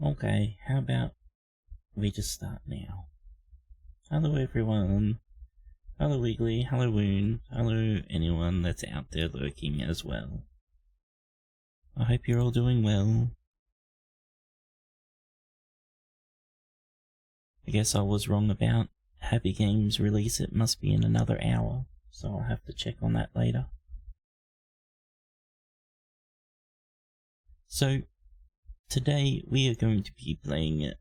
Okay, how about we just start now? Hello everyone. Hello Wiggly, hello Woon, hello anyone that's out there lurking as well. I hope you're all doing well. I guess I was wrong about Happy Games release. It must be in another hour, so I'll have to check on that later. So, today we are going to be playing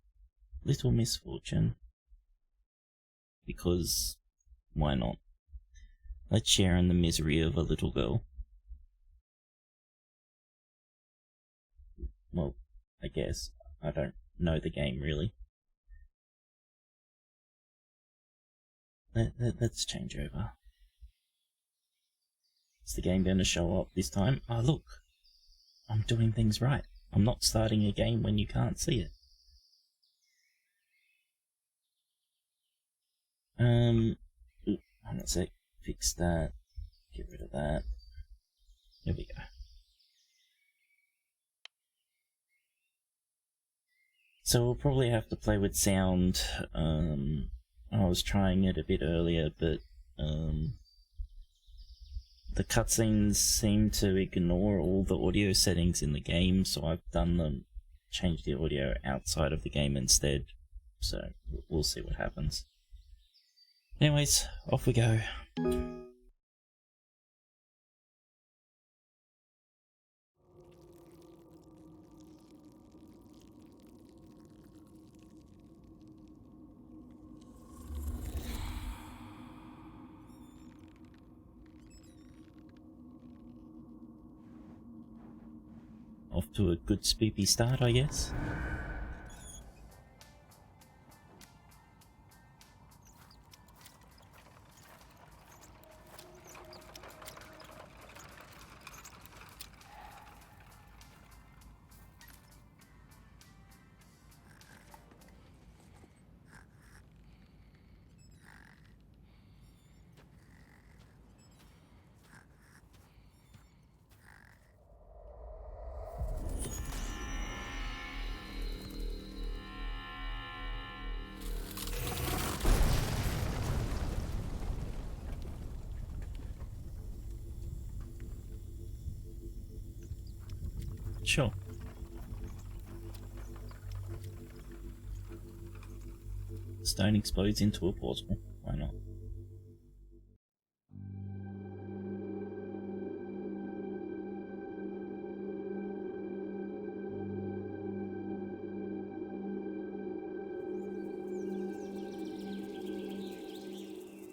Little Misfortune. Because, why not? Let's share in the misery of a little girl. Well, I guess. I don't know the game, really. Let's change over. Is the game going to show up this time? Oh, look. I'm doing things right. I'm not starting a game when you can't see it. Hang on a sec. Fix that. Get rid of that. There we go. So we'll probably have to play with sound, I was trying it a bit earlier, but the cutscenes seem to ignore all the audio settings in the game, so I've changed the audio outside of the game instead. So we'll see what happens. Anyways, off we go. Off to a good spoopy start, I guess. Sure. Stone explodes into a portal. Why not?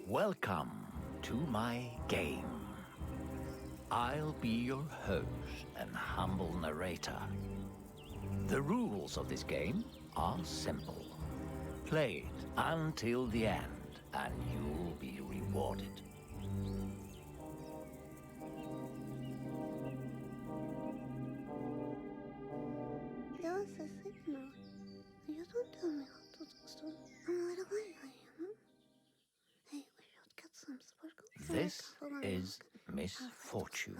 Welcome to my game. I'll be your host and humble narrator. The rules of this game are simple. Play it until the end, and you'll be rewarded. There was a signal. You don't tell me how to do so. I'm a little hungry, you know? Hey, we should get some sparkles. This is Misfortune.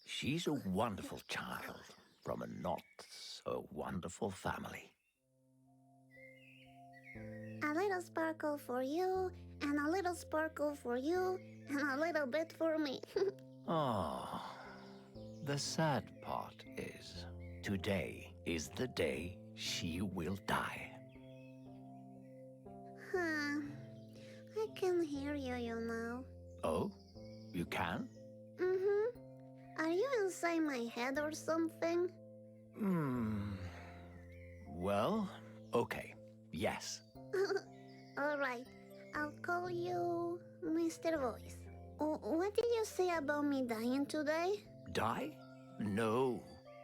She's a wonderful child from a not-so-wonderful family. A little sparkle for you, and a little sparkle for you, and a little bit for me. Oh, the sad part is, today is the day she will die. Huh. I can hear you, you know. Oh, you can? Mm-hmm. Are you inside my head or something? Well, okay, yes. Alright, I'll call you Mr. Voice. What did you say about me dying today? Die? No.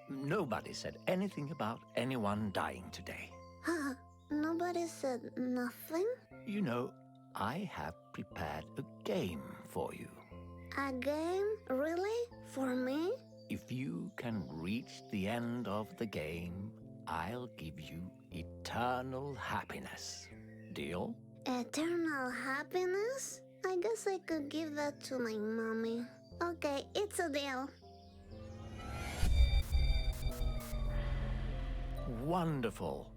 Nobody said anything about anyone dying today. Huh? Nobody said nothing? You know, I have prepared a game for you. A game? Really? For me? If you can reach the end of the game, I'll give you eternal happiness. Deal? Eternal happiness? I guess I could give that to my mommy. Okay, it's a deal. Wonderful.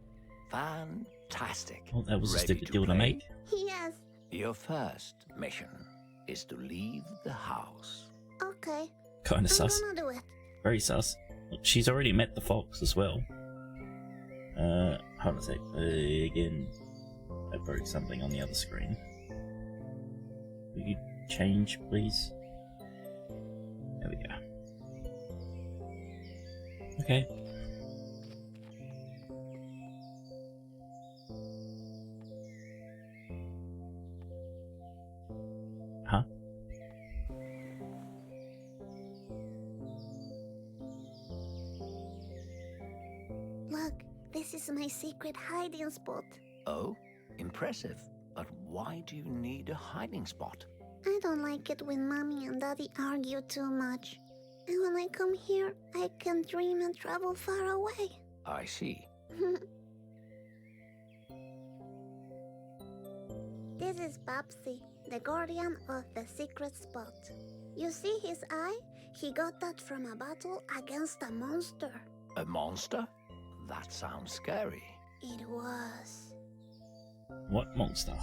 Fantastic. Well, that was a Ready stupid to deal to play? make. Yes. Your first mission is to leave the house. Okay. Kinda sus. I'm gonna do it. Very sus. She's already met the fox as well. Hold on a sec. Again, I broke something on the other screen. Will you change, please? There we go. Okay. Huh? Look, this is my secret hiding spot. Oh, impressive. But why do you need a hiding spot? I don't like it when Mommy and Daddy argue too much. And when I come here, I can dream and travel far away. I see. This is Babsy, the guardian of the secret spot. You see his eye? He got that from a battle against a monster. A monster? That sounds scary. It was. What monster?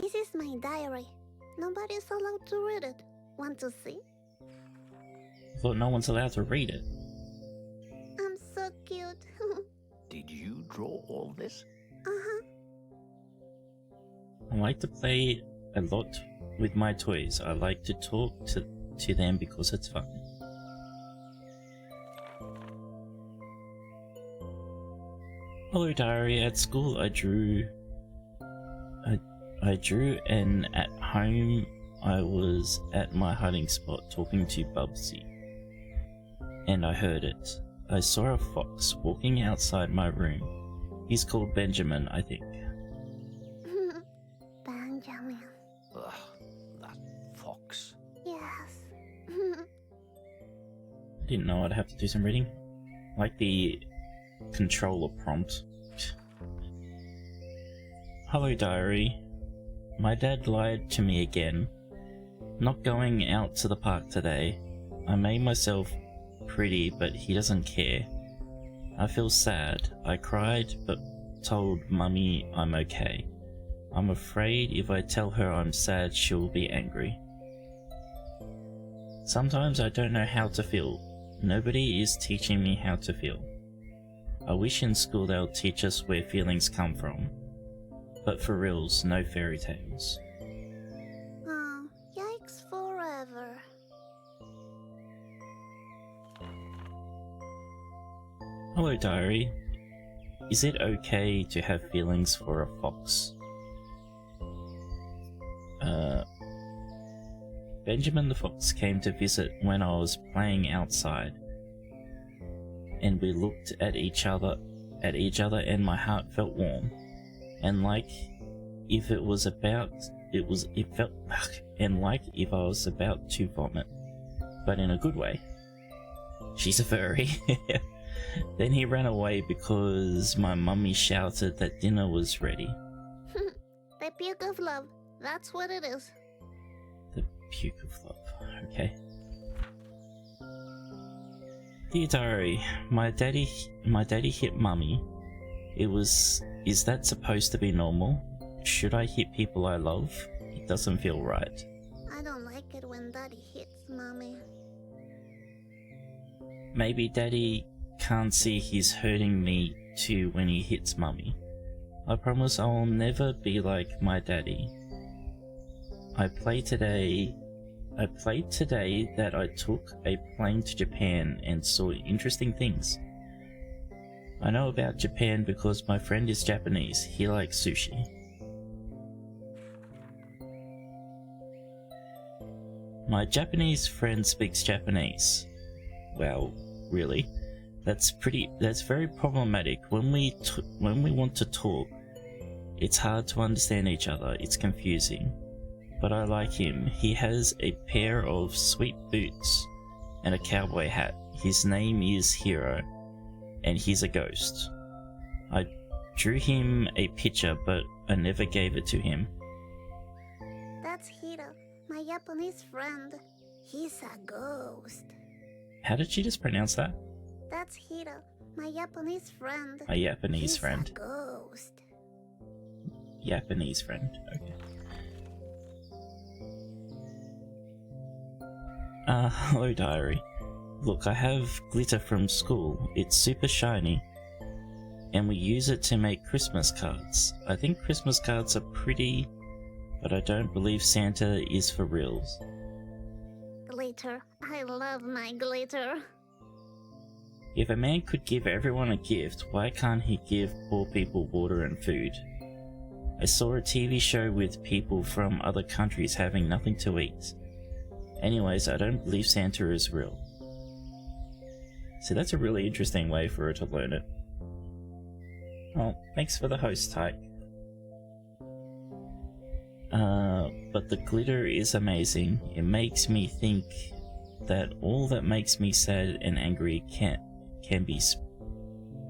This is my diary. Nobody's allowed to read it. Want to see? I thought no one's allowed to read it. I'm so cute. Did you draw all this? Uh-huh. I like to play a lot with my toys. I like to talk to them because it's fun. Hello diary, at school I drew, and at home I was at my hiding spot talking to Bubsy. And I heard it. I saw a fox walking outside my room. He's called Benjamin, I think. Benjamin. Ugh, that fox. Yes. I didn't know I'd have to do some reading. Like the controller prompt. Hello diary. My dad lied to me again. Not going out to the park today. I made myself pretty, but he doesn't care. I feel sad. I cried, but told Mummy I'm okay. I'm afraid if I tell her I'm sad, she'll be angry. Sometimes I don't know how to feel. Nobody is teaching me how to feel. I wish in school they'll teach us where feelings come from. But for reals, no fairy tales. Oh, yikes forever. Hello diary. Is it okay to have feelings for a fox? Benjamin the fox came to visit when I was playing outside. And we looked at each other and my heart felt warm. And like if it was about it felt and like if I was about to vomit. But in a good way. She's a furry. Then he ran away because my mummy shouted that dinner was ready. The puke of love. That's what it is. The puke of love. Okay. Dear diary, my daddy hit mummy. Is that supposed to be normal? Should I hit people I love? It doesn't feel right. I don't like it when Daddy hits Mommy. Maybe Daddy can't see he's hurting me too when he hits Mummy. I promise I will never be like my daddy. I played today that I took a plane to Japan and saw interesting things. I know about Japan because my friend is Japanese. He likes sushi. My Japanese friend speaks Japanese. Well, really? That's very problematic. When we want to talk, it's hard to understand each other. It's confusing. But I like him. He has a pair of sweet boots and a cowboy hat. His name is Hiro, and he's a ghost. I drew him a picture, but I never gave it to him. That's Hiro, my Japanese friend. He's a ghost. How did she just pronounce that? That's Hiro, my Japanese friend. A Japanese He's friend. A ghost. Japanese friend. Okay. Hello diary. Look, I have glitter from school. It's super shiny. And we use it to make Christmas cards. I think Christmas cards are pretty, but I don't believe Santa is for reals. Glitter. I love my glitter. If a man could give everyone a gift, why can't he give poor people water and food? I saw a TV show with people from other countries having nothing to eat. Anyways, I don't believe Santa is real. So that's a really interesting way for her to learn it. Oh, thanks for the host type. But the glitter is amazing. It makes me think that all that makes me sad and angry can be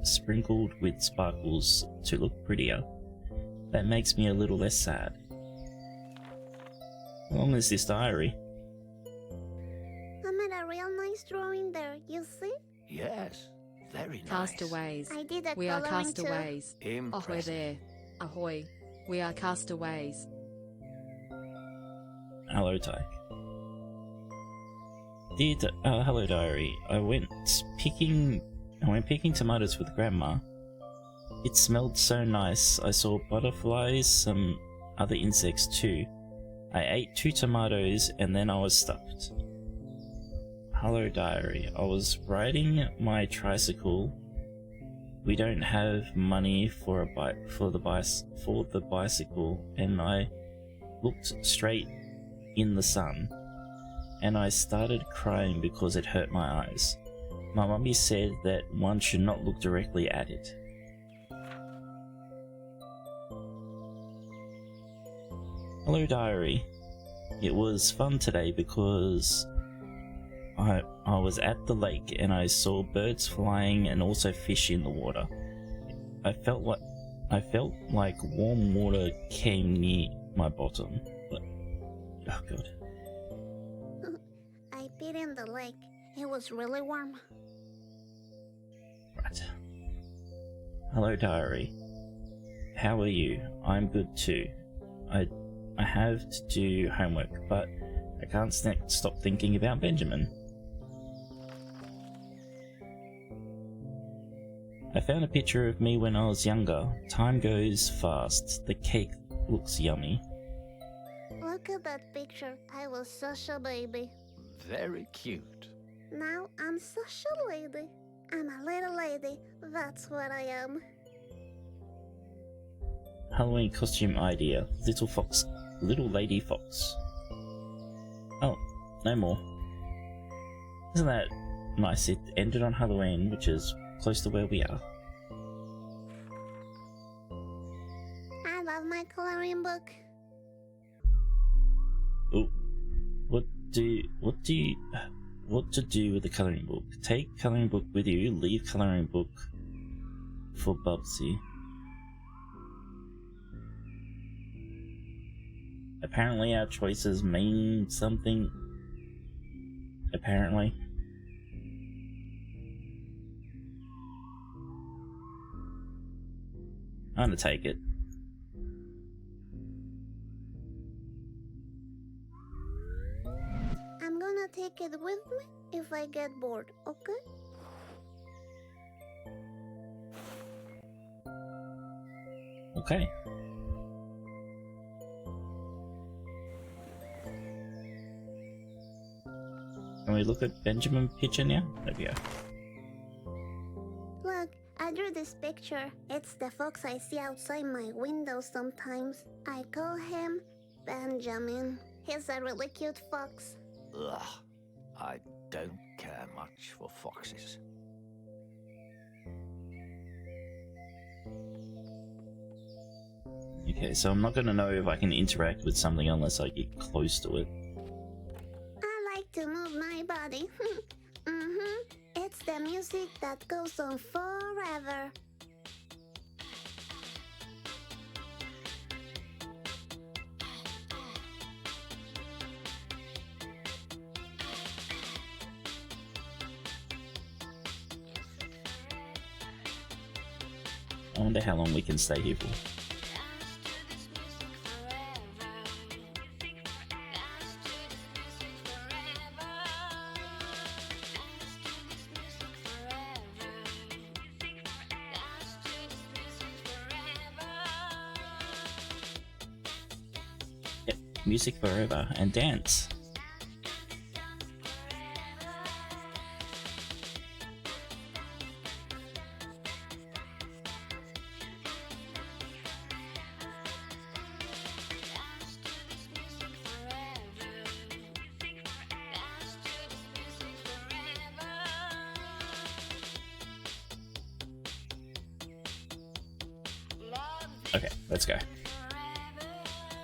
sprinkled with sparkles to look prettier. That makes me a little less sad. How long is this diary? I made a real nice drawing there, you see? Yes, very nice. Castaways. I did a We are coloring too. castaways. Ahoy Impressive. there. Ahoy. We are castaways. Hello, Tyke. Hello, diary. I went picking tomatoes with Grandma. It smelled so nice. I saw butterflies, some other insects too. I ate 2 tomatoes and then I was stuffed. Hello, diary. I was riding my tricycle. We don't have money for the bicycle, and I looked straight in the sun, and I started crying because it hurt my eyes. My mummy said that one should not look directly at it. Hello, diary. It was fun today because I was at the lake and I saw birds flying and also fish in the water. I felt like warm water came near my bottom. But, oh god. I peed in the lake. It was really warm. Right. Hello, diary. How are you? I'm good too. I have to do homework, but I can't stop thinking about Benjamin. I found a picture of me when I was younger. Time goes fast. The cake looks yummy. Look at that picture. I was such a baby. Very cute. Now I'm such a lady. I'm a little lady. That's what I am. Halloween costume idea. Little lady fox. Oh, no more. Isn't that nice? It ended on Halloween, which is close to where we are. I love my coloring book. Oh, what to do with the coloring book? Take coloring book with you. Leave coloring book for Bubsy. Apparently our choices mean something. Apparently. I'm gonna take it. I'm gonna take it with me if I get bored, okay? Okay. Can we look at Benjamin picture now? There we go. Look, I drew this picture. It's the fox I see outside my window sometimes. I call him Benjamin. He's a really cute fox. Ugh, I don't care much for foxes. Okay, so I'm not gonna know if I can interact with something unless I get close to it. I like to move my body. It's the music that goes on forever. I wonder how long we can stay here for. Yep, music forever and dance. Okay, let's go.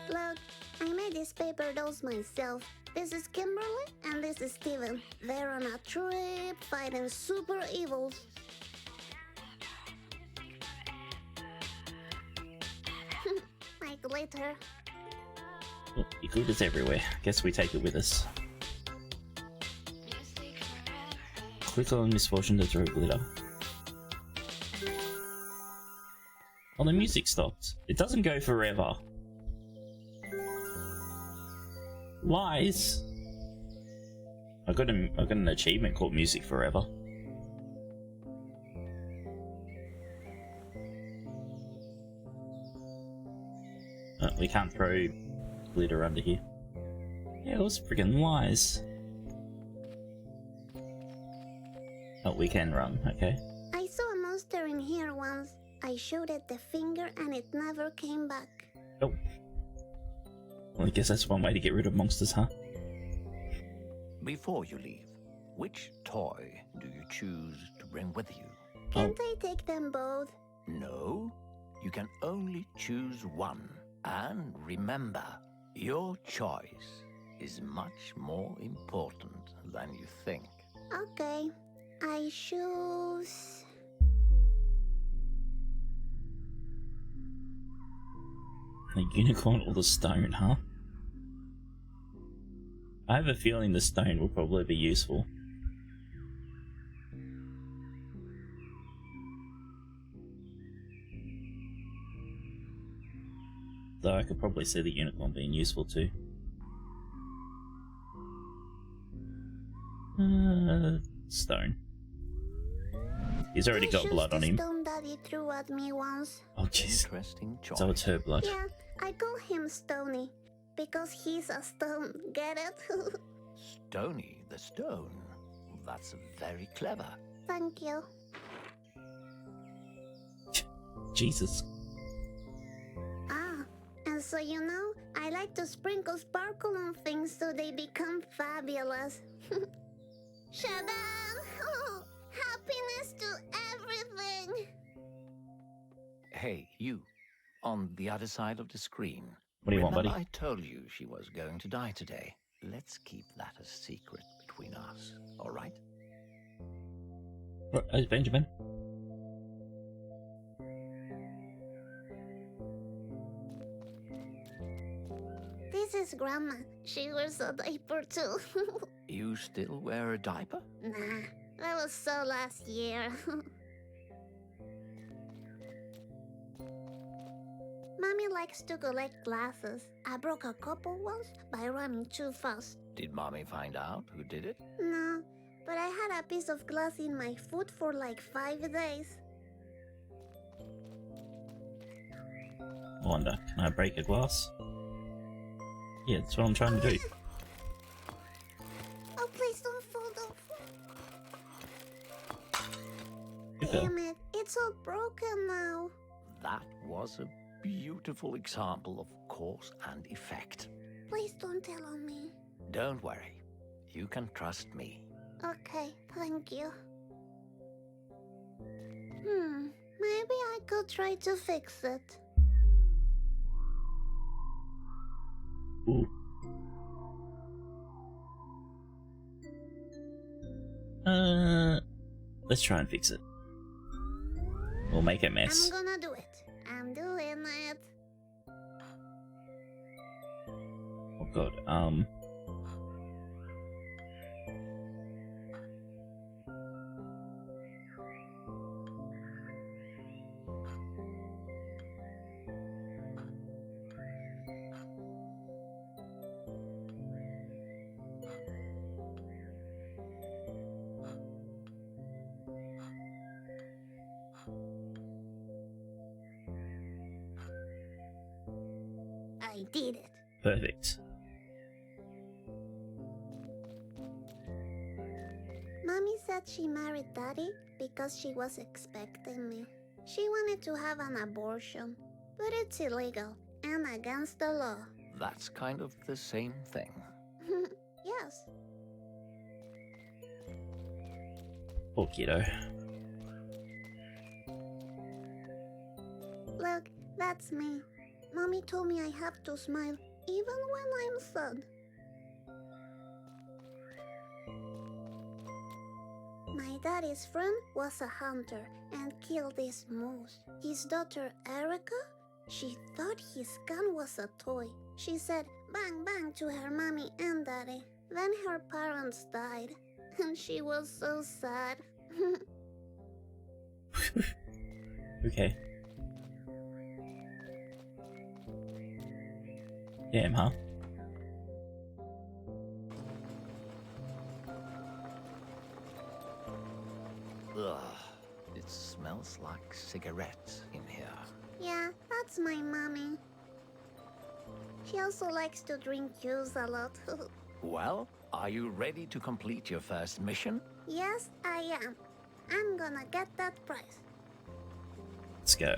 Look, I made these paper dolls myself. This is Kimberly and this is Steven. They're on a trip fighting super evils. Like later. Well, your good is everywhere. Guess we take it with us. Click on Misfortune to throw glitter. Oh, the music stopped. It doesn't go forever. Lies! I got an achievement called Music Forever. We can't throw glitter under here. Yeah, it was friggin' lies. Oh, we can run, okay. I saw a monster in here once. I showed it the finger and it never came back. Oh. Well, I guess that's one way to get rid of monsters, huh? Before you leave, which toy do you choose to bring with you? Can't I take them both? No, you can only choose one. And remember, your choice is much more important than you think. Okay, I choose... The unicorn or the stone, huh? I have a feeling the stone will probably be useful. Though I could probably see the unicorn being useful too. Stone. He's already got blood on him. Stone Daddy threw at me once. Oh jeez. Interesting choice. So it's her blood. Yeah, I call him Stony because he's a stone. Get it? Stony the stone. That's very clever. Thank you. Jesus. Ah, and so you know, I like to sprinkle sparkle on things so they become fabulous. Shadan! Oh, happiness to everything! Hey, you. On the other side of the screen. What do you want, buddy? I told you she was going to die today. Let's keep that a secret between us, all right? Benjamin? This is Grandma. She wears a diaper too. You still wear a diaper? Nah, that was so last year. Mommy likes to collect glasses. I broke a couple once by running too fast. Did Mommy find out who did it? No, but I had a piece of glass in my foot for like 5 days. I wonder, can I break a glass? Yeah, that's what I'm trying to do. Oh, please don't fall, don't fall. Good girl. Damn it, it's all broken now. That was a beautiful example of cause and effect. Please don't tell on me. Don't worry. You can trust me. Okay, thank you. Maybe I could try to fix it. Ooh. Let's try and fix it. We'll make a mess. I'm gonna do it. I'm doing it. Oh god, I did it. perfect. Mommy said she married Daddy because she was expecting me. She wanted to have an abortion, but it's illegal and against the law. That's kind of the same thing. Yes. Poor kiddo. Look, that's me. Mommy told me I have to smile even when I'm sad. My daddy's friend was a hunter and killed this moose. His daughter Erica, she thought his gun was a toy. She said bang bang to her mommy and daddy. Then her parents died, and she was so sad. Okay. Damn, huh? Ugh, it smells like cigarettes in here. Yeah, that's my mommy. She also likes to drink juice a lot. Well, are you ready to complete your first mission? Yes, I am. I'm gonna get that prize. Let's go.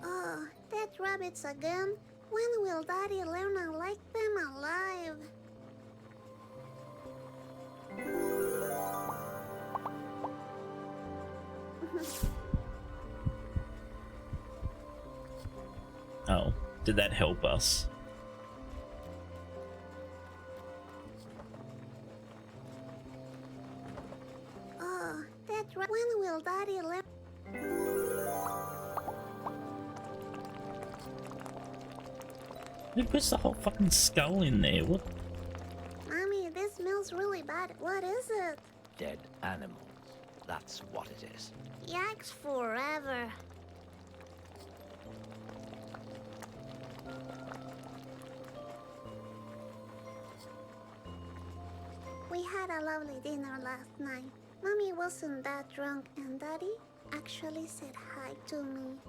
Oh, dead rabbits again? When will Daddy learn I like them alive? Oh, did that help us? Oh, when will Daddy learn? Who puts the whole fucking skull in there? What? Mommy, this smells really bad. What is it? Dead animals. That's what it is. Yikes forever. We had a lovely dinner last night. Mommy wasn't that drunk and Daddy actually said hi to me.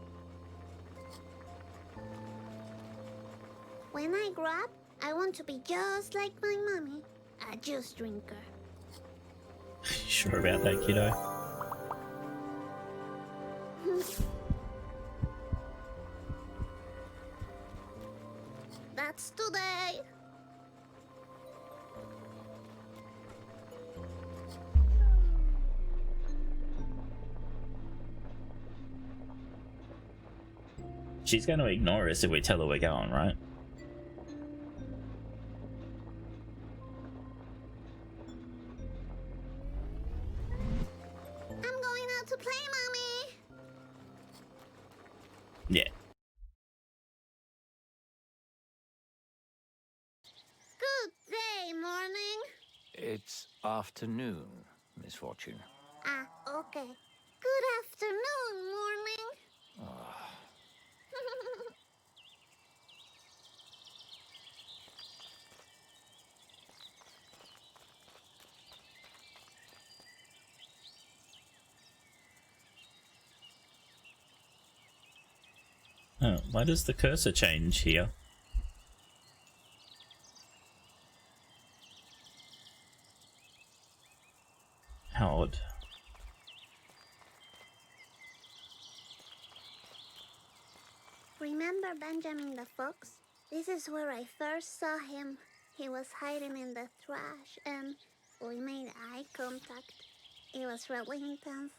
When I grow up, I want to be just like my mommy, a juice drinker. Sure about that, kiddo? That's today. She's going to ignore us if we tell her we're going, right? I'm going out to play, Mommy. Yeah. Good day, morning. It's afternoon, Misfortune. Ah, okay. Good afternoon, morning. Oh, why does the cursor change here? How odd. Remember Benjamin the Fox? This is where I first saw him. He was hiding in the trash and we made eye contact. It was really intense.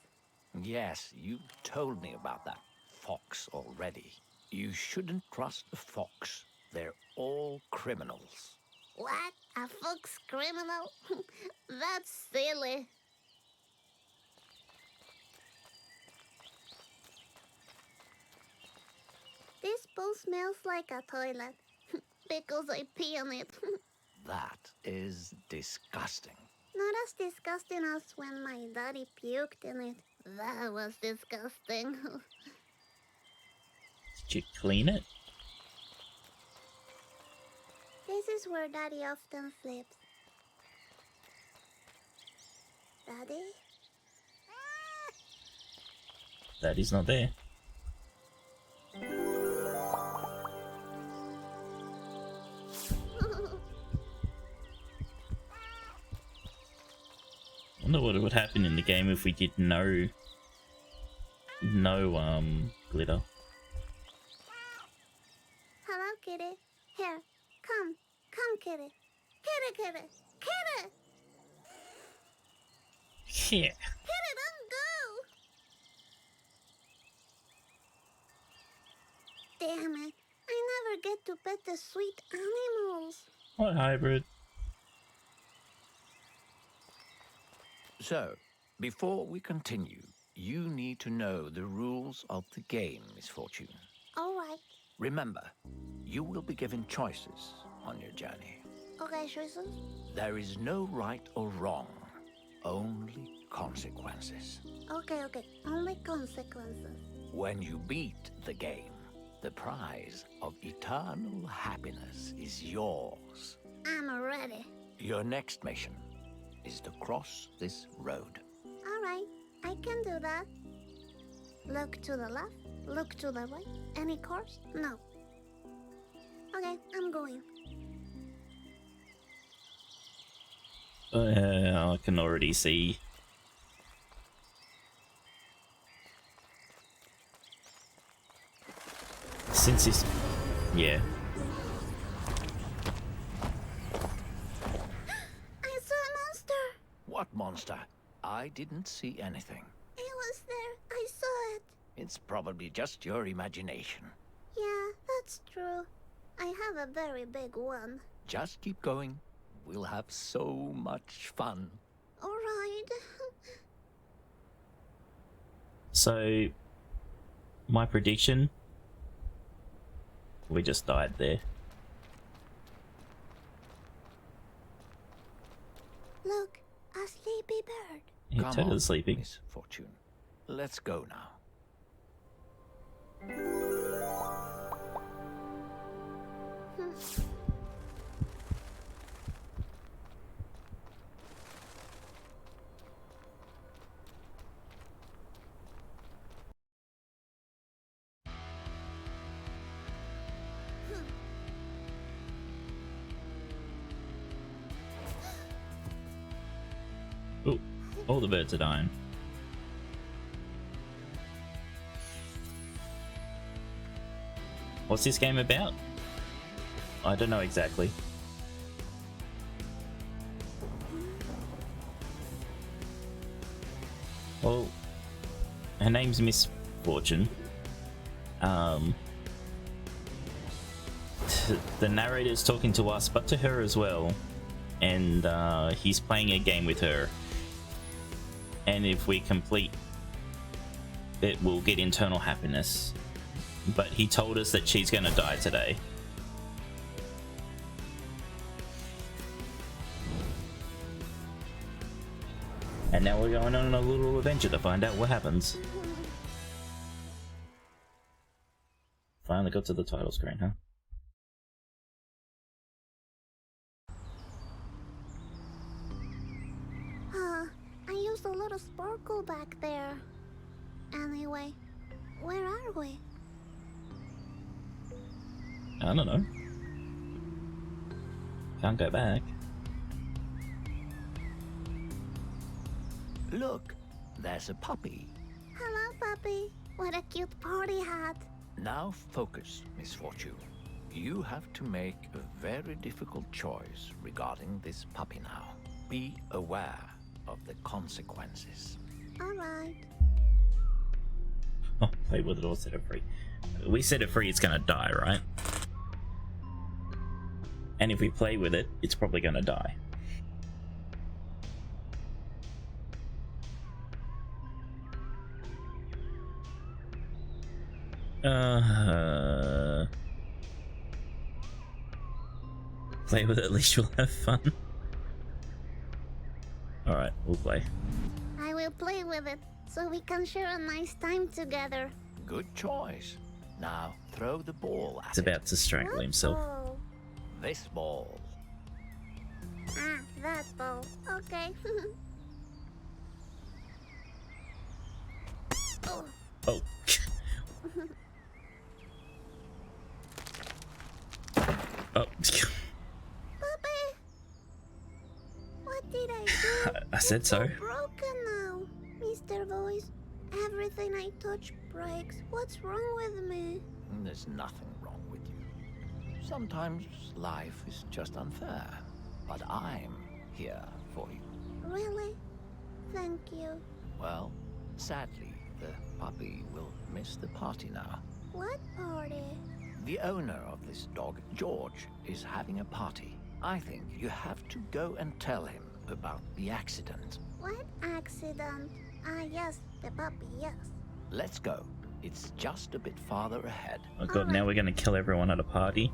Yes, you told me about that fox already. You shouldn't trust a fox. They're all criminals. What? A fox criminal? That's silly. This bowl smells like a toilet because I pee on it. That is disgusting. Not as disgusting as when my daddy puked in it. That was disgusting. Did you clean it? This is where Daddy often sleeps. Daddy? Daddy's not there. Wonder what would happen in the game if we did no glitter. Hello, kitty. Here, come, kitty. Kitty, kitty, kitty! Yeah. Kitty, don't go! Damn it, I never get to pet the sweet animals. What hybrid? So, before we continue, you need to know the rules of the game, Misfortune. All right. Remember, you will be given choices on your journey. Okay, choices? There is no right or wrong, only consequences. Okay. Only consequences. When you beat the game, the prize of eternal happiness is yours. I'm ready. Your next mission, is to cross this road. Alright, I can do that. Look to the left, look to the right. Any cars? No. Okay, I'm going. I can already see. Since this... Yeah. I saw a monster! What monster? I didn't see anything. It was there. I saw it. It's probably just your imagination. Yeah, that's true. I have a very big one. Just keep going. We'll have so much fun. Alright. So, my prediction... We just died there. Look, a sleepy bird. Yeah, Come totally on, sleeping. Misfortune. Let's go now. Oh, all the birds are dying. What's this game about? I don't know exactly. Well, her name's Misfortune. The narrator's talking to us, but to her as well. And he's playing a game with her. And if we complete it, we'll get internal happiness. But he told us that she's gonna die today. And now we're going on a little adventure to find out what happens. Finally got to the title screen, huh? I used a little sparkle back there. Anyway, where are we? I don't know. Can't go back. Look, there's a puppy. Hello, puppy. What a cute party hat. Now focus, Misfortune. You have to make a very difficult choice regarding this puppy now. Be aware of the consequences. Alright. Oh, play with it or set it free. We set it free, it's gonna die, right? And if we play with it, it's probably gonna die. Play with it, at least you'll have fun. Alright, we'll play. I will play with it so we can share a nice time together. Good choice. Now throw the ball at He's about to strangle What himself. ball? this ball. Ah, that ball. Okay. Oh. Oh. Oh. Puppy! What did I do? I said so. It's broken now, Mr. Voice. Everything I touch breaks. What's wrong with me? There's nothing wrong with you. Sometimes life is just unfair, but I'm here for you. Really? Thank you. Well, sadly, the puppy will miss the party now. What party? The owner of this dog, George, is having a party. I think you have to go and tell him about the accident. What accident? Ah, yes, the puppy, yes. Let's go. It's just a bit farther ahead. Oh god, now we're gonna kill everyone at a party.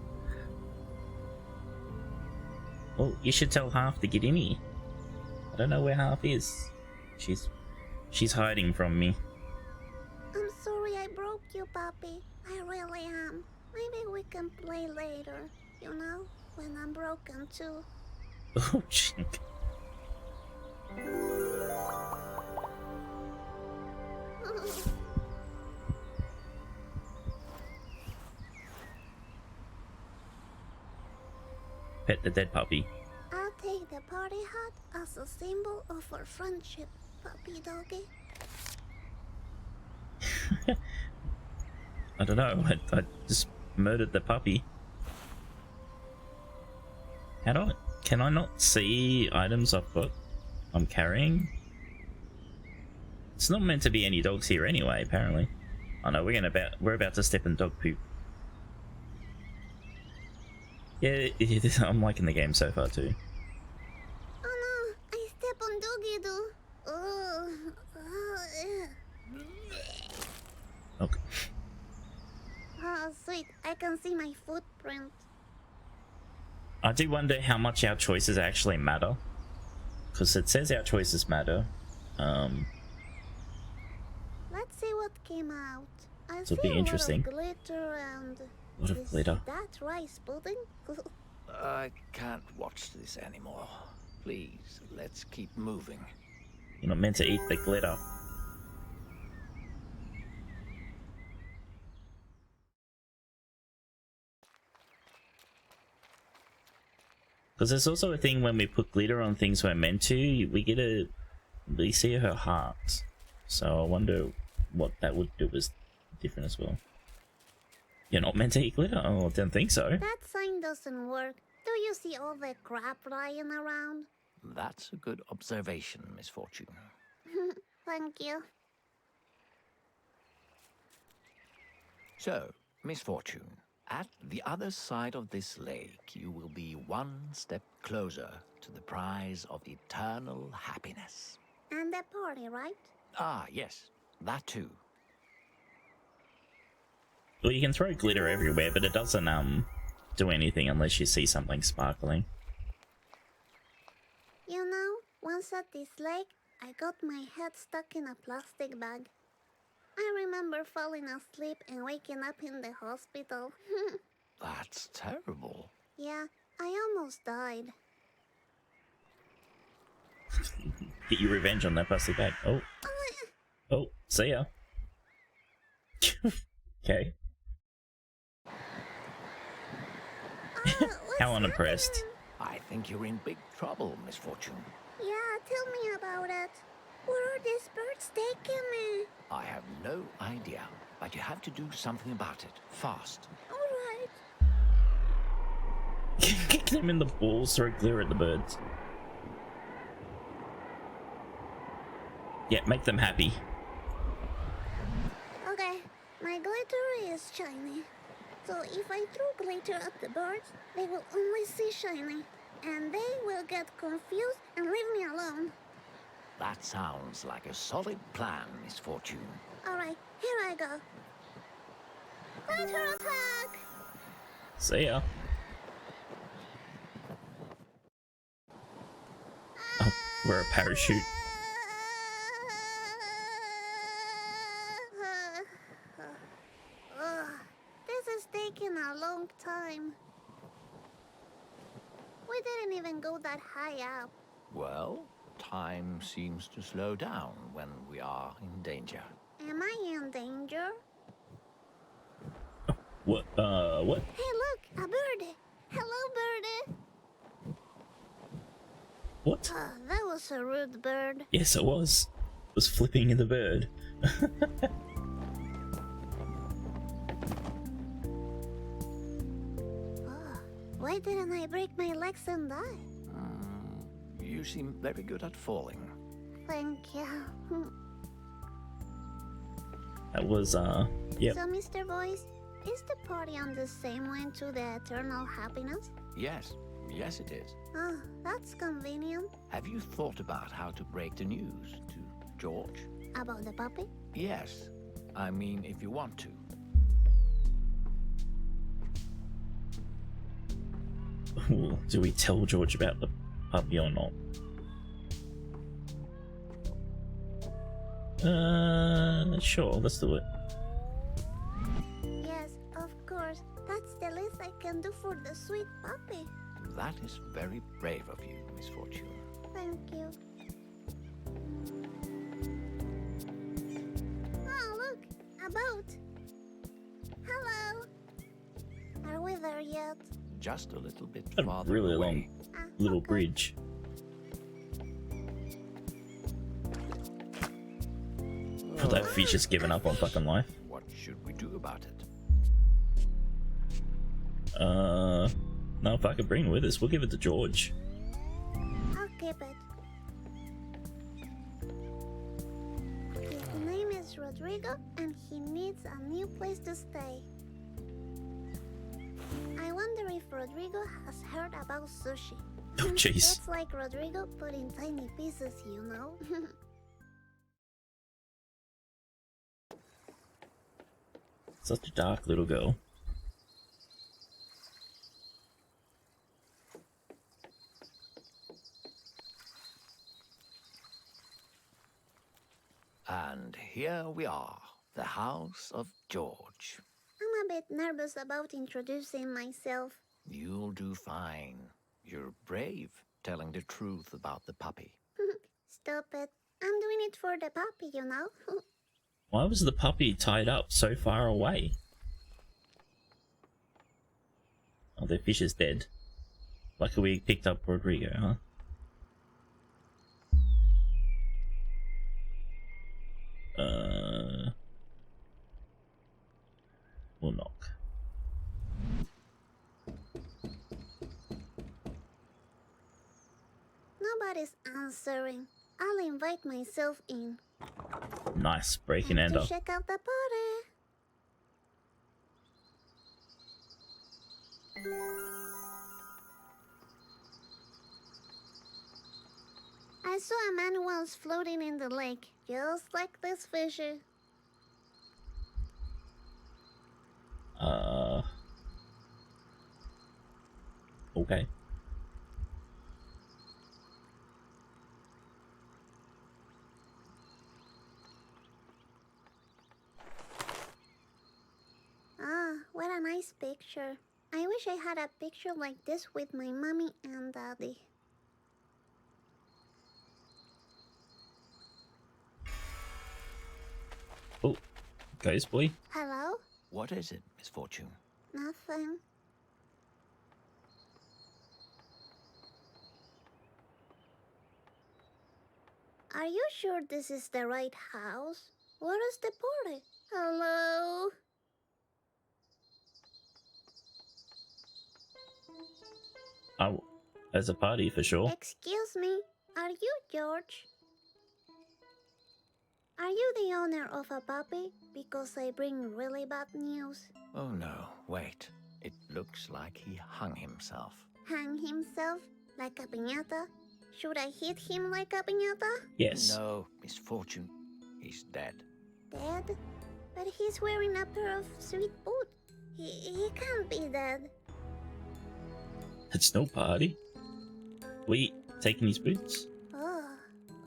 Well, you should tell Half to get in here. I don't know where Half is. She's hiding from me. I'm sorry I broke you, puppy. I really am. Maybe we can play later, you know, when I'm broken too. Oh, chink. Pet the dead puppy. I'll take the party hat as a symbol of our friendship, puppy doggy. I don't know. I just murdered the puppy. Can I not see items I'm carrying? It's not meant to be any dogs here anyway, apparently. Oh no, we're about to step in dog poop. Yeah, I'm liking the game so far too. Oh no, I step on doggy do. Okay. Oh sweet, I can see my footprint. I do wonder how much our choices actually matter. Because it says our choices matter. Let's see what came out. I This will see be a interesting. lot of glitter and... What of glitter? That rice pudding? I can't watch this anymore. Please, let's keep moving. You're not meant to eat the glitter. Because there's also a thing when we put glitter on things we're meant to, we see her heart. So I wonder what that would do is different as well. You're not meant to eat glitter? Oh, I don't think so. That sign doesn't work. Do you see all the crap lying around? That's a good observation, Misfortune. Thank you. So, Misfortune, at the other side of this lake, you will be one step closer to the prize of eternal happiness. And the party, right? Ah, yes, that too. Well, you can throw glitter everywhere, but it doesn't do anything unless you see something sparkling. You know, once at this lake, I got my head stuck in a plastic bag. I remember falling asleep and waking up in the hospital. That's terrible. Yeah, I almost died. Get your revenge on that plastic bag. Oh. Oh, see ya. Okay. How unimpressed. Happening? I think you're in big trouble, Misfortune. Yeah, tell me about it. Where are these birds taking me? I have no idea, but you have to do something about it, fast. Alright. Kick them in the balls, throw glitter at the birds. Yeah, make them happy. Okay, my glitter is shiny. So if I throw glitter at the birds, they will only see shiny. And they will get confused and leave me alone. That sounds like a solid plan, Misfortune. Alright, here I go. Glitter attack! See ya. Oh, we're a parachute. This is taking a long time. We didn't even go that high up. Well, time seems to slow down when we are in danger. Am I in danger? What? What? Hey, look, a birdie. Hello, birdie. What? That was a rude bird. Yes, it was. It was flipping in the bird. Why didn't I break my legs and die? You seem very good at falling. Thank you. That was, yep. So, Mr. Boyce, is the party on the same way to the eternal happiness? Yes, yes it is. Oh, that's convenient. Have you thought about how to break the news to George? About the puppy? Yes, I mean if you want to. Do we tell George about the puppy or not? Sure, let's do it. Yes, of course. That's the least I can do for the sweet puppy. That is very brave of you, Misfortune. Thank you. Oh, look! A boat! Hello! Are we there yet? Just a little bit A farther really away. long little Okay. bridge. But that fish has given up on fucking life. What should we do about it? No, if I could bring it with us, we'll give it to George. I'll keep it. His name is Rodrigo, and he needs a new place to stay. I wonder if Rodrigo has heard about sushi. Oh, jeez. It's like Rodrigo put in tiny pieces, you know? Such a dark little girl. And here we are, the house of George. I'm a bit nervous about introducing myself. You'll do fine. You're brave, telling the truth about the puppy. Stop it. I'm doing it for the puppy, you know? Why was the puppy tied up so far away? Oh, their fish is dead. Luckily we picked up Rodrigo, huh? We'll knock. Nobody's answering. I'll invite myself in. Nice, break and Time to enter. check out the party. I saw a man once floating in the lake, just like this fisher. Okay. Ah, what a nice picture. I wish I had a picture like this with my mommy and daddy. Oh, ghost boy. Hello? What is it, Misfortune? Nothing. Are you sure this is the right house? Where is the party? Hello? Oh, there's a party for sure. Excuse me, are you George? Are you the owner of a puppy? Because I bring really bad news. Oh no, wait. It looks like he hung himself. Hang himself like a piñata? Should I hit him like a piñata? Yes. No, Misfortune. He's dead. Dead? But he's wearing a pair of sweet boots. He can't be dead. It's no party. We taking his boots? Oh,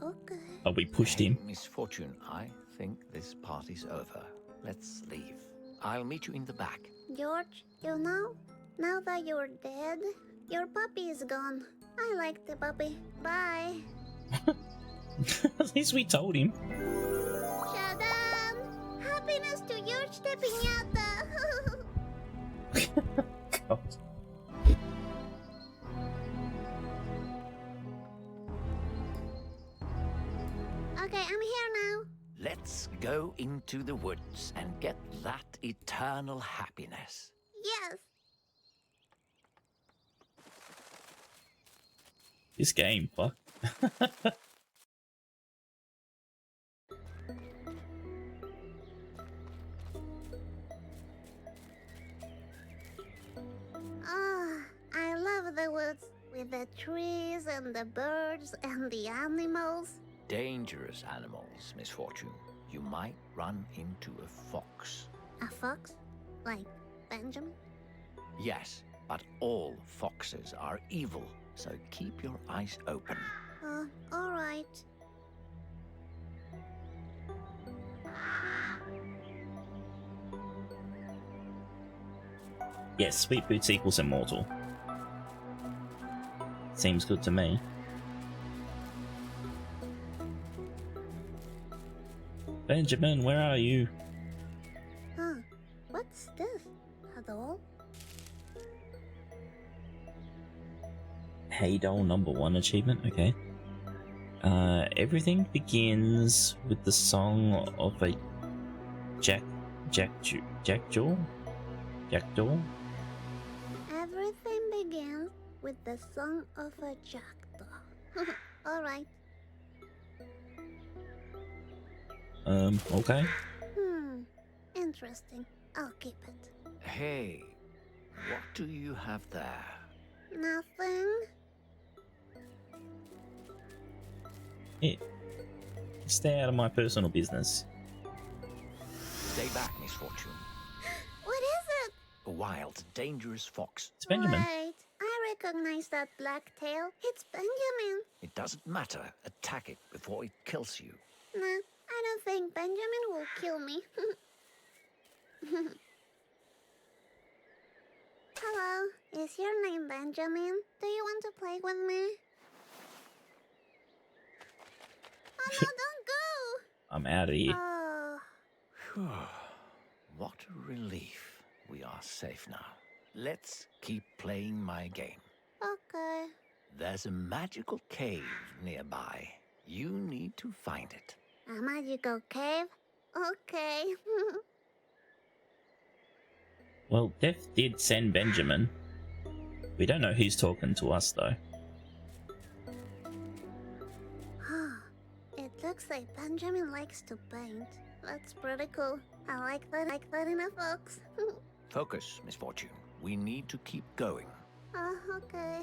okay. Oh, we pushed Hey, him. Misfortune, I think this party's over. Let's leave. I'll meet you in the back. George, you know, now that you're dead, your puppy is gone. I like the puppy. Bye. At least we told him. Shadan! Happiness to George the Piñata! God. Okay, I'm here now. Let's go into the woods and get that eternal happiness. Yes. This game, fuck. Ah, I love the woods with the trees and the birds and the animals. Dangerous animals, Misfortune. You might run into a fox. A fox? Like Benjamin? Yes, but all foxes are evil, so keep your eyes open. Alright. Yes, sweet boots equals immortal. Seems good to me. Benjamin, where are you? Huh. What's this? A doll? Hey doll #1 achievement, okay. Everything begins with the song of a jackdaw? Everything begins with the song of a jackdaw. Alright. Okay. Interesting. I'll keep it. Hey, what do you have there? Nothing? Yeah. Stay out of my personal business. Stay back, Misfortune. What is it? A wild, dangerous fox. It's Benjamin. Wait, I recognize that black tail. It's Benjamin. It doesn't matter. Attack it before it kills you. Nah, I don't think Benjamin will kill me. Hello, is your name Benjamin? Do you want to play with me? Oh no, don't go! I'm out of here. Oh, What a relief. We are safe now. Let's keep playing my game. okay. There's a magical cave nearby. You need to find it. A magical cave? Okay. Well, Death did send Benjamin. We don't know who's talking to us, though. It looks like Benjamin likes to paint. That's pretty cool. I like that in a fox. Focus, Misfortune. We need to keep going. Oh, okay.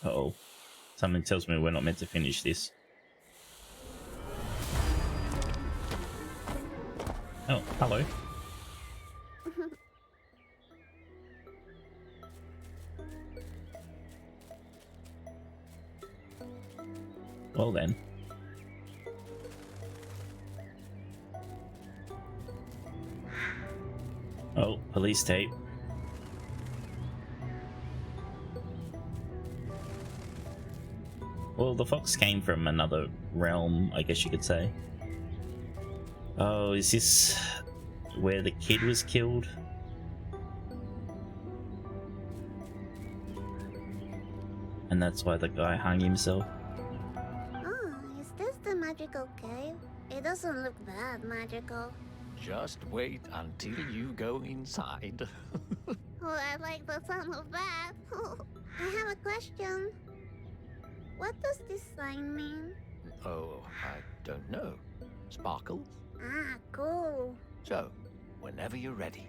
Uh-oh. Something tells me we're not meant to finish this. Oh, hello. Well then. Oh, police tape. Well, the fox came from another realm, I guess you could say. Oh, is this where the kid was killed? And that's why the guy hung himself? Oh, is this the magical cave? It doesn't look that magical. Just wait until you go inside. Oh, I like the sound of that. I have a question. What does this sign mean? Oh, I don't know. Sparkles? Ah, cool. So, whenever you're ready.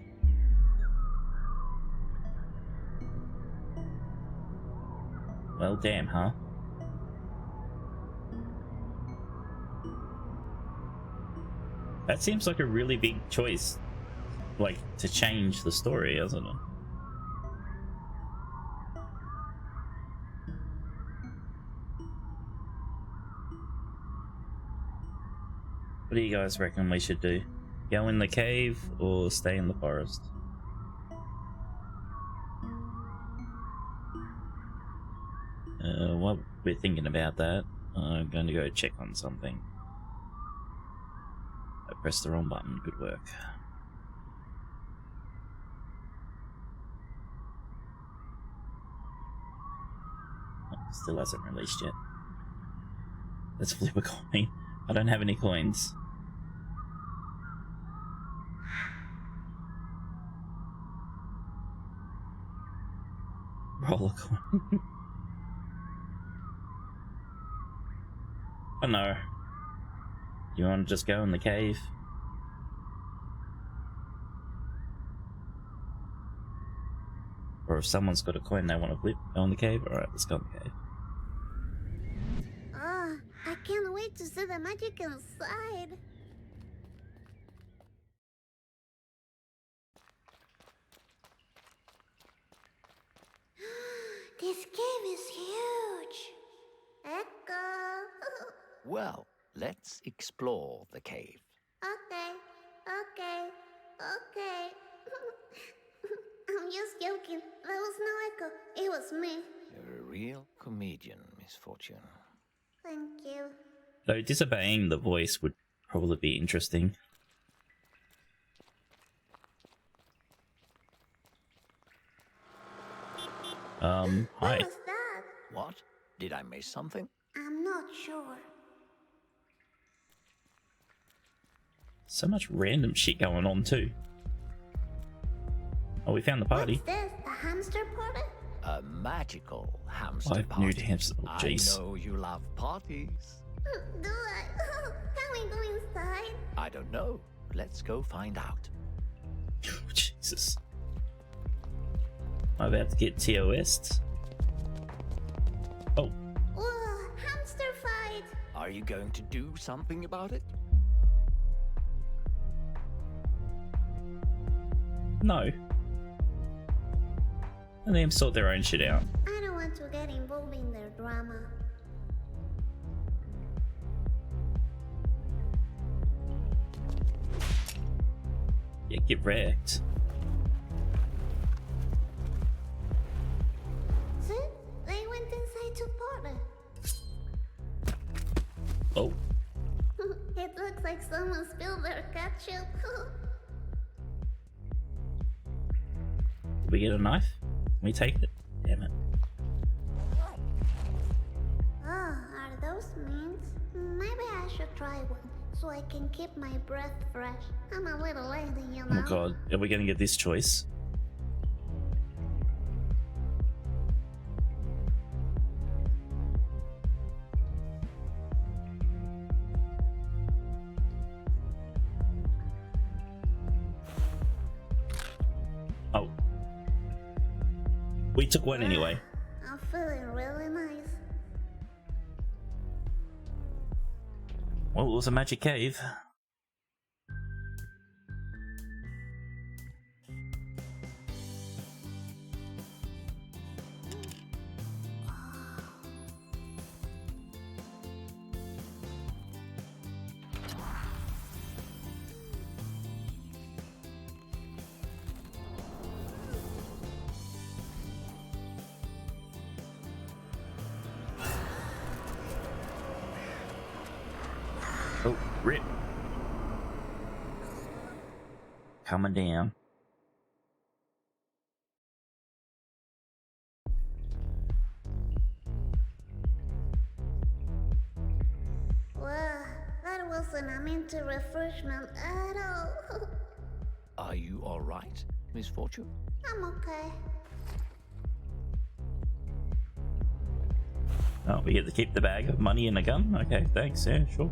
Well, damn, huh? That seems like a really big choice, like, to change the story, doesn't it? What do you guys reckon we should do? Go in the cave or stay in the forest? While we're thinking about that, I'm going to go check on something. I pressed the wrong button. Good work. Oh, still hasn't released yet. Let's flip a coin. I don't have any coins. Roll a coin. Oh no. You want to just go in the cave? Or if someone's got a coin they want to flip, go in the cave? Alright, let's go in the cave. Oh, I can't wait to see the magic inside. This cave is huge. Echo. Well, let's explore the cave. Okay. I'm just joking. There was no echo. Misfortune. Thank you. Though disobeying the voice would probably be interesting. What Hi. was that? What? Did I miss something? I'm not sure. So much random shit going on too. Oh, we found the party. What's this? The hamster party? A magical hamster Live party. nude hamster. Oh, jeez. I know you love parties. Do I? Can we go inside? I don't know. Let's go find out. Jesus. I'm about to get TOS'd. Oh, Whoa, hamster fight! Are you going to do something about it? no. Let them sort their own shit out. I don't want to get involved in their drama. Yeah, get wrecked. See? They went inside to party. Oh, It looks like someone spilled their ketchup. did we get a knife? Can we take it? Damn it. Oh, are those mints? Maybe I should try one so I can keep my breath fresh. I'm a little lady, you Oh know. my god, are we gonna get this choice? Oh. We took one anyway. I'm feeling really nice. Well, it was a magic cave. Oh, rip. Coming down. Wow, that wasn't a minty refreshment at all. Are you all right, Misfortune? I'm okay. Oh, we get to keep the bag of money and a gun? Okay, thanks, yeah, sure.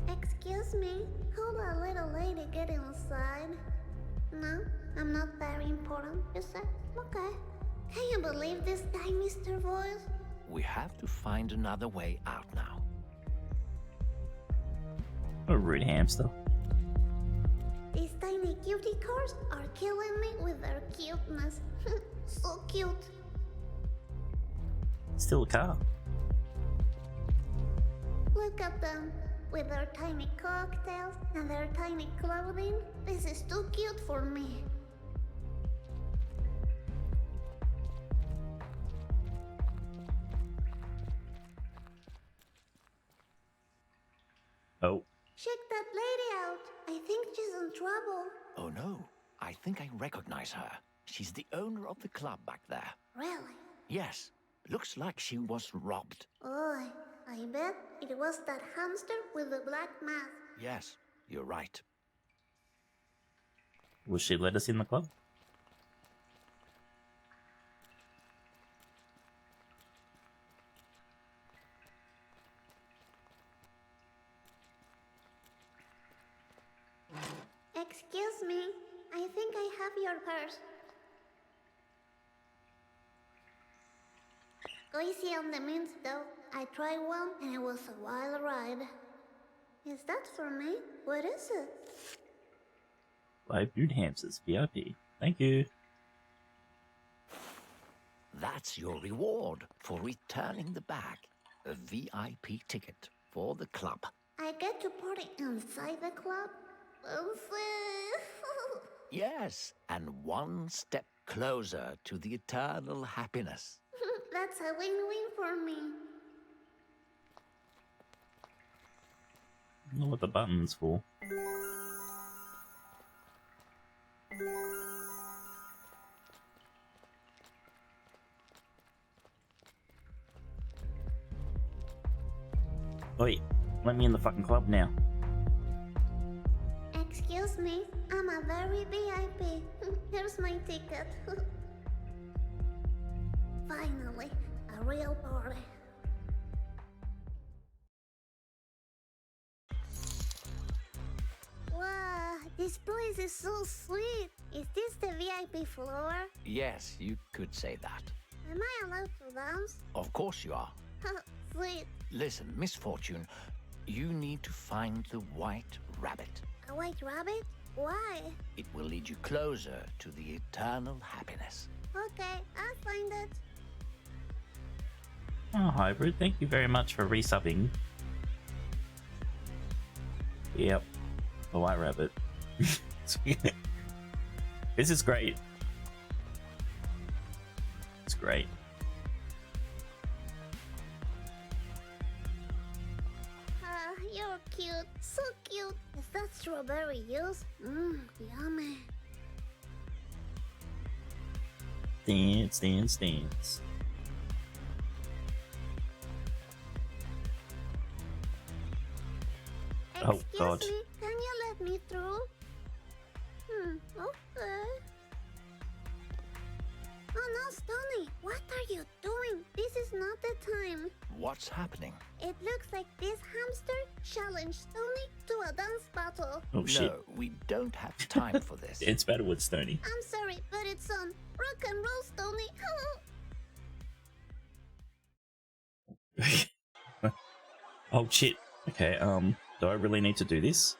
Excuse me, could a little lady get inside? No, I'm not very important, you said? Okay. Can you believe this guy, Mr. Voice? We have to find another way out now. A rude hamster. These tiny cutie cars are killing me with their cuteness. So cute. Still a car. Look at them. With their tiny cocktails and their tiny clothing. This is too cute for me. Oh, Check that lady out. I think she's in trouble. Oh no, I think I recognize her. She's the owner of the club back there. Really? Yes, looks like she was robbed. Oh, I bet it was that hamster with the black mask. Yes, you're right. will she let us in the club? Excuse me. I think I have your purse. Go easy on the mints though. I tried one and it was a wild ride. Is that for me? What is it? Live nude hamsters, VIP. Thank you. That's your reward for returning the bag. A VIP ticket for the club. I get to party inside the club? Fancy. Yes, and one step closer to the eternal happiness. That's a win-win for me. I don't know what the button's for. Wait, let me in the fucking club now. Excuse me, I'm a very VIP. Here's my ticket. Finally, a real party. Wow, this place is so sweet. Is this the VIP floor? Yes, you could say that. Am I allowed to dance? Of course you are. Sweet. Listen, Misfortune, you need to find the white rabbit. A white rabbit? Why? It will lead you closer to the eternal happiness. Okay, I'll find it. Oh, Hybrid, thank you very much for resubbing. Yep, the white rabbit. This is great. It's great. You're cute. So cute. Is that strawberry juice? Yummy. Dance, dance, dance. Oh, God. Excuse me, can you let me through? Okay. Oh no, Stony, what are you doing? This is not the time. What's happening? It looks like this hamster challenged Stony to a dance battle. Oh, shit. No, we don't have time for this. It's better with Stony. I'm sorry, but it's on. Rock and roll, Stony. Oh, shit. Okay, do I really need to do this?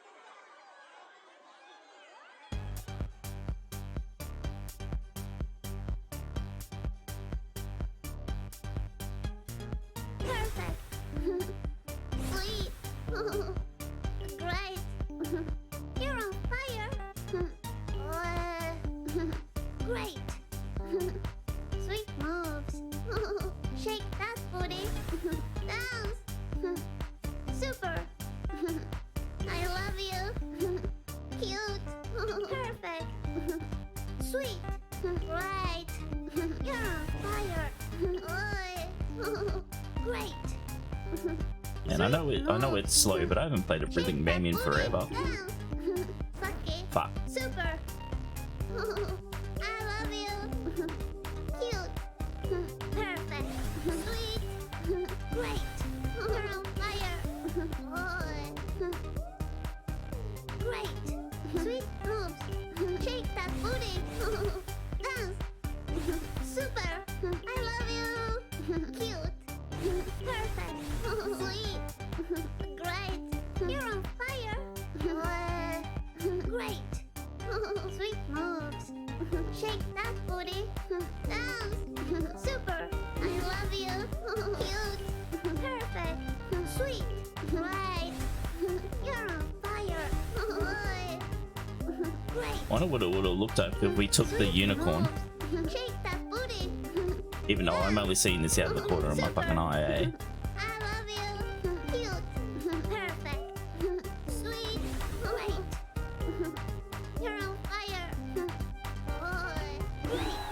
Perfect. Sweet. Great. You're on fire. Great. Sweet moves. Shake that booty. Dance. Super. I love you. Cute. Perfect. Sweet. Right. You're on fire. Great. And I know it's slow, but I haven't played a rhythm game in forever. Fuck. Super. I love you. Cute. Perfect. Sweet. Great. You're on fire. Great. Sweet moves. Shake that booty. Dance. Super. I love you. Cute. Perfect. Sweet. Great. You're on fire. Great. Sweet moves. Shake that booty. Dance. Super. I love you. Cute. Perfect. Sweet. Right. You're on fire. Great. Wonder what it would have looked like if we took the unicorn. Shake that booty. Even though I'm only seeing this out of the corner of my fucking eye, eh? I love you. Cute. Perfect. Sweet. Great. You're on fire. Great.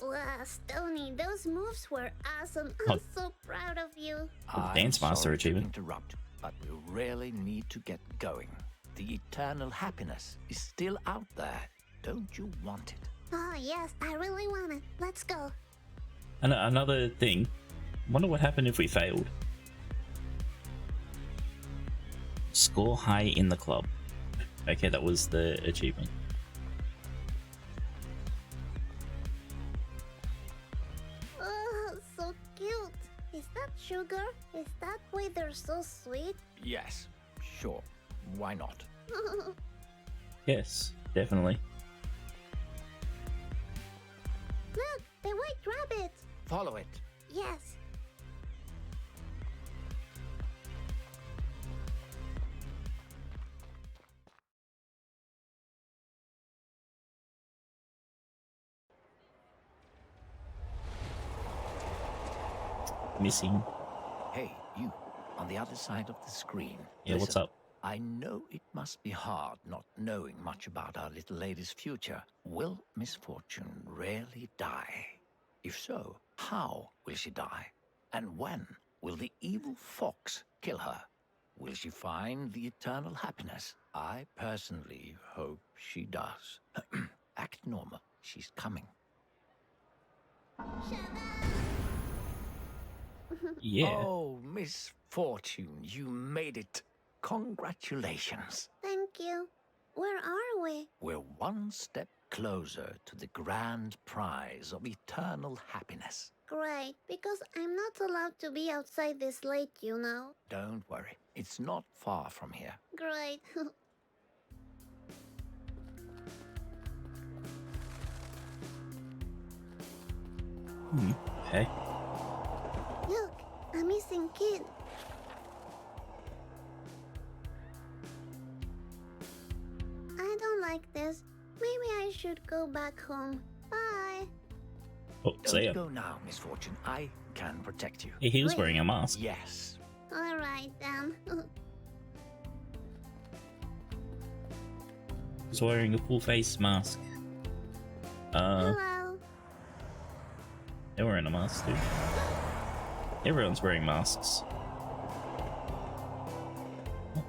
Wow, Stony, those moves were awesome. I'm so proud of you. Dance Master sorry to achievement. interrupt, but we really need to get going. The eternal happiness is still out there. Don't you want it? Oh, yes, I really want it. Let's go. And another thing, wonder what happened if we failed. Score high in the club. Okay, that was the achievement. Oh, so cute. Is that sugar? Is that why they're so sweet? Yes, sure. Why not? Yes, definitely. Look, the white rabbit. Follow it. Yes. missing. Hey, you, on the other side of the screen. Yeah, what's Listen, up? I know it must be hard not knowing much about our little lady's future. Will Misfortune really die? If so, how will she die? And when will the evil fox kill her? Will she find the eternal happiness? I personally hope she does. Act normal. She's coming. Yeah. Oh, Misfortune, you made it. Congratulations. Thank you. Where are we? We're one step closer to the grand prize of eternal happiness. Great, because I'm not allowed to be outside this late, you know. Don't worry, it's not far from here. Great. Okay. Look, a missing kid. I don't like this. Maybe I should go back home. Bye. Oh, see ya. Don't go now, Misfortune. I can protect you. Yeah, he was Wait. wearing a mask. Yes. All right then. He's wearing a full face mask. Hello. They're wearing a mask too. Everyone's wearing masks.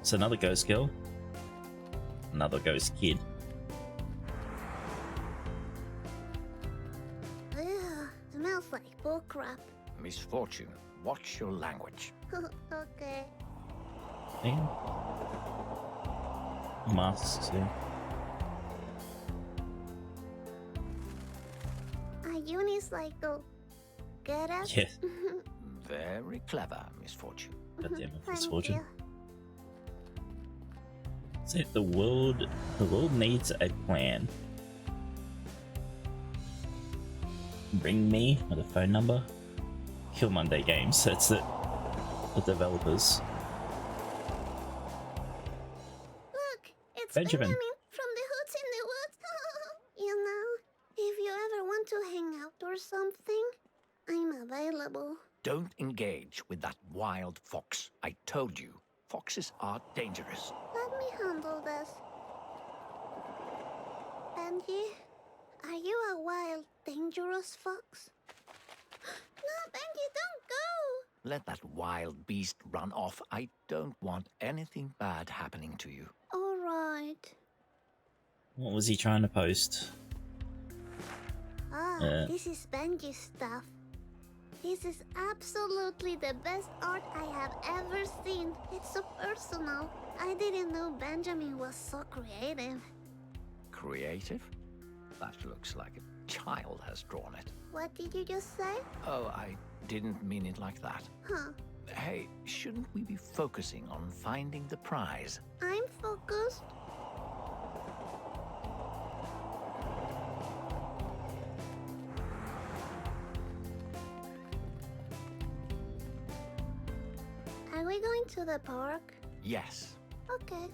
It's another ghost girl. Another ghost kid. Ugh, smells like bullcrap. Misfortune, watch your language. Okay. Damn. Masks too. A unicycle. Get it? Yeah. Very clever, Misfortune. God damn it, Thank Misfortune. you. So the world needs a plan. Bring me with a phone number. Killmonday Games. That's it. The developers. Look, it's Benjamin. from the Hoots in the Woods. You know, if you ever want to hang out or something, I'm available. Don't engage with that wild fox. I told you, foxes are dangerous. Let me handle this. Benji, are you a wild, dangerous fox? No, Benji, don't go! Let that wild beast run off. I don't want anything bad happening to you. All right. What was he trying to post? This is Benji's stuff. This is absolutely the best art I have ever seen. It's so personal. I didn't know Benjamin was so creative. Creative? That looks like a child has drawn it. What did you just say? Oh, I didn't mean it like that. Huh. Hey, shouldn't we be focusing on finding the prize? I'm focused. Are we going to the park? Yes. Okay.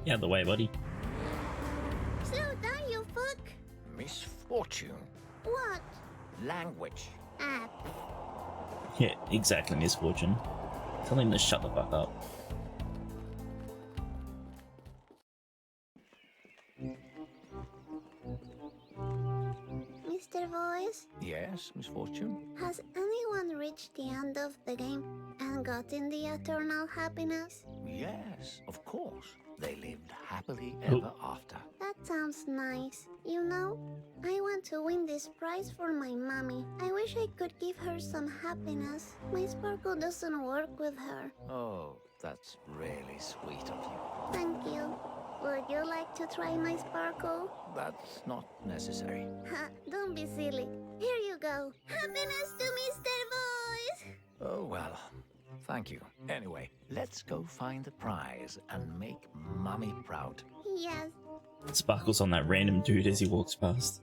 Yeah, the way, buddy. Slow down, you fuck! Misfortune. What? Language. Ah, Yeah, exactly, Misfortune. Tell him to shut the fuck up. Mr. Voice, Yes, Misfortune? has anyone reached the end of the game and gotten the eternal happiness? Yes, of course. They lived happily ever after. That sounds nice. You know, I want to win this prize for my mommy. I wish I could give her some happiness. My sparkle doesn't work with her. Oh, that's really sweet of you. Thank you. Would you like to try my sparkle? That's not necessary. Ha, don't be silly. Here you go. Happiness to Mr. Voice! Oh, well, thank you. Anyway, let's go find the prize and make Mommy proud. Yes. Sparkles on that random dude as he walks past.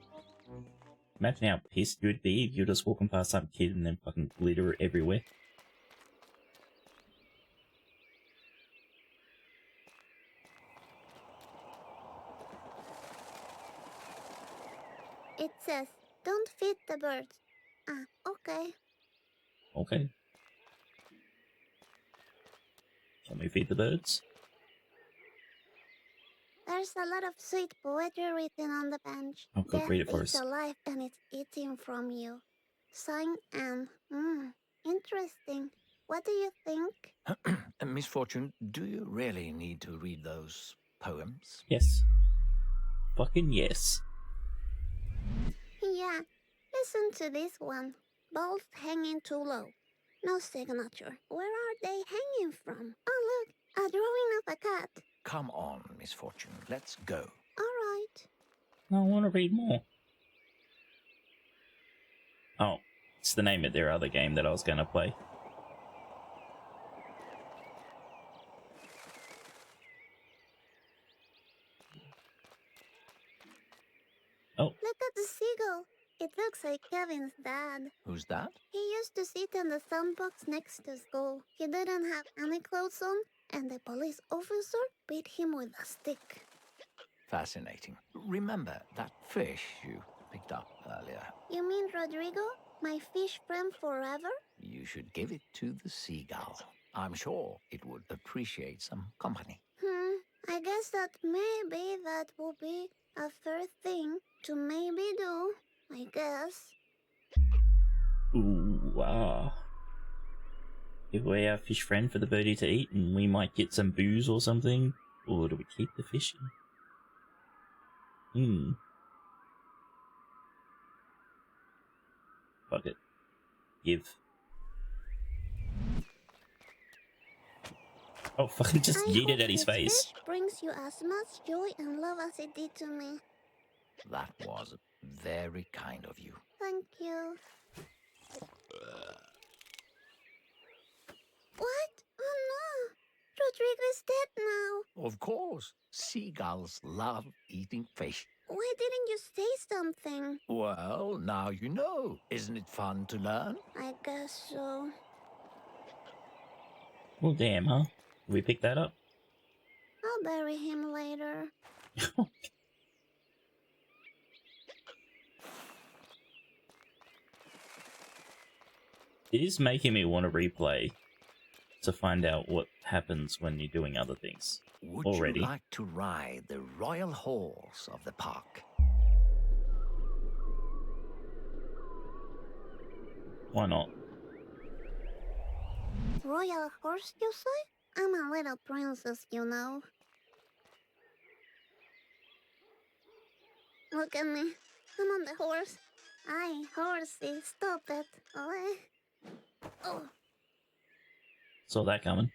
Imagine how pissed you'd be if you're just walking past some kid and then fucking glitter everywhere. It says, don't feed the birds. Okay. Okay. Can we feed the birds? There's a lot of sweet poetry written on the bench. Oh, good. Death Read it for is us. alive and it's eating from you. Signed Anne. Interesting. What do you think? Misfortune, do you really need to read those poems? Yes. Fucking yes. Yeah. Listen to this one. Balls hanging too low. No signature. Where are they hanging from? Oh, look. A drawing of a cat. Come on, Misfortune, let's go. All right. I want to read more. Oh, it's the name of their other game that I was going to play. Oh. Look at the seagull. It looks like Kevin's dad. Who's that? He used to sit in the sandbox next to school. He didn't have any clothes on, and the police officer beat him with a stick. Fascinating. Remember that fish you picked up earlier? You mean Rodrigo? My fish friend forever? You should give it to the seagull. I'm sure it would appreciate some company. I guess that maybe that will be a fair thing to maybe do, I guess. Ooh, give away our fish friend for the birdie to eat and we might get some booze or something. Or do we keep the fish in? Fuck it. Give. Oh, fucking just yeet it at his face. Fish brings you as much joy and love as it did to me. That was very kind of you. Thank you. What? Oh no! Rodrigo is dead now. Of course. Seagulls love eating fish. Why didn't you say something? Well, now you know. Isn't it fun to learn? I guess so. Well, damn, huh? We pick that up? I'll bury him later. It is making me want to replay to find out what happens when you're doing other things. Would already. you like to ride the royal horse of the park? Why not? Royal horse, you say? I'm a little princess, you know. Look at me. I'm on the horse. Aye, horsey, stop it. Oh. Saw that coming.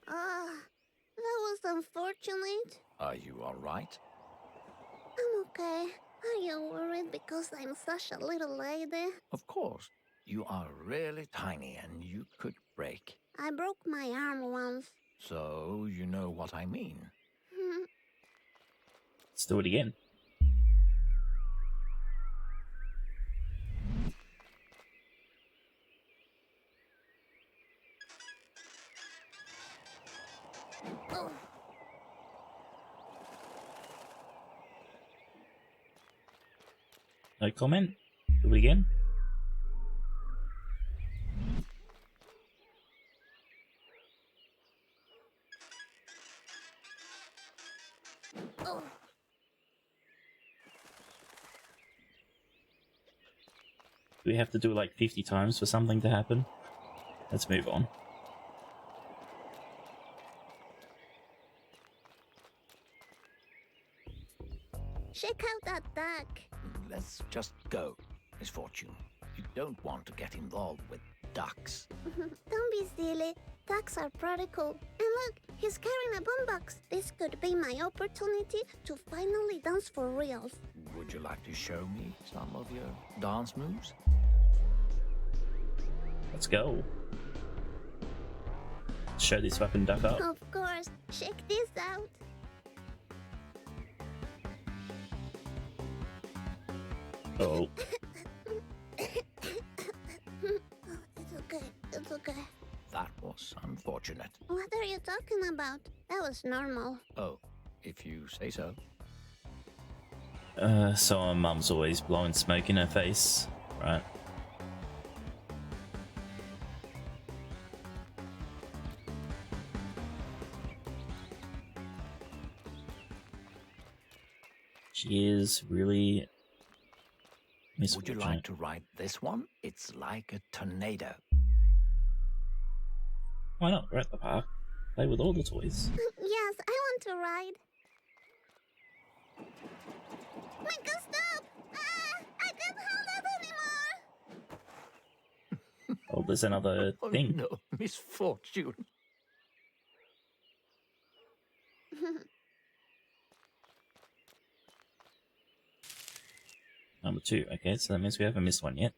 That was unfortunate. Are you all right? I'm okay. Are you worried because I'm such a little lady? Of course. You are really tiny and you could break. I broke my arm once. So you know what I mean. Let's do it again. Oh. No comment? Do it again? Oh. Do we have to do it like 50 times for something to happen? Let's move on. Check out that duck. Let's just go, Misfortune. You don't want to get involved with ducks. Don't be silly. Ducks are pretty cool. And look, he's carrying a boombox. This could be my opportunity to finally dance for reals. Would you like to show me some of your dance moves? Let's go. Show this fucking duck up. Of course. Check this out. Oh. It's okay. It's okay. That was unfortunate. What are you talking about? That was normal. Oh, if you say so. So my mum's always blowing smoke in her face. right? She is really Would you misfortunate. like to ride this one? It's like a tornado. Why not? We're at the park. Play with all the toys. Yes, I want to ride. Micah, stop! Ah, I can't hold it anymore! Oh, there's another Oh thing. no, Misfortune. Number 2. Okay, so that means we haven't missed one yet.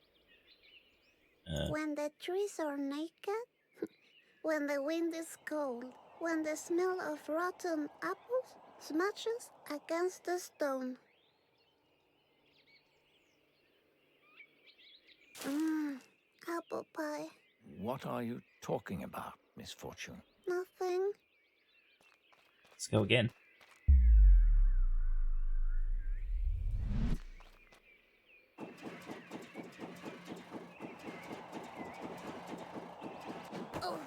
When the trees are naked, when the wind is cold, when the smell of rotten apples smashes against the stone. Apple pie. What are you talking about, Misfortune? Nothing. Let's go again. Oh.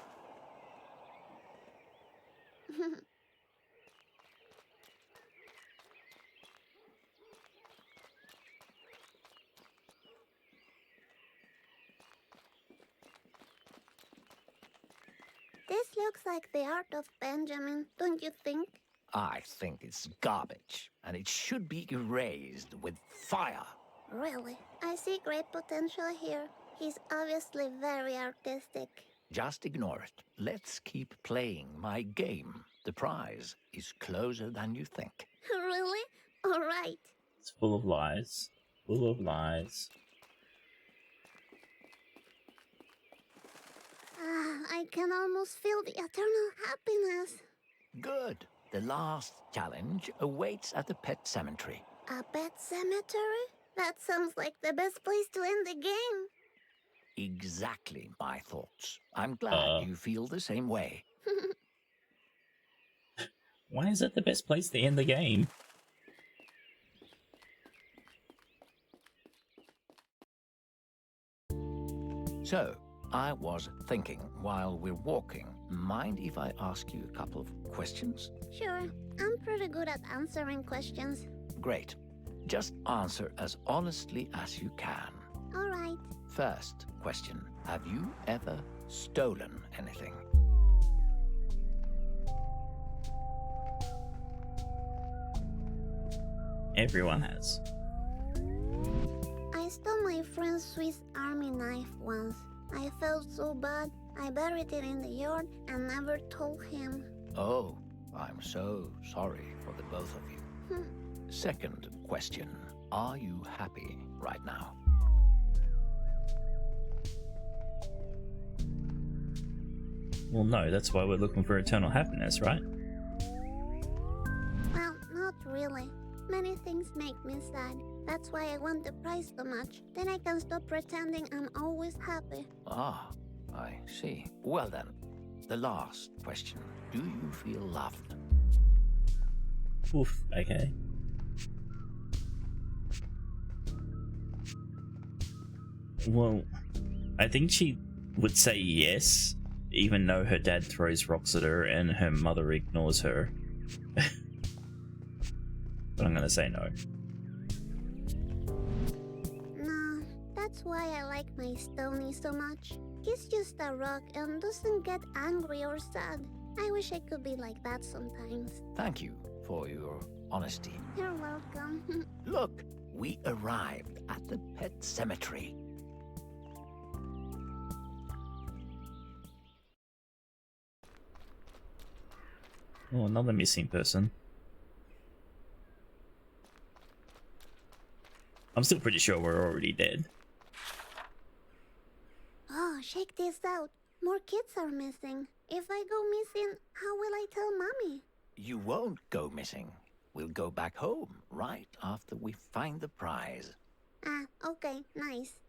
This looks like the art of Benjamin, don't you think? I think it's garbage, and it should be erased with fire. Really? I see great potential here. He's obviously very artistic. Just ignore it. Let's keep playing my game. The prize is closer than you think. Really? All right. It's full of lies. Full of lies. I can almost feel the eternal happiness. Good. The last challenge awaits at the pet cemetery. A pet cemetery? That sounds like the best place to end the game. Exactly my thoughts. I'm glad you feel the same way. Why is that the best place to end the game? So, I was thinking while we're walking, mind if I ask you a couple of questions? Sure, I'm pretty good at answering questions. Great. Just answer as honestly as you can. All right. First question. Have you ever stolen anything? Everyone has. I stole my friend's Swiss Army knife once. I felt so bad, I buried it in the yard and never told him. Oh, I'm so sorry for the both of you. Second question. Are you happy right now? Well, no, that's why we're looking for eternal happiness, right? Well, not really. Many things make me sad. That's why I want the prize so much. Then I can stop pretending I'm always happy. Ah, I see. Well then, the last question. Do you feel loved? Oof, okay. Well, I think she would say yes, even though her dad throws rocks at her and her mother ignores her. But I'm gonna say no. No, that's why I like my Stony so much. He's just a rock and doesn't get angry or sad. I wish I could be like that sometimes. Thank you for your honesty. You're welcome. Look, we arrived at the pet cemetery. Oh, another missing person. I'm still pretty sure we're already dead. Oh, check this out. More kids are missing. If I go missing, how will I tell Mommy? You won't go missing. We'll go back home right after we find the prize. Ah, okay, nice.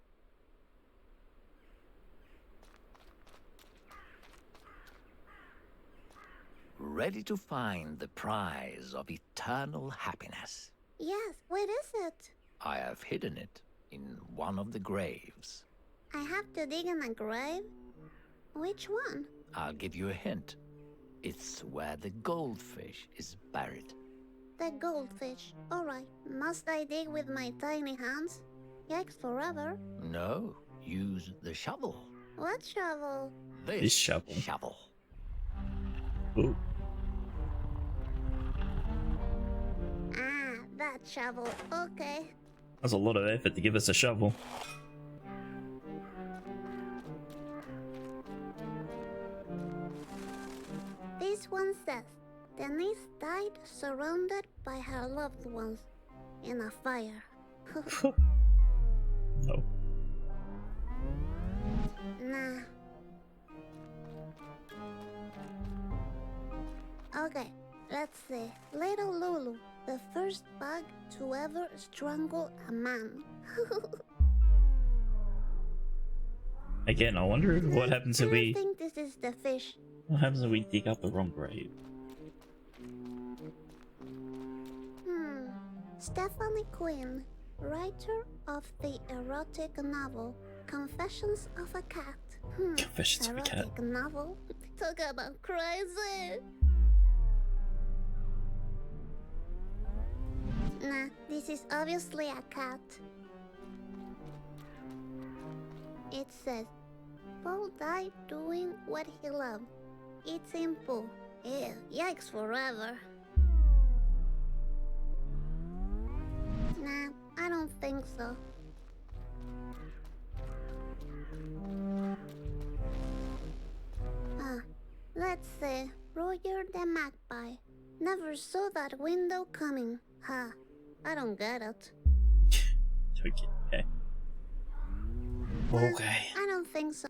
Ready to find the prize of eternal happiness. Yes, where is it? I have hidden it in one of the graves. I have to dig in a grave? Which one? I'll give you a hint. It's where the goldfish is buried. The goldfish. Alright. Must I dig with my tiny hands? Yikes forever. No, use the shovel. What shovel? This shovel. shovel. Ooh. Ah, that shovel. Okay. That's a lot of effort to give us a shovel. This one says, Denise died surrounded by her loved ones in a fire. No. Nah. Okay, let's see. Little Lulu, the first bug to ever strangle a man. Again, I wonder what happens if I think this is the fish. What happens if we dig up the wrong grave? Stephanie Quinn, writer of the erotic novel Confessions of a Cat. Confessions of a Cat. Erotic novel? Talk about crazy. Nah, this is obviously a cat. It says, Paul died doing what he loved. It's simple. Ew, yikes forever. Nah, I don't think so. Let's see. Roger the Magpie. Never saw that window coming. Huh. I don't get it. Okay. Okay. I don't think so.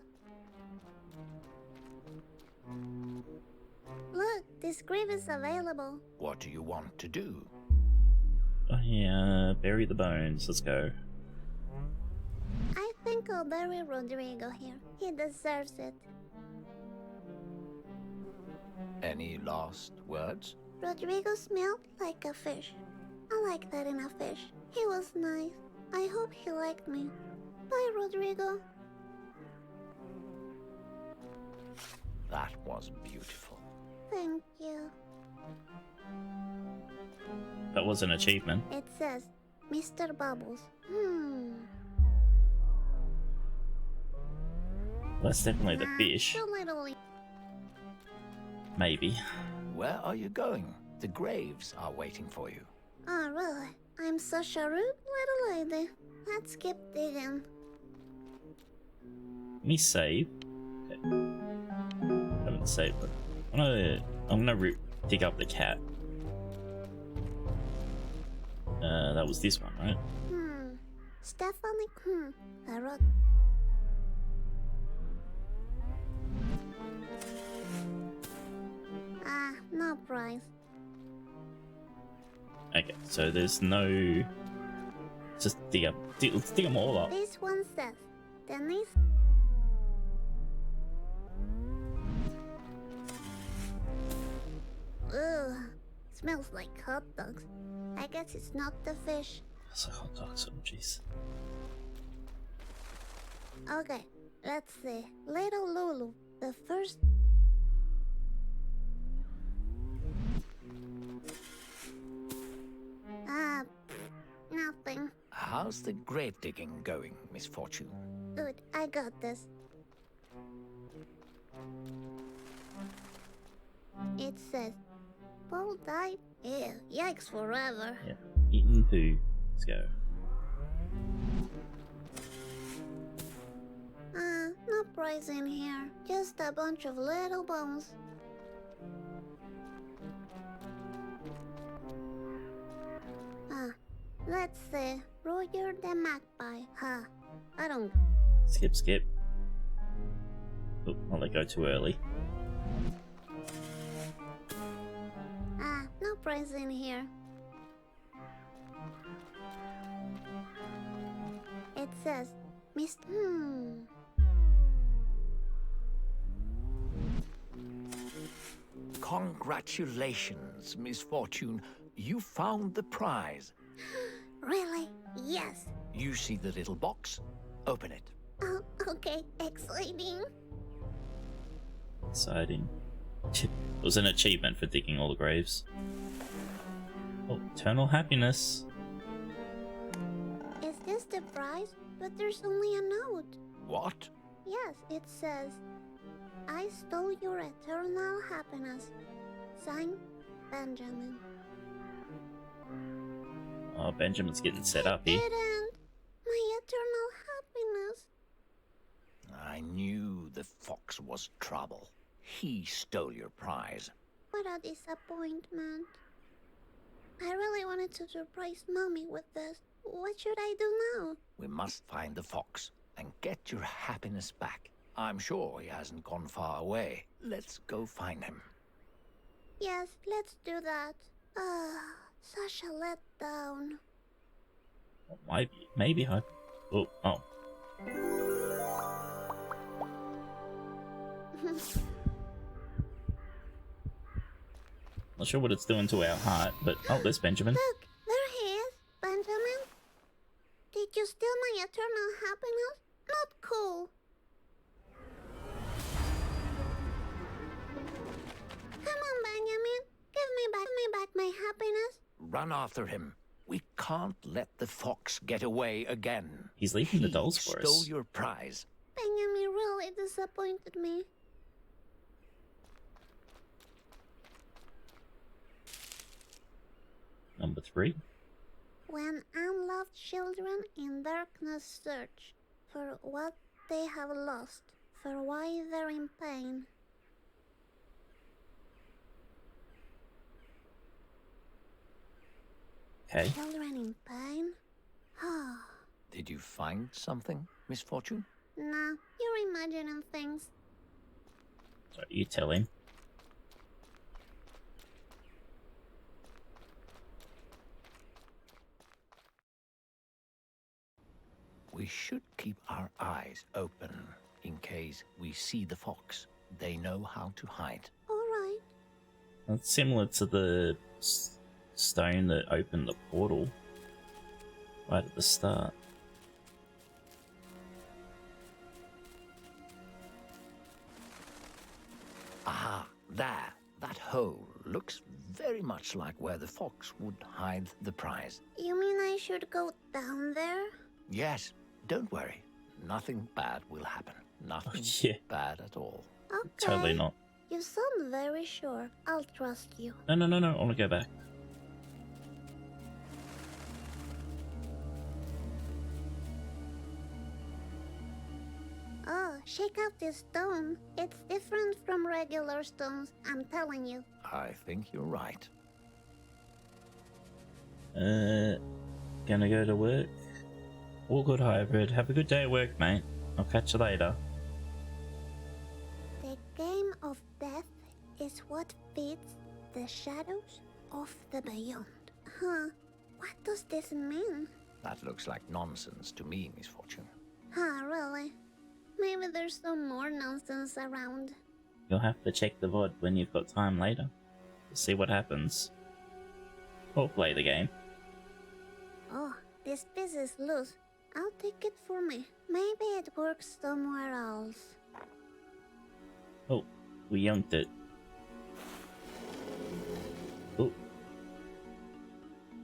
Look, this grave is available. What do you want to do? Yeah, bury the bones. Let's go. I think I'll bury Rodrigo here. He deserves it. Any last words? Rodrigo smelled like a fish. I like that in a fish. He was nice. I hope he liked me. Bye, Rodrigo. That was beautiful. Thank you. That was an achievement. It says, Mr. Bubbles. That's definitely the fish. So little. Maybe. Where are you going? The graves are waiting for you. Oh, really? I'm such a rude little lady. Let's keep digging. Me save. Okay. Haven't saved it. I'm gonna dig up the cat. That was this one, right? Stephanie, I wrote. No prize. Okay, so there's no. Just dig up. Let's dig them all up. This one says, Denise. Ugh, smells like hot dogs. I guess it's not the fish. It's like hot dogs, oh jeez. Okay, let's see. Little Lulu, the first. Nothing. How's the grave digging going, Misfortune? Good, I got this. It says, Paul died. Ew, yikes forever. Yeah. Eaten poo. Let's go. No prize in here. Just a bunch of little bones. Let's see. Roger the Magpie. I don't. Skip. Oh, I'll let go too early. No prize in here. It says, Congratulations, Misfortune. You found the prize. Really? Yes. You see the little box? Open it. Oh, okay. Exciting. Exciting. It was an achievement for digging all the graves. Oh, eternal happiness. Is this the prize? But there's only a note. What? Yes, it says, I stole your eternal happiness. Signed, Benjamin. Oh, Benjamin's getting set up here. Didn't. My eternal happiness. I knew the fox was trouble. He stole your prize. What a disappointment. I really wanted to surprise Mommy with this. What should I do now? We must find the fox and get your happiness back. I'm sure he hasn't gone far away. Let's go find him. Yes, let's do that. Such a letdown. Maybe I... Oh. Not sure what it's doing to our heart, but... Oh, there's Benjamin. Look, there he is, Benjamin. Did you steal my eternal happiness? Not cool. Come on, Benjamin. Give me back my happiness. Run after him. We can't let the fox get away again. He's leaving the dolls for He stole us. your prize. Benjamin really disappointed me. Number 3. When unloved children in darkness search for what they have lost, for why they're in pain. Okay. Children in pain? Ah. Did you find something, Misfortune? Nah, you're imagining things. So you tell him. We should keep our eyes open in case we see the fox. They know how to hide. Alright. That's similar to the stone that opened the portal right at the start. Aha, there. That hole looks very much like where the fox would hide the prize. You mean I should go down there? Yes, don't worry. Nothing bad will happen. Nothing yeah. bad at all. Okay. Totally not. You sound very sure. I'll trust you. No, I want to go back. Oh, shake out this stone. It's different from regular stones, I'm telling you. I think you're right. Gonna go to work. All good, hybrid. Have a good day at work, mate. I'll catch you later. The game of death is what feeds the shadows of the beyond. Huh? What does this mean? That looks like nonsense to me, Misfortune. Huh, really? Maybe there's some more nonsense around. You'll have to check the VOD when you've got time later to see what happens. Or play the game. Oh, this piece is loose. I'll take it for me. Maybe it works somewhere else. Oh, we yanked it. Oh.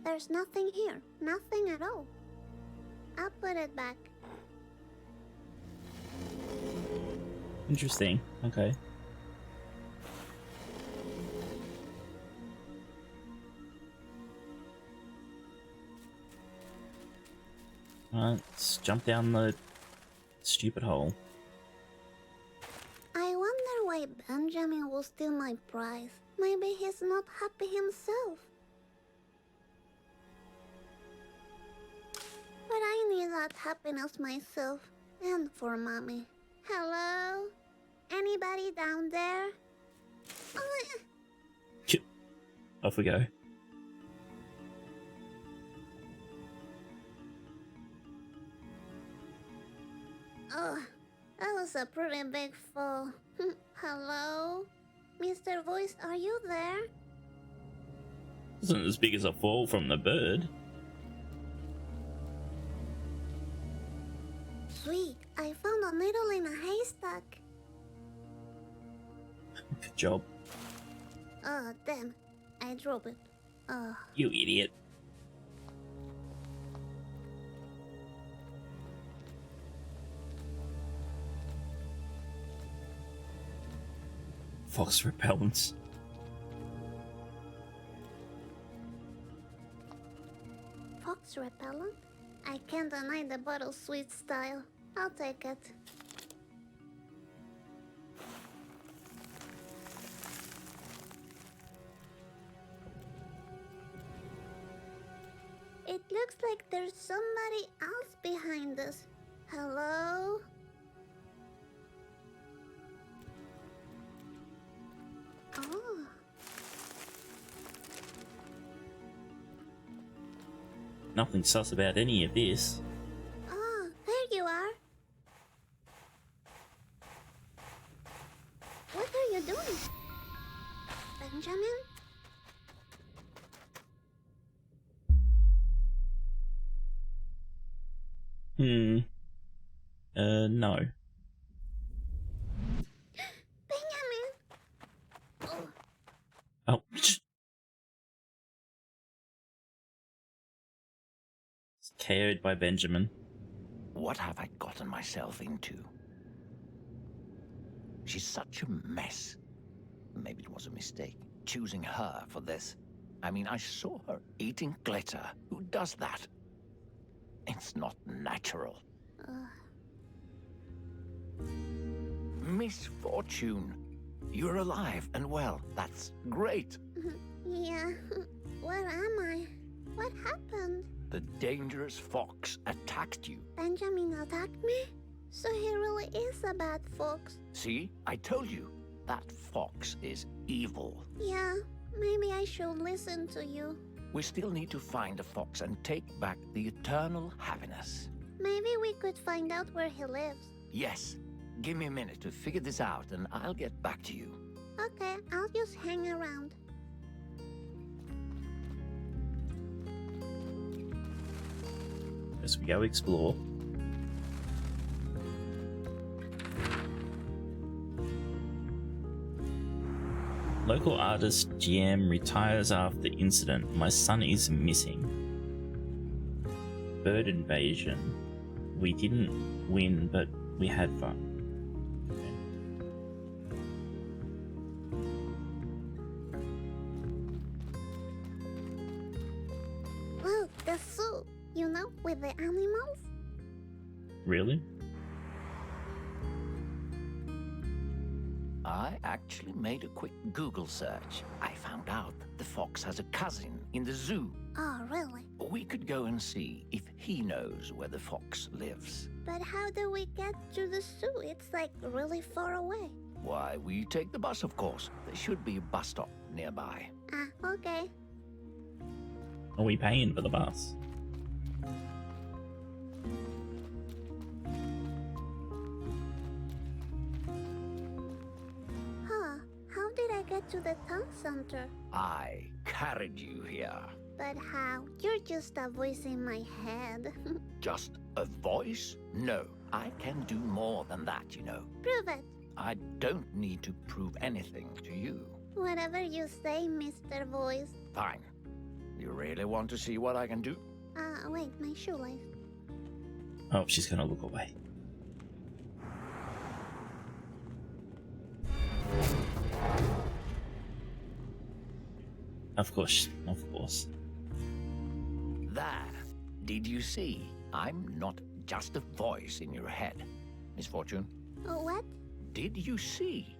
There's nothing here. Nothing at all. I'll put it back. Interesting. Okay. Alright, let's jump down the stupid hole. I wonder why Benjamin will steal my prize. Maybe he's not happy himself. But I need that happiness myself. And for Mommy. Hello? Anybody down there? Off we go. Oh, that was a pretty big fall. Hello? Mr. Voice, are you there? Isn't as big as a fall from the bird. Sweet, I found a needle in a haystack. Good job. Oh, damn. I dropped it. Oh. You idiot. Fox repellents. Fox repellent? I can't deny the bottle sweet style. I'll take it. It looks like there's somebody else behind us. Hello? Oh. Nothing sus about any of this. Oh, there you are. What are you doing? Benjamin? No. Benjamin! Oh. Oh. KO'd by Benjamin. What have I gotten myself into? She's such a mess. Maybe it was a mistake, choosing her for this. I mean, I saw her eating glitter. Who does that? It's not natural. Misfortune. You're alive and well. That's great. Yeah. Where am I? What happened? The dangerous fox attacked you. Benjamin attacked me? So he really is a bad fox. See? I told you. That fox is evil. Yeah, maybe I should listen to you. We still need to find the fox and take back the eternal happiness. Maybe we could find out where he lives. Yes. Give me a minute to figure this out and I'll get back to you. Okay, I'll just hang around. As we go explore. Local artist GM retires after incident. My son is missing. Bird invasion. We didn't win, but we had fun. Look, the zoo. You know, with the animals? Really? I actually made a quick Google search. I found out the fox has a cousin in the zoo. Oh, really? We could go and see if he knows where the fox lives. But how do we get to the zoo? It's like really far away. Why, we take the bus, of course. There should be a bus stop nearby. Ah, okay. Are we paying for the bus? Huh, how did I get to the town center? I carried you here. But how? You're just a voice in my head. Just a voice? No, I can do more than that, you know. Prove it. I don't need to prove anything to you. Whatever you say, Mr. Voice. Fine. You really want to see what I can do? Wait, my shoelace. Oh, she's gonna look away. Of course, of course. There. Did you see? I'm not just a voice in your head. Misfortune, Oh, what? did you see?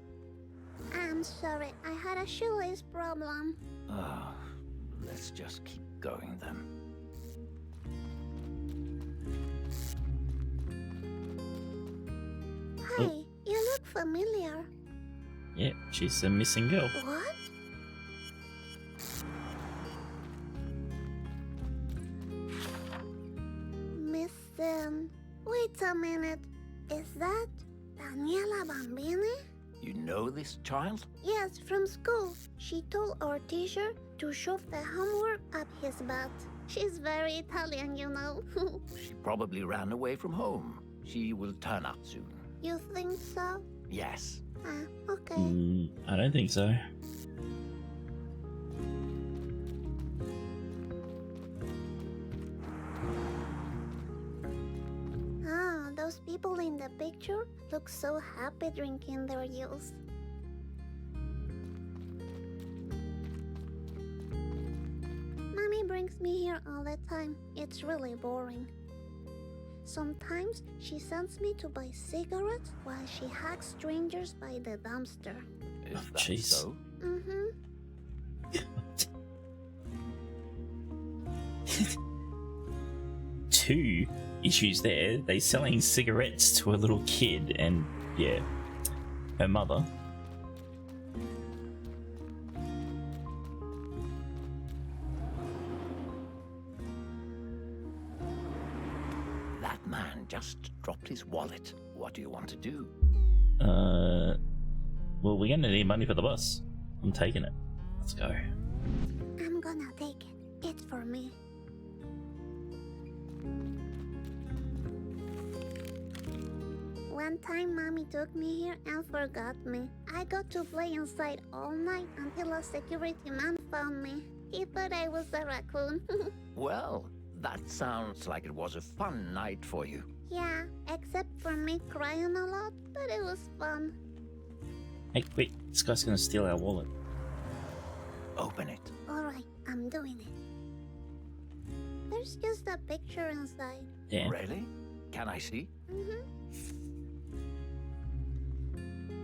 I'm sorry, I had a shoelace problem. Ah, let's just keep going then. Hi, you look familiar. Yeah, she's a missing girl. What? Missing. Wait a minute. Is that Daniela Bambini? You know this child? Yes, from school. She told our teacher to shove the homework up his butt. She's very Italian, you know. She probably ran away from home. She will turn up soon. You think so? Yes. Okay. I don't think so. Those people in the picture look so happy drinking their juice. Mommy brings me here all the time. It's really boring. Sometimes she sends me to buy cigarettes while she hugs strangers by the dumpster. Is that jeez. so? Mm-hmm. 2 issues there. They selling cigarettes to a little kid and, yeah, her mother. That man just dropped his wallet. What do you want to do? Well, we're gonna need money for the bus. I'm taking it. Let's go. I'm gonna take it. It's for me. One time Mommy took me here and forgot me. I got to play inside all night until a security man found me. He thought I was a raccoon. Well, that sounds like it was a fun night for you. Yeah, except for me crying a lot, but it was fun. Hey, wait, this guy's gonna steal our wallet. Open it. Alright, I'm doing it. There's just a picture inside. Damn. Really? Can I see? Mm-hmm.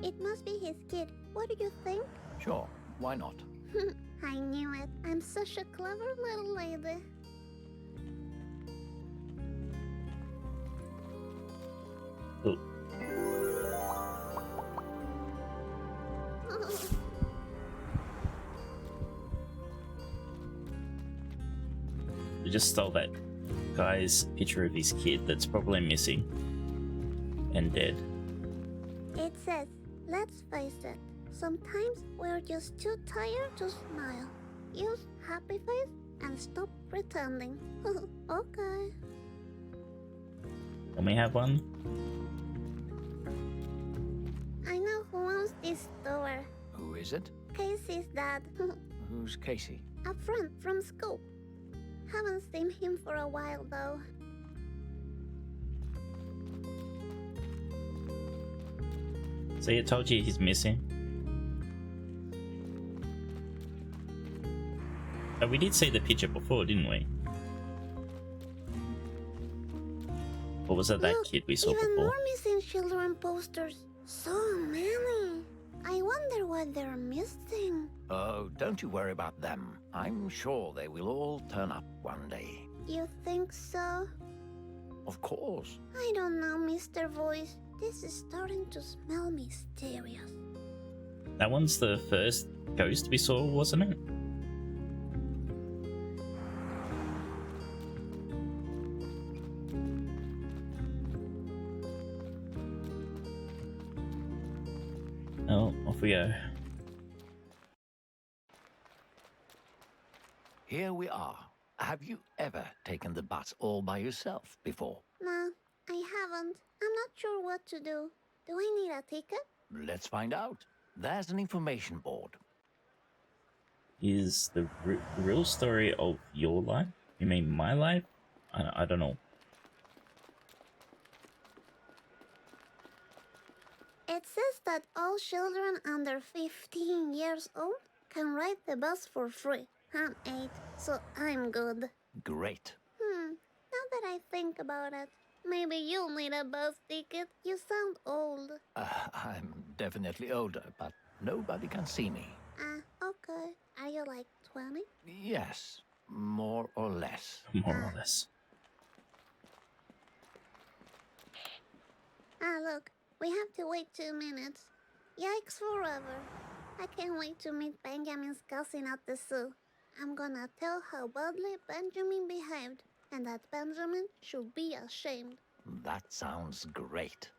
It must be his kid. What do you think? Sure, why not? I knew it. I'm such a clever little lady. Oh, we just stole that guy's picture of his kid that's probably missing and dead. It says, let's face it, sometimes we're just too tired to smile. Use happy face and stop pretending. Okay. Can we have one? I know who owns this store. Who is it? Casey's dad. Who's Casey? A friend from school. Haven't seen him for a while though. So you told you he's missing. Oh, we did see the picture before, didn't we? Or was that that Look, kid we saw even before? more missing children posters. So many. I wonder what they're missing. Oh, don't you worry about them. I'm sure they will all turn up one day. You think so? Of course. I don't know, Mr. Voice. This is starting to smell mysterious. That one's the first ghost we saw, wasn't it? Oh, off we go. Here we are. Have you ever taken the bus all by yourself before? Nah, I haven't. I'm not sure what to do. Do I need a ticket? Let's find out. There's an information board. Is the real story of your life? You mean my life? I don't know. It says that all children under 15 years old can ride the bus for free. I'm 8, so I'm good. Great. Now that I think about it, maybe you'll need a bus ticket. You sound old. I'm definitely older, but nobody can see me. Okay. Are you like 20? Yes, more or less. More or less. Look, we have to wait 2 minutes. Yikes forever. I can't wait to meet Benjamin's cousin at the zoo. I'm gonna tell how badly Benjamin behaved, and that Benjamin should be ashamed. That sounds great.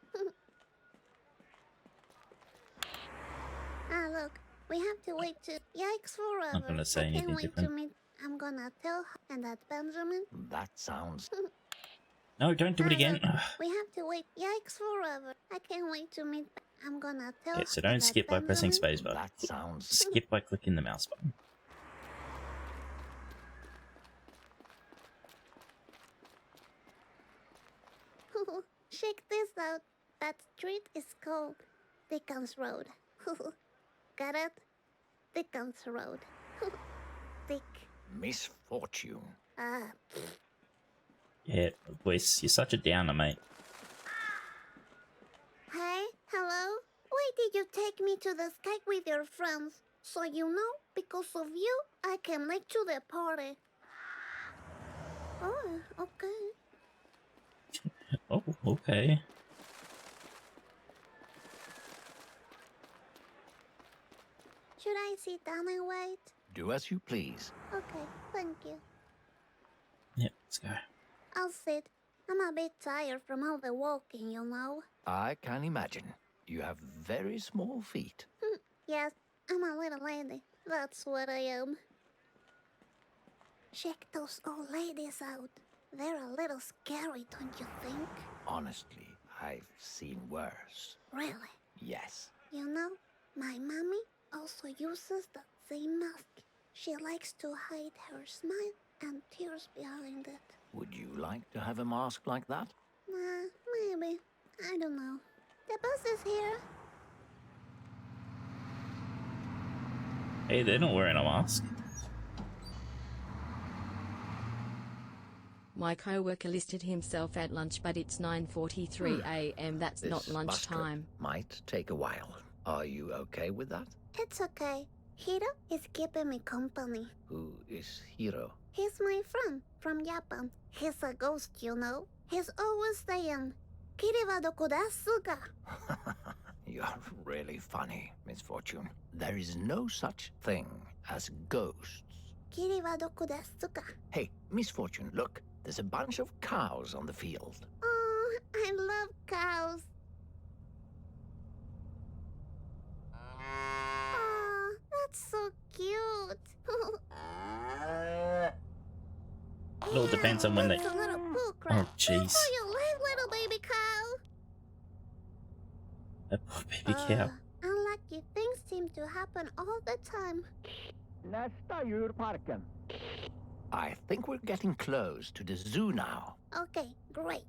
Look, we have to wait to... Yikes forever. Not gonna say I can't anything wait different. to meet... I'm gonna tell and that Benjamin... That sounds... No, don't do it again. Look, we have to wait. Yikes forever. I can't wait to meet. I'm gonna tell Okay, so her don't that skip by pressing Benjamin- spacebar. That sounds... Skip by clicking the mouse button. Check this out. That street is called Dickens Road. Got it? Dickens Road. Dick. Misfortune. Ah. Yeah, Wes, you're such a downer, mate. Hey, hello? Why did you take me to the sky with your friends? So you know, because of you, I came late to the party. Oh, okay. Oh, okay. Should I sit down and wait? Do as you please. Okay, thank you. Yep, let's go. I'll sit. I'm a bit tired from all the walking, you know. I can imagine. You have very small feet. Yes, I'm a little lady. That's what I am. Check those old ladies out. They're a little scary, don't you think? Honestly, I've seen worse. Really? Yes. You know, my mommy also uses that same mask. She likes to hide her smile and tears behind it. Would you like to have a mask like that? Nah, maybe. I don't know. The bus is here. Hey, they're not wearing a mask. My coworker listed himself at lunch, but it's 9:43 a.m. That's This not bus trip lunchtime. might take a while. Are you okay with that? It's okay. Hiro is keeping me company. Who is Hiro? He's my friend from Japan. He's a ghost, you know. He's always saying, "Kiri wa doko desu ka?" You're really funny, Misfortune. There is no such thing as ghosts. Kiri wa doko desu ka? Hey, Misfortune, look. There's a bunch of cows on the field. Oh, I love cows. Oh, that's so cute. It all depends on when they... That's a little poo Oh, crap. jeez. That's how you live, little baby cow. That poor baby cow. Unlucky things seem to happen all the time. I think we're getting close to the zoo now. Okay, great.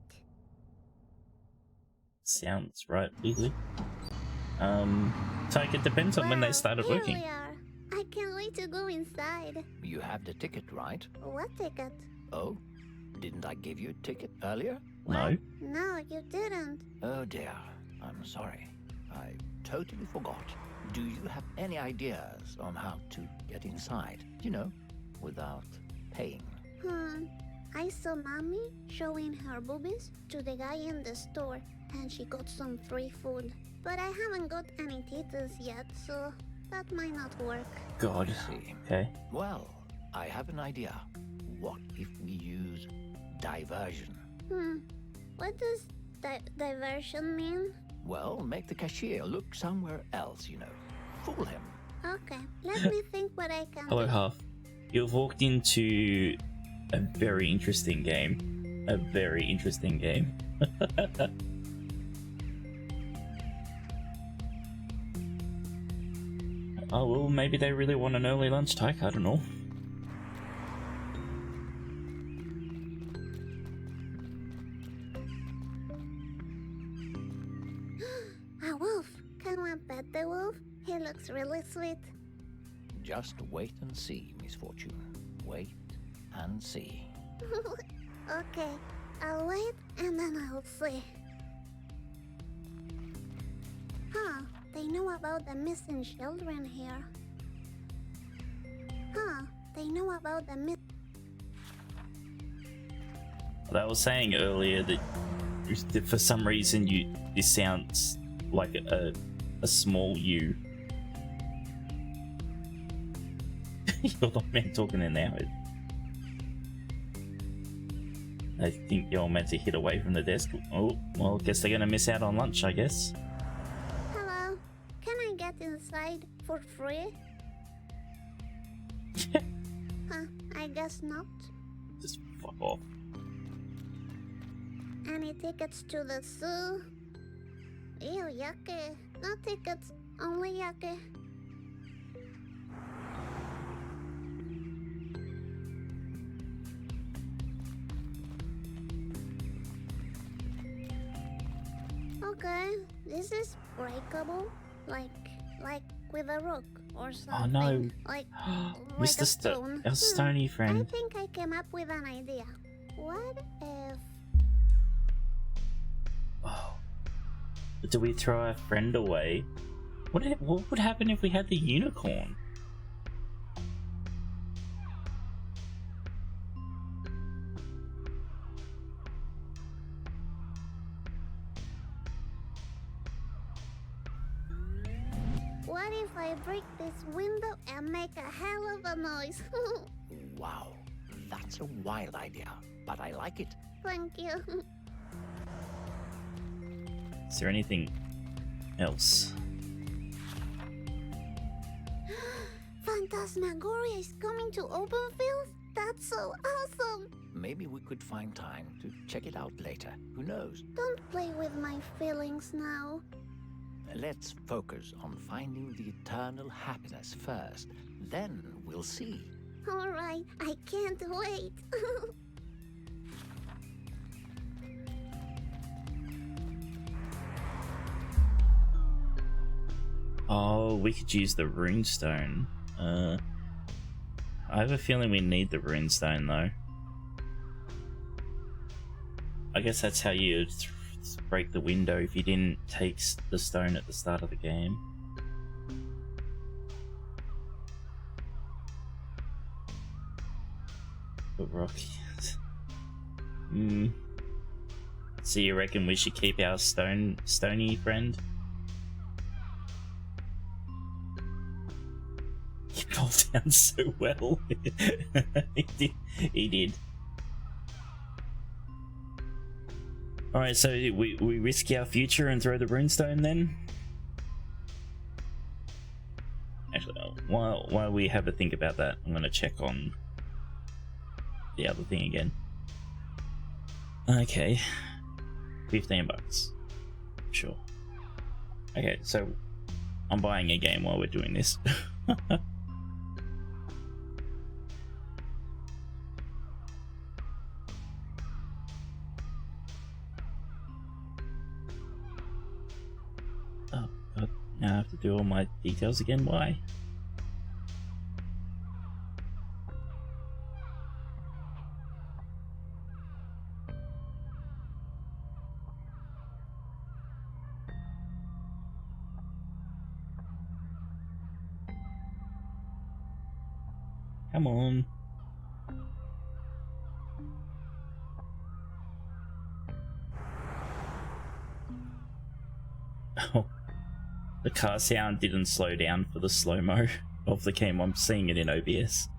Sounds right, Wiggly. So it depends on when they started here working. We are. I can't wait to go inside. You have the ticket, right? What ticket? Oh? Didn't I give you a ticket earlier? No? No, you didn't. Oh dear. I'm sorry. I totally forgot. Do you have any ideas on how to get inside? You know, without paying. I saw Mommy showing her boobies to the guy in the store, and she got some free food. But I haven't got any titties yet, so that might not work. God. See. Okay. Well, I have an idea. What if we use diversion? What does diversion mean? Well, make the cashier look somewhere else, you know. Fool him. Okay, let me think what I can Hello, do. Half. You've walked into a very interesting game. A very interesting game. Oh, well, maybe they really want an early lunch tyke, I don't know. A wolf. Can I pet the wolf? He looks really sweet. Just wait and see, Misfortune. Wait and see. Okay, I'll wait and then I'll see. Huh, they know about the missing children here. Huh, they know about the Well, I was saying earlier that for some reason this sounds like a small you. You're the man talking in now. I think you're meant to hit away from the desk. Oh, well, guess they're gonna miss out on lunch, I guess. Hello, can I get inside for free? Huh, I guess not. Just fuck off. Any tickets to the zoo? Ew, yucky. No tickets, only yucky. Okay, this is breakable. Like with a rock or something. Oh no. Like Mr. a stone. Our stony I friend. think I came up with an idea. What if... Oh. Do we throw our friend away? What would happen if we had the unicorn? What if I break this window and make a hell of a noise? Wow, that's a wild idea, but I like it. Thank you. Is there anything else? Phantasmagoria is coming to open fields? That's so awesome! Maybe we could find time to check it out later. Who knows? Don't play with my feelings now. Let's focus on finding the eternal happiness first. Then we'll see. Alright, I can't wait. Oh, we could use the runestone. I have a feeling we need the runestone though. I guess that's how you break the window if you didn't take the stone at the start of the game. But Rocky... So you reckon we should keep our stony friend? He rolled down so well. He did. Alright, so we risk our future and throw the runestone then? Actually, while we have a think about that, I'm gonna check on the other thing again. Okay. $15. Sure. Okay, so I'm buying a game while we're doing this. Oh god, now I have to do all my details again, why? Come on. Oh, the car sound didn't slow down for the slow-mo of the game. I'm seeing it in OBS.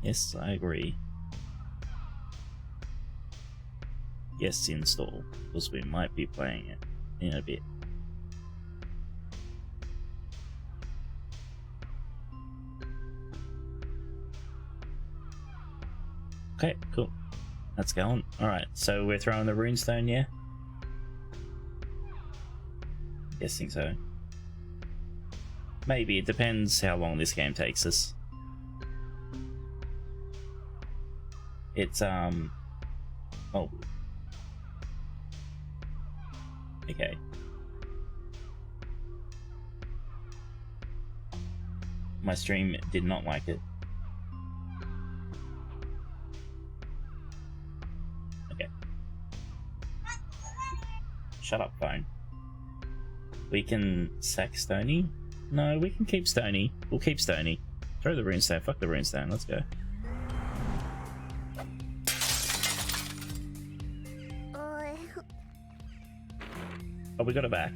Yes, I agree. Yes, install, because we might be playing it in a bit. Okay, cool. That's going. Alright, so we're throwing the runestone, yeah? Guessing so. Maybe, it depends how long this game takes us. It's, oh. Okay. My stream did not like it. Shut up, phone. We can sack Stony? No, we can keep Stony. We'll keep Stony. Throw the runestone. Fuck the runestone. Let's go. Oh, we got it back.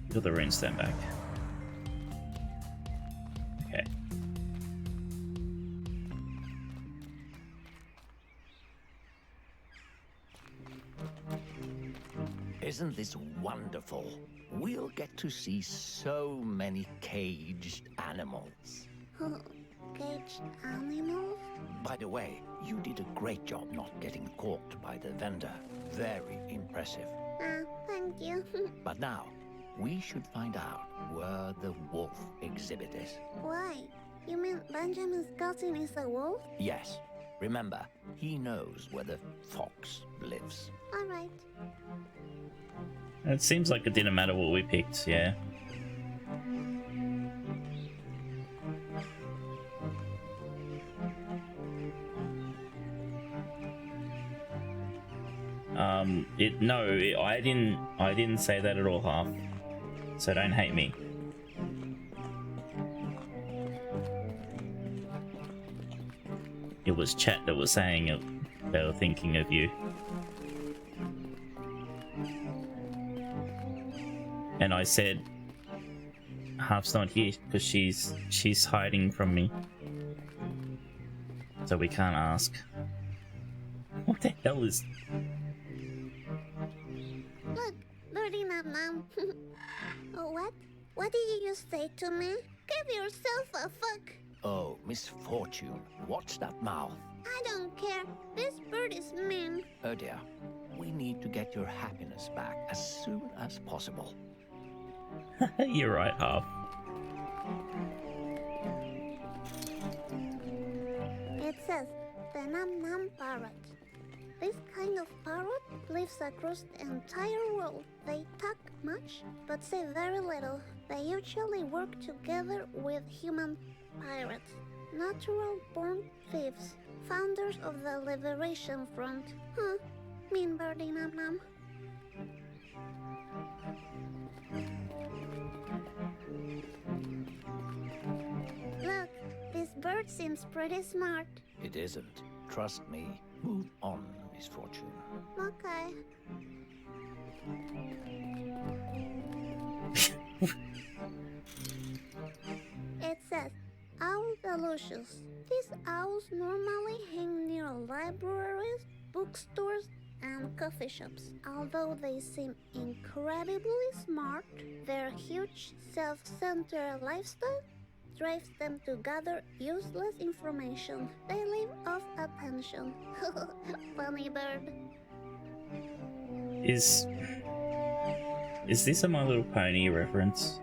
We got the runestone back. Okay. Isn't this wonderful? We'll get to see so many caged animals. caged animals? By the way, you did a great job not getting caught by the vendor. Very impressive. Ah, thank you. But now, we should find out where the wolf exhibit is. Why? You mean Benjamin's cousin is a wolf? Yes. Remember, he knows where the fox lives. Alright. It seems like it didn't matter what we picked, yeah. I didn't say that at all, Half. So don't hate me. It was chat that was saying it. They were thinking of you. And I said, Half's not here because she's hiding from me. So we can't ask. What the hell is... Look, Birdie Nam Nam. Oh, what? What did you just say to me? Give yourself a fuck. Oh, Misfortune, watch that mouth. I don't care. This bird is mean. Oh dear, we need to get your happiness back as soon as possible. You're right, Half. It says the Nam Nam parrot. This kind of parrot lives across the entire world. They talk much, but say very little. They usually work together with human pirates, natural-born thieves, founders of the Liberation Front. Huh? Mean birdie Nam Nam. Look, this bird seems pretty smart. It isn't. Trust me. Move on, Misfortune. Okay. It says, Owl Delicious. These owls normally hang near libraries, bookstores, and coffee shops. Although they seem incredibly smart, their huge self-centered lifestyle drives them to gather useless information. They live off attention. Funny bird. Is this a My Little Pony reference?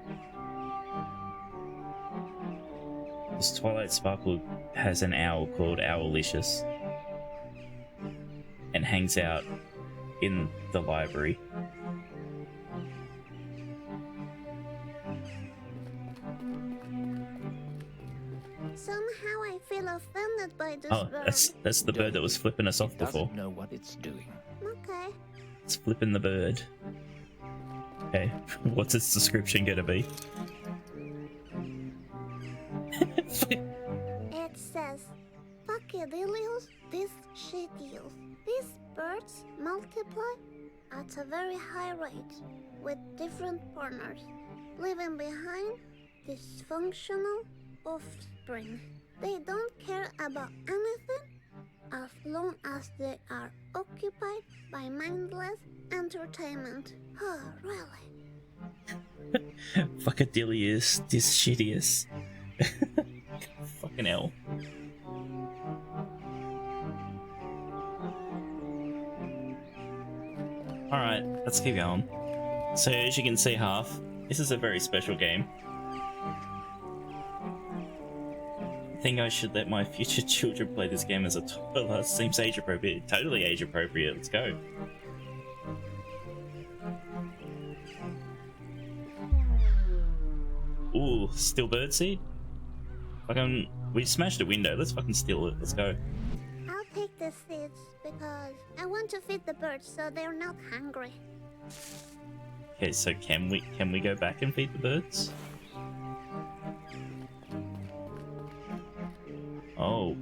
This Twilight Sparkle has an owl called Owlicious and hangs out in the library. Somehow I feel offended by this Oh, bird. that's the bird that was flipping us off It before. doesn't know what it's doing. Okay. It's flipping the bird. Okay, what's its description gonna be? It says, Fuckadillios, this shittios. These birds multiply at a very high rate with different partners, leaving behind dysfunctional offspring. They don't care about anything as long as they are occupied by mindless entertainment. Oh, really? Fuckadillious, this shittiest. Fucking hell. Alright, let's keep going. So, as you can see, Half, this is a very special game. I think I should let my future children play this game as a toddler. Seems age appropriate. Totally age appropriate. Let's go. Ooh, still birdseed? Fucking, we smashed a window. Let's fucking steal it. Let's go. I'll take the seeds because I want to feed the birds so they're not hungry. Okay, so can we go back and feed the birds? Oh.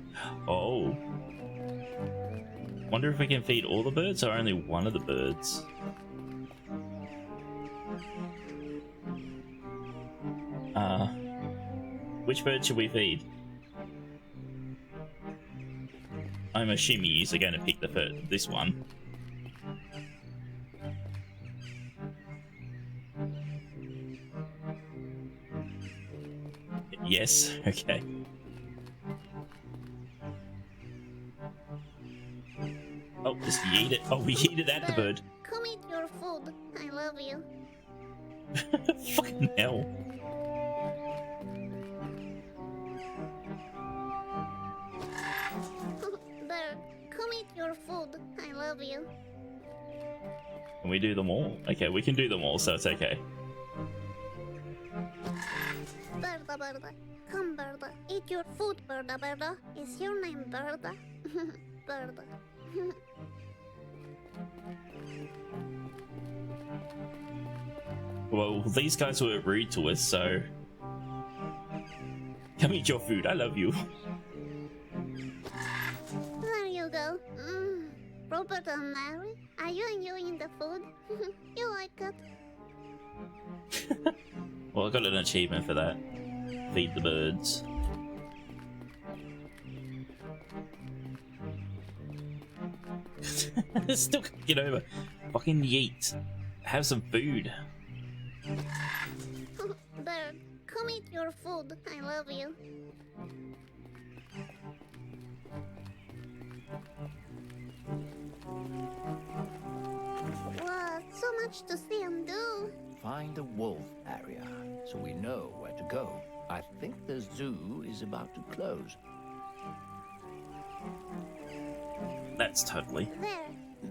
Wonder if we can feed all the birds or only one of the birds. Which bird should we feed? I'm assuming you're going to pick this one. Yes, okay. Oh, just yeet it. Oh, we yeeted at the bird. Come eat your food. I love you. Fucking hell. Bird, come eat your food. I love you. Can we do them all? Okay, we can do them all, so it's okay. Berda, Berda. Come, Berda. Eat your food, Berda, Berda. Is your name Berda? Berda. Well, these guys were rude to us, so... Come eat your food, I love you. There you go. Robert and Mary, are you enjoying the food? You like it? Well, I got an achievement for that. Feed the birds. Still can't get over. Fucking yeet. Have some food. Bird, come eat your food. I love you. What? So much to see and do. Find a wolf area so we know where to go. I think the zoo is about to close. That's totally. There.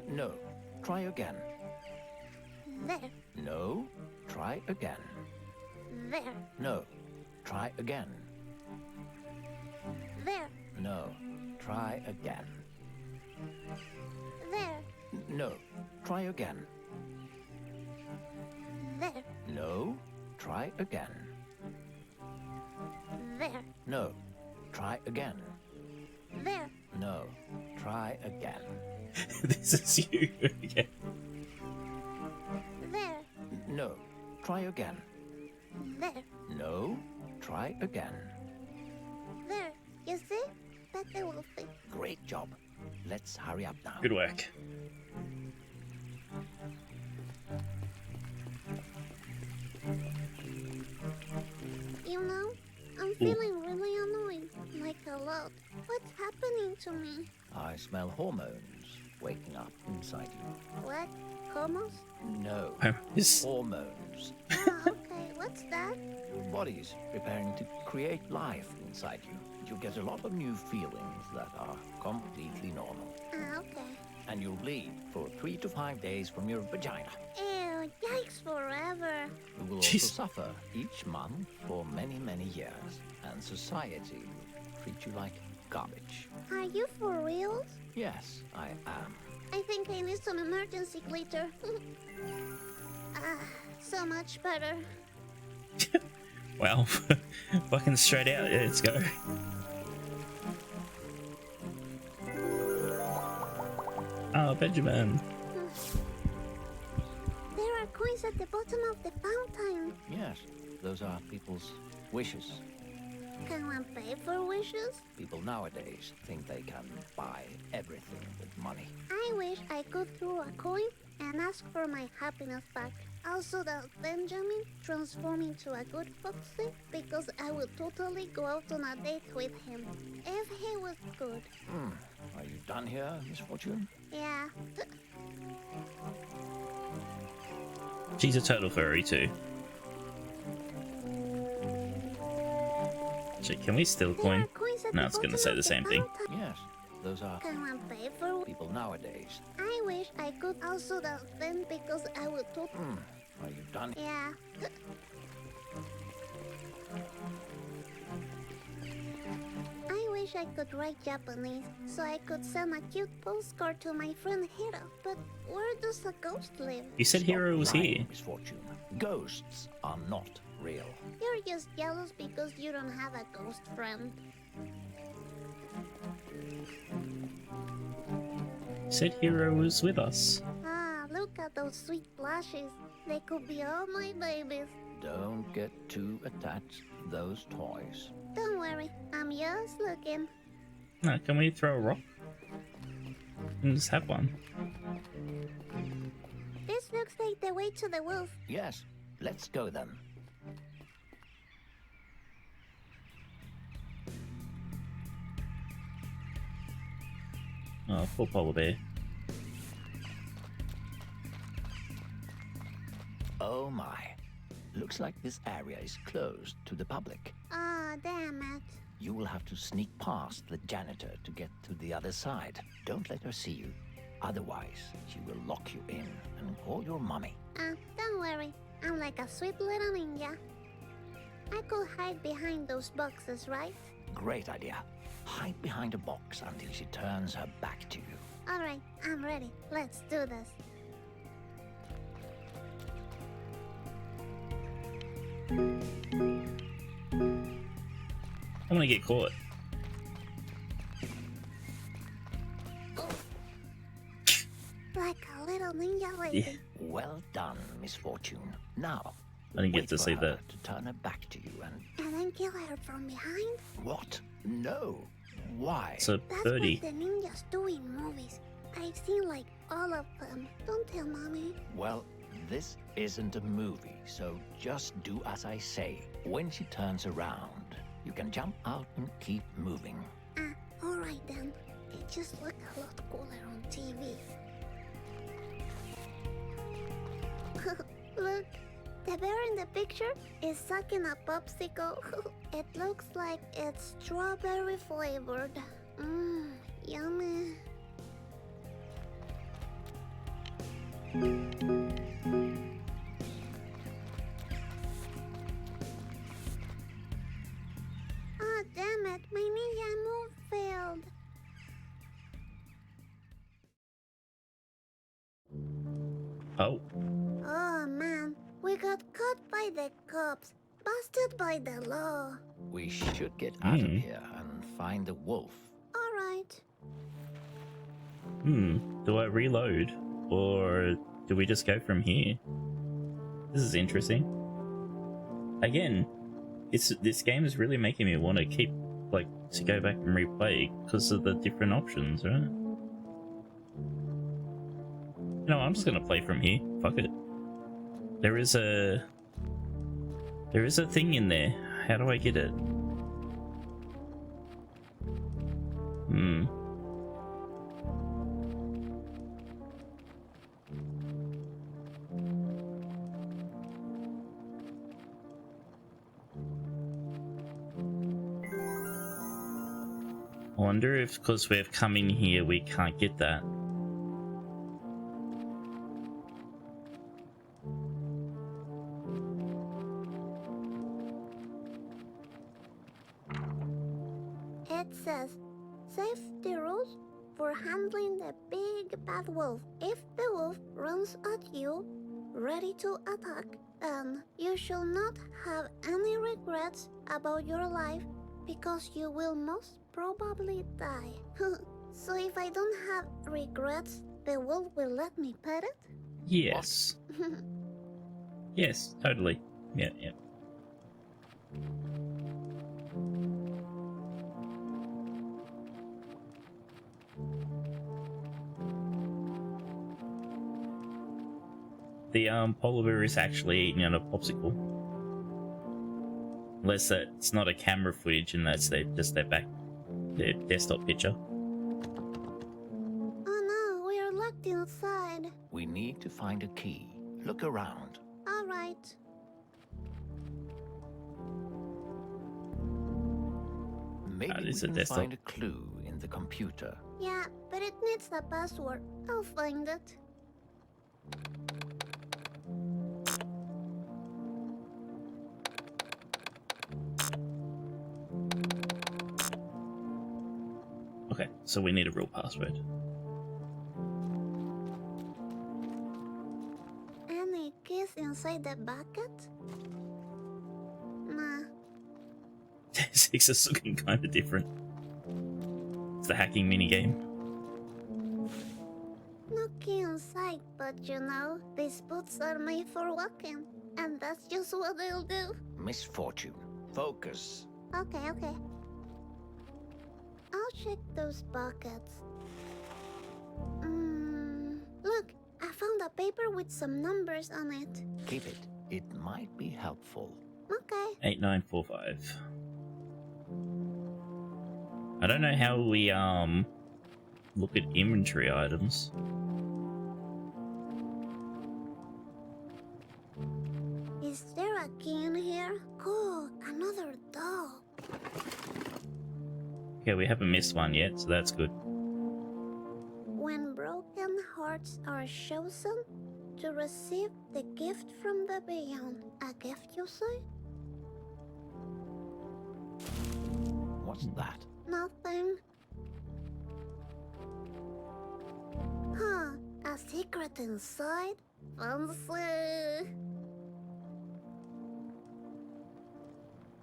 No, try again. There. No, try again. There. No, try again. There. No, try again. There. No, try again. There. No, try again. There. No, try again. There. No, try again. This is you again. There. No, try again. There. No, try again. There. You see? Better wolfie. Great job. Let's hurry up now. Good work. You know, I'm feeling really annoyed. Like a lot. What's happening to me? I smell hormones waking up inside you. What? Homos? No, This hormones. Ah, okay. What's that? Your body's preparing to create life inside you. You'll get a lot of new feelings that are completely normal. Ah, okay. And you'll bleed for 3 to 5 days from your vagina. Ew, yikes forever. You will also Jeez. suffer each month for many, many years. And society will treat you like garbage. Are you for real? Yes, I am. I think I need some emergency glitter. Ah, so much better. Well, fucking straight out. Yeah, let's go. Oh, Benjamin. There are coins at the bottom of the fountain. Yes, those are people's wishes. Can one pay for wishes? People nowadays think they can buy everything with money. I wish I could throw a coin and ask for my happiness back. Also that Benjamin transform into a good foxy, because I would totally go out on a date with him. If he was good. Are you done here, Misfortune? Yeah. She's a turtle furry too. Actually, can we steal a There coin? are coins at No, the it's gonna bottom say of the same thing. fountain. Yes, those are Can one pay for? people nowadays. I wish I could also that then, because I would totally. Are you done? Yeah. I wish I could write Japanese, so I could send a cute postcard to my friend Hiro. But where does a ghost live? You said Hero was Lying, here. Misfortune. Ghosts are not real. You're just jealous because you don't have a ghost friend. You said Hero was with us. Ah, look at those sweet blushes. They could be all my babies. Don't get too attached to those toys. Don't worry, I'm just looking. No, can we throw a rock? And just have one. This looks like the way to the wolf. Yes, let's go then. Oh, poor polar bear. Oh my. Looks like this area is closed to the public. Ah, damn it. You will have to sneak past the janitor to get to the other side. Don't let her see you. Otherwise, she will lock you in and call your mommy. Don't worry. I'm like a sweet little ninja. I could hide behind those boxes, right? Great idea. Hide behind a box until she turns her back to you. Alright, I'm ready. Let's do this. I'm gonna get caught. Like a little ninja lady. Yeah. Well done, Misfortune. Now, I didn't get wait to for see her that. to turn her back to you and... And then kill her from behind? What? No. Why? So That's birdie. what the ninjas do in movies. I've seen like all of them. Don't tell mommy. Well, this isn't a movie, so just do as I say. When she turns around, you can jump out and keep moving. Alright then. It just looked a lot cooler on TV. Look, the bear in the picture is sucking a popsicle. It looks like it's strawberry flavored. Yummy. Oh, damn it, my ninja move failed. Oh, Oh man, we got caught by the cops, busted by the law. We should get out of here and find the wolf. Alright. do I reload or do we just go from here? This is interesting. Again, this game is really making me want to keep to go back and replay because of the different options, right? You know, I'm just gonna play from here. Fuck it. There is a thing in there. How do I get it? I wonder if because we've come in here we can't get that. It says, safety rules for handling the big bad wolf. If the wolf runs at you, ready to attack, then you shall not have any regrets about your life because you will most probably die. So if I don't have regrets, the wolf will let me pet it? Yes. Yes, totally. Yeah. The polar bear is actually eating on a popsicle. Unless it's not a camera footage and that's just their desktop picture. Oh no, we are locked inside. We need to find a key. Look around. Alright. Maybe we this is a can desktop. find a clue in the computer. Yeah, but it needs the password. I'll find it. Okay, so we need a real password. Any keys inside the bucket? Nah. Six is looking kind of different. It's the hacking minigame. No key inside, but you know, these boots are made for walking. And that's just what they'll do. Misfortune. Focus. Okay. I'll check those buckets. Look, I found a paper with some numbers on it. Keep it. It might be helpful. Okay. 8945. I don't know how we look at inventory items. Is there a key in here? Cool, another doll. Okay, we haven't missed one yet, so that's good. When broken hearts are chosen to receive the gift from the beyond. A gift, you say? What's that? Nothing. Huh, a secret inside? Fancy.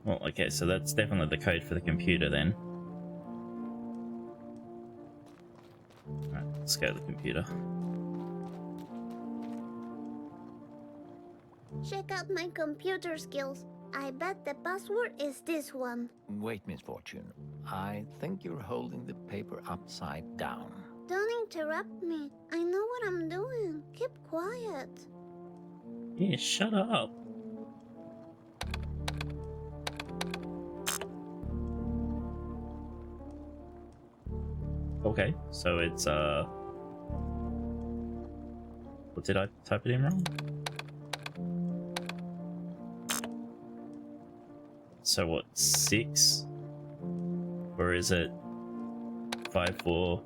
Well, okay, so that's definitely the code for the computer then. Alright, let's go to the computer. Check out my computer skills. I bet the password is this one. Wait, Misfortune. I think you're holding the paper upside down. Don't interrupt me. I know what I'm doing. Keep quiet. Yeah, shut up. Okay, so it's what did I type it in wrong? So what, 6? Or is it 5, 4,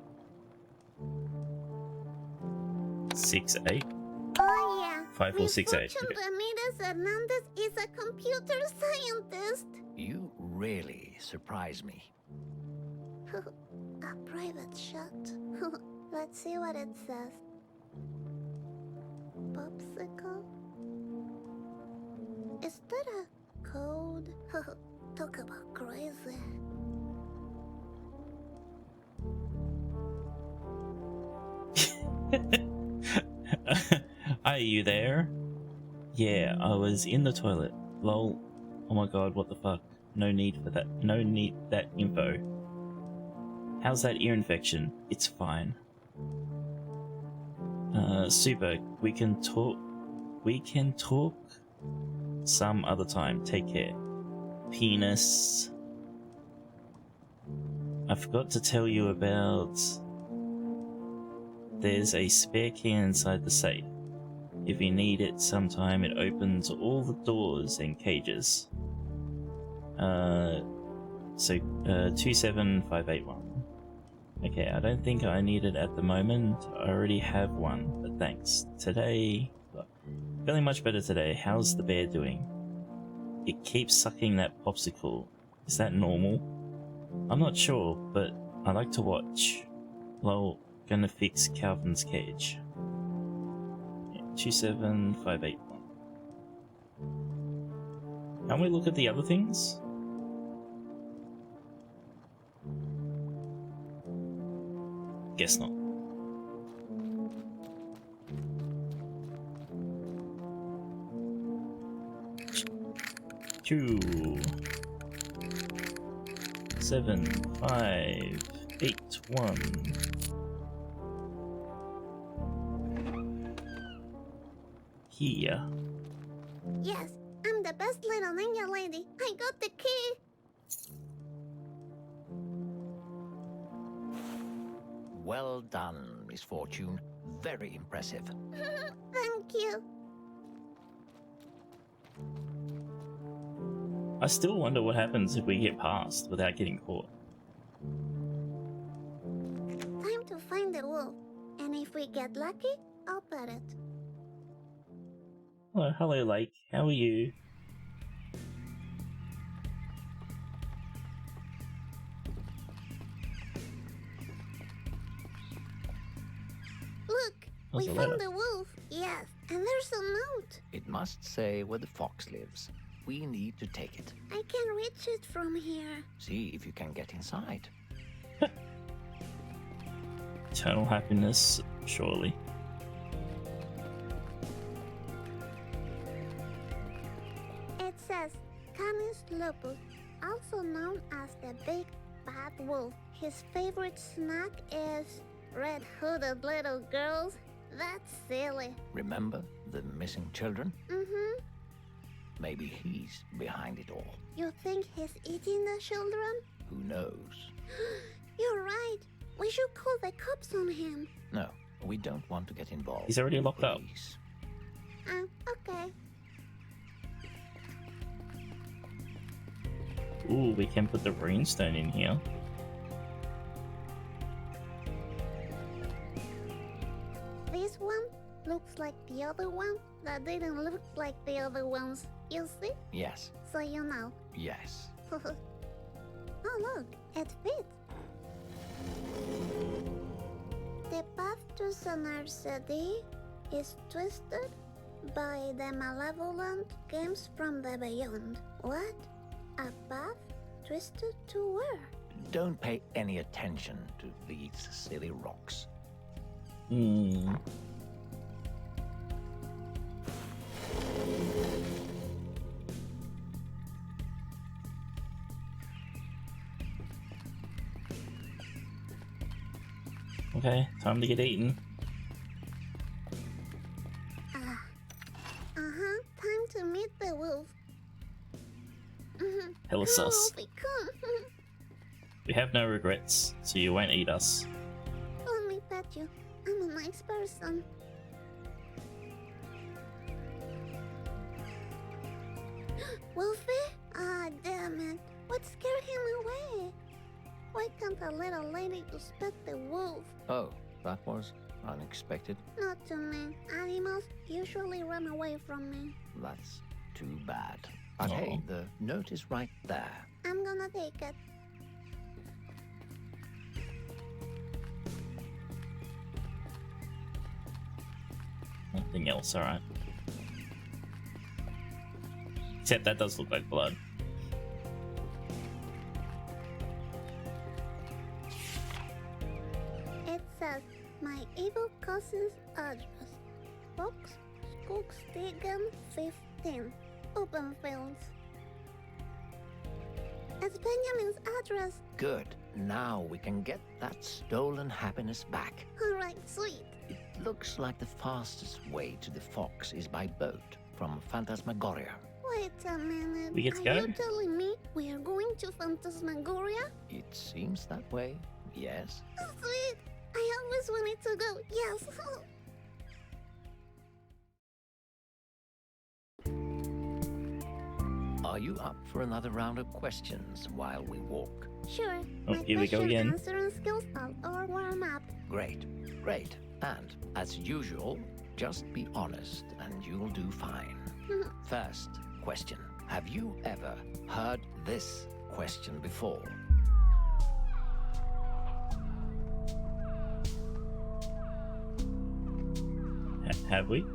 6, 8? Oh yeah. 5, 4, 6, 8. Misfortune Okay. Ramirez Hernandez is a computer scientist. You really surprise me. A private shot. Let's see what it says. Popsicle? Is that a code? Talk about crazy. Are you there? Yeah, I was in the toilet. Lol. Oh my god, what the fuck? No need for that. No need that info. How's that ear infection? It's fine. Super. We can talk. We can talk some other time. Take care. Penis. I forgot to tell you about... There's a spare key inside the safe. If you need it sometime, it opens all the doors and cages. 27581. Okay, I don't think I need it at the moment. I already have one, but thanks. Today... Look, feeling much better today. How's the bear doing? It keeps sucking that popsicle. Is that normal? I'm not sure, but I like to watch. Lol, gonna fix Calvin's cage. 27581. Can we look at the other things? Guess not. Two, 7, 5, 8, 1. Here. Yes, I'm the best little ninja lady. I got the key. Well done, Misfortune. Very impressive. Thank you. I still wonder what happens if we get past without getting caught. Time to find the wolf. And if we get lucky, I'll pet it. Oh, hello, Lake. How are you? Look, There's we a found letter. the wolf. Yes, and there's a note. It must say where the fox lives. We need to take it. I can reach it from here. See if you can get inside. Eternal happiness, surely. It says Canis lupus, also known as the big bad wolf. His favorite snack is red-hooded little girls. That's silly. Remember the missing children? Mm-hmm. Maybe he's behind it all. You think he's eating the children? Who knows? You're right. We should call the cops on him. No, we don't want to get involved. He's already locked up. Please. Okay. Ooh, we can put the runestone in here. This one looks like the other one that didn't look like the other ones. You see? Yes. So you know. Yes. Oh look, it fits. The path to Sonar City is twisted by the malevolent games from the beyond. What? A path twisted to where? Don't pay any attention to these silly rocks. Hmm. Okay, time to get eaten. Time to meet the wolf. Hella sus. Wolfie, come. We have no regrets, so you won't eat us. Let me pet you. I'm a nice person. Wolfie? Ah, damn it. What scared him away? Why can't a little lady just pet the wolf? Oh, that was unexpected. Not to me. Animals usually run away from me. That's too bad. But hey, the note is right there. I'm gonna take it. Nothing else, alright. Except that does look like blood. It says, my evil cousin's address. Fox, Skoogstegen 15. Open fields. It's Benjamin's address. Good. Now we can get that stolen happiness back. Alright, sweet. It looks like the fastest way to the Fox is by boat from Phantasmagoria. Wait a minute. We get to Are go? you telling me we are going to Phantasmagoria? It seems that way, yes. Sweet. I always wanted to go. Yes. Are you up for another round of questions while we walk? Sure. Oh, My here we go question again. answering skills are all warm up. Great, great. And, as usual, just be honest and you'll do fine. First question. Have you ever heard this question before? Have we?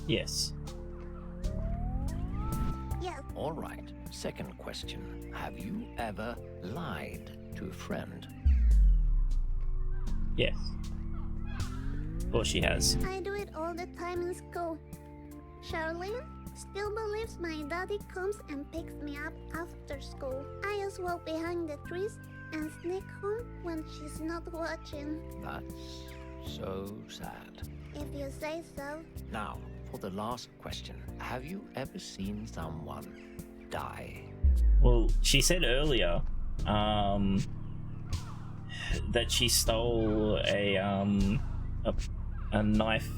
Yes. Yes. All right. Second question. Have you ever lied to a friend? Yes. Of course she has. I do it all the time in school. Charlene still believes my daddy comes and picks me up after school. I just walk behind the trees and sneak home when she's not watching. That's so sad. If you say so. Now, for the last question. Have you ever seen someone die? Well, she said earlier, that she stole a knife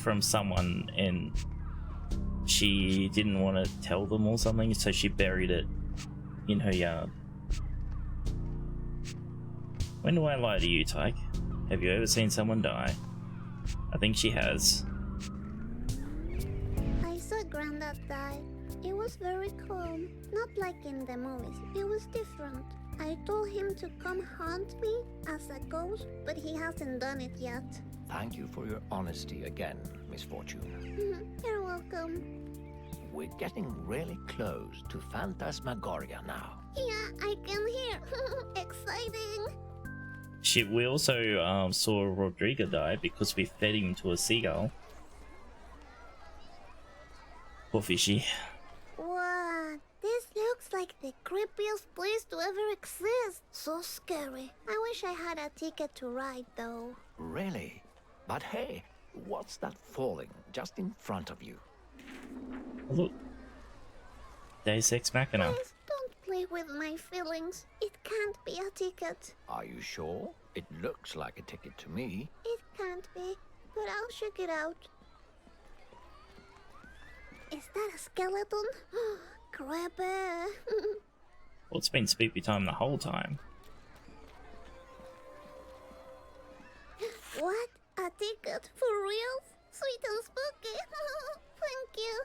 from someone and she didn't want to tell them or something, so she buried it in her yard. When do I lie to you, Tyke? Have you ever seen someone die? I think she has. I saw Granddad die. It was very calm. Not like in the movies. It was different. I told him to come haunt me as a ghost, but he hasn't done it yet. Thank you for your honesty again, Misfortune. You're welcome. We're getting really close to Phantasmagoria now. Yeah, I can hear. Exciting. We also saw Rodrigo die because we fed him to a seagull. Poor fishy. What? This looks like the creepiest place to ever exist. So scary. I wish I had a ticket to ride, though. Really? But hey, what's that falling just in front of you? Look. Deus Ex Machina. Please don't play with my feelings. It can't be a ticket. Are you sure? It looks like a ticket to me. It can't be, but I'll check it out. Is that a skeleton? creepy. Well, it's been spooky time the whole time. What? A ticket? For real? Sweet and spooky. Thank you.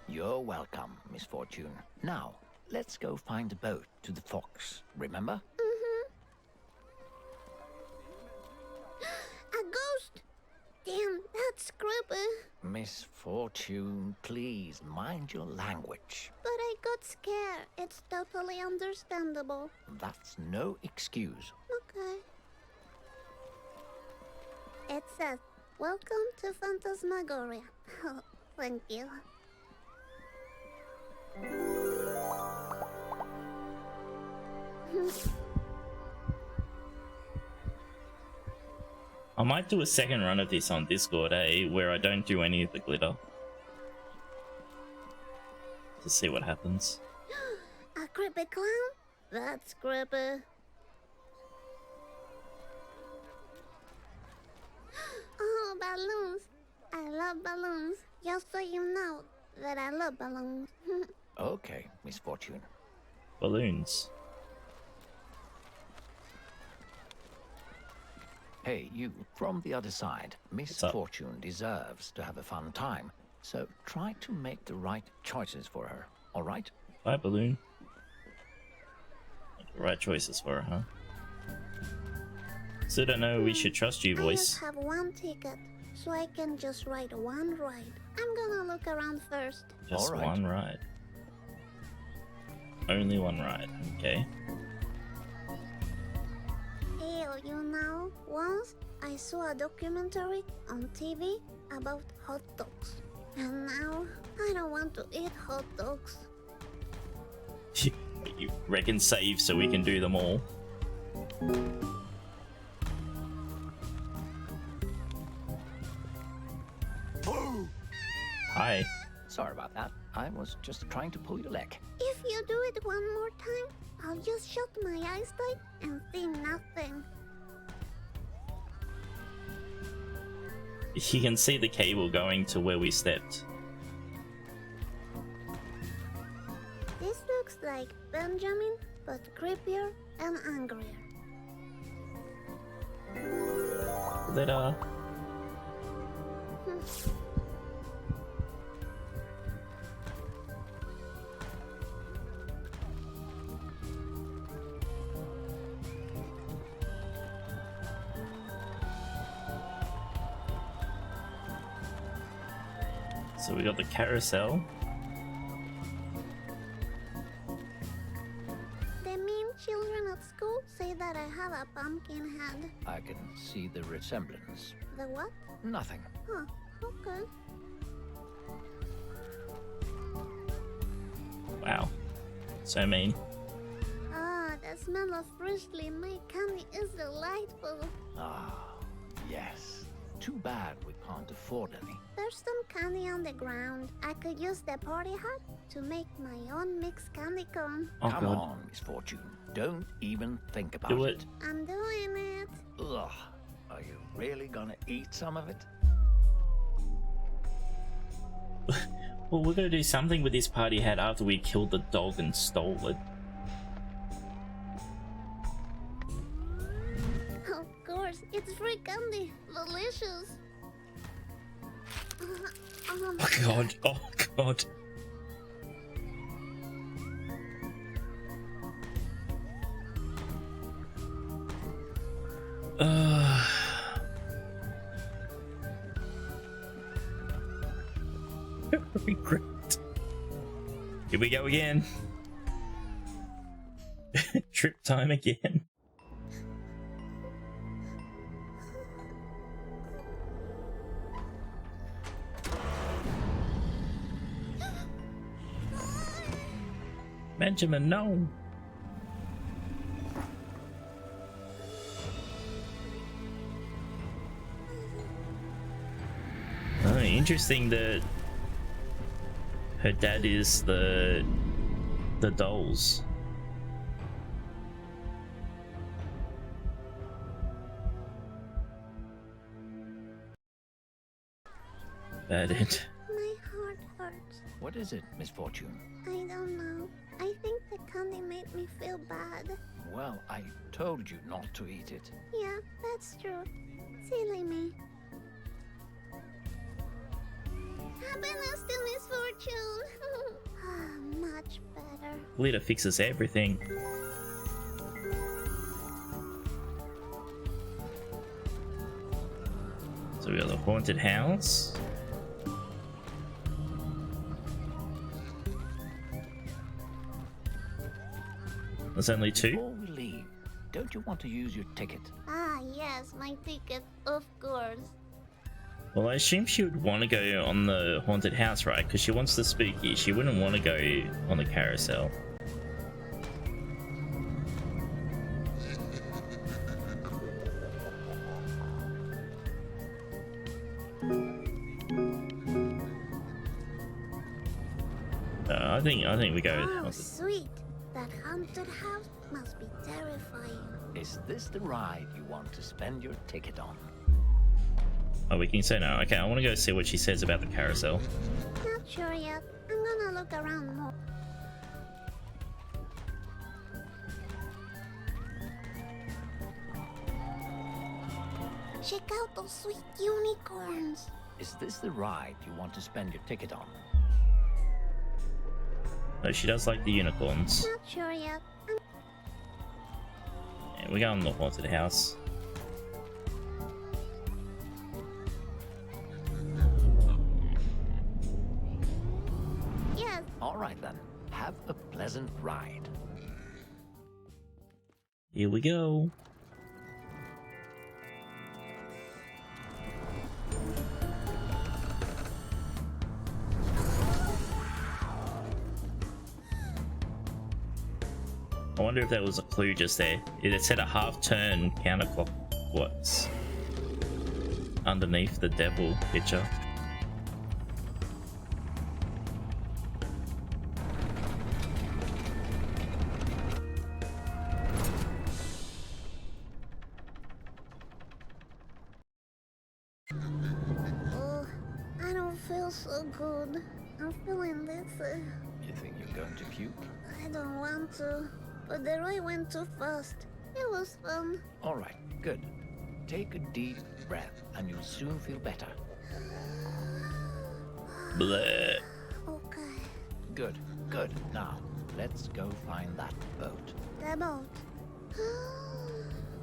You're welcome, Misfortune. Now, let's go find a boat to the Fox, remember? A ghost! Damn, that's creepy. Misfortune, please mind your language. But I got scared. It's totally understandable. That's no excuse. Okay. It says, "Welcome to Phantasmagoria." Oh, thank you. I might do a second run of this on Discord, where I don't do any of the glitter. To see what happens. A creepy clown? That's creepy. Oh, balloons. I love balloons. Just so you know that I love balloons. Okay, Misfortune. Balloons. Hey, you, from the other side. Misfortune deserves to have a fun time, so try to make the right choices for her, all right? Bye, balloon. Make the right choices for her, huh? Still don't know we should trust you, I voice. just have one ticket, so I can just ride one ride. I'm gonna look around first. Just All right. one ride. Only one ride, okay. Ew, you know, once I saw a documentary on TV about hot dogs. And now, I don't want to eat hot dogs. You reckon save so we can do them all? Hi. Sorry about that. I was just trying to pull your leg. If you do it one more time, I'll just shut my eyes tight and see nothing. You can see the cable going to where we stepped. This looks like Benjamin, but creepier and angrier. Glitter. So we got the carousel. The mean children at school say that I have a pumpkin head. I can see the resemblance. The what? Nothing. Huh, okay. Wow. So mean. Ah, the smell of freshly made candy is delightful. Ah, yes. Too bad we can't afford any. There's some candy on the ground. I could use the party hat to make my own mixed candy cone. Oh Come god. on, Misfortune. Don't even think about Do it. I'm doing it. Ugh. Are you really gonna eat some of it? Well, we're gonna do something with this party hat after we killed the dog and stole it. Of course, it's free candy. Delicious. Oh god, oh god. Regret. Here we go again. Trip time again. Benjamin, no. Oh, interesting that her dad is the dolls. Bad end. My heart hurts. What is it, Misfortune? I don't know. I think the candy made me feel bad. Well, I told you not to eat it. Yeah, that's true. Silly me. Happiness to Misfortune! Much better. Glitter fixes everything. So we got the haunted house. There's only two. Before we leave, don't you want to use your ticket? Ah, yes, my ticket, of course. Well, I assume she would want to go on the haunted house, right? Because she wants the spooky. She wouldn't want to go on the carousel. I think we go with Oh, haunted. sweet. That haunted house must be terrifying. Is this the ride you want to spend your ticket on? Oh, we can say no. Okay, I want to go see what she says about the carousel. Not sure yet. I'm gonna look around more. Check out those sweet unicorns. Is this the ride you want to spend your ticket on? No, she does like the unicorns. Not sure yet. Yeah, we go on the haunted house. Yes. All right then. Have a pleasant ride. Here we go. I wonder if that was a clue just there. It said a half-turn counterclockwise underneath the devil picture. Oh, I don't feel so good. I'm feeling this. You think you're going to puke? I don't want to. But the ride went too fast. It was fun. All right, good. Take a deep breath and you'll soon feel better. Bleh. Okay. Good, good. Now, let's go find that boat. The boat.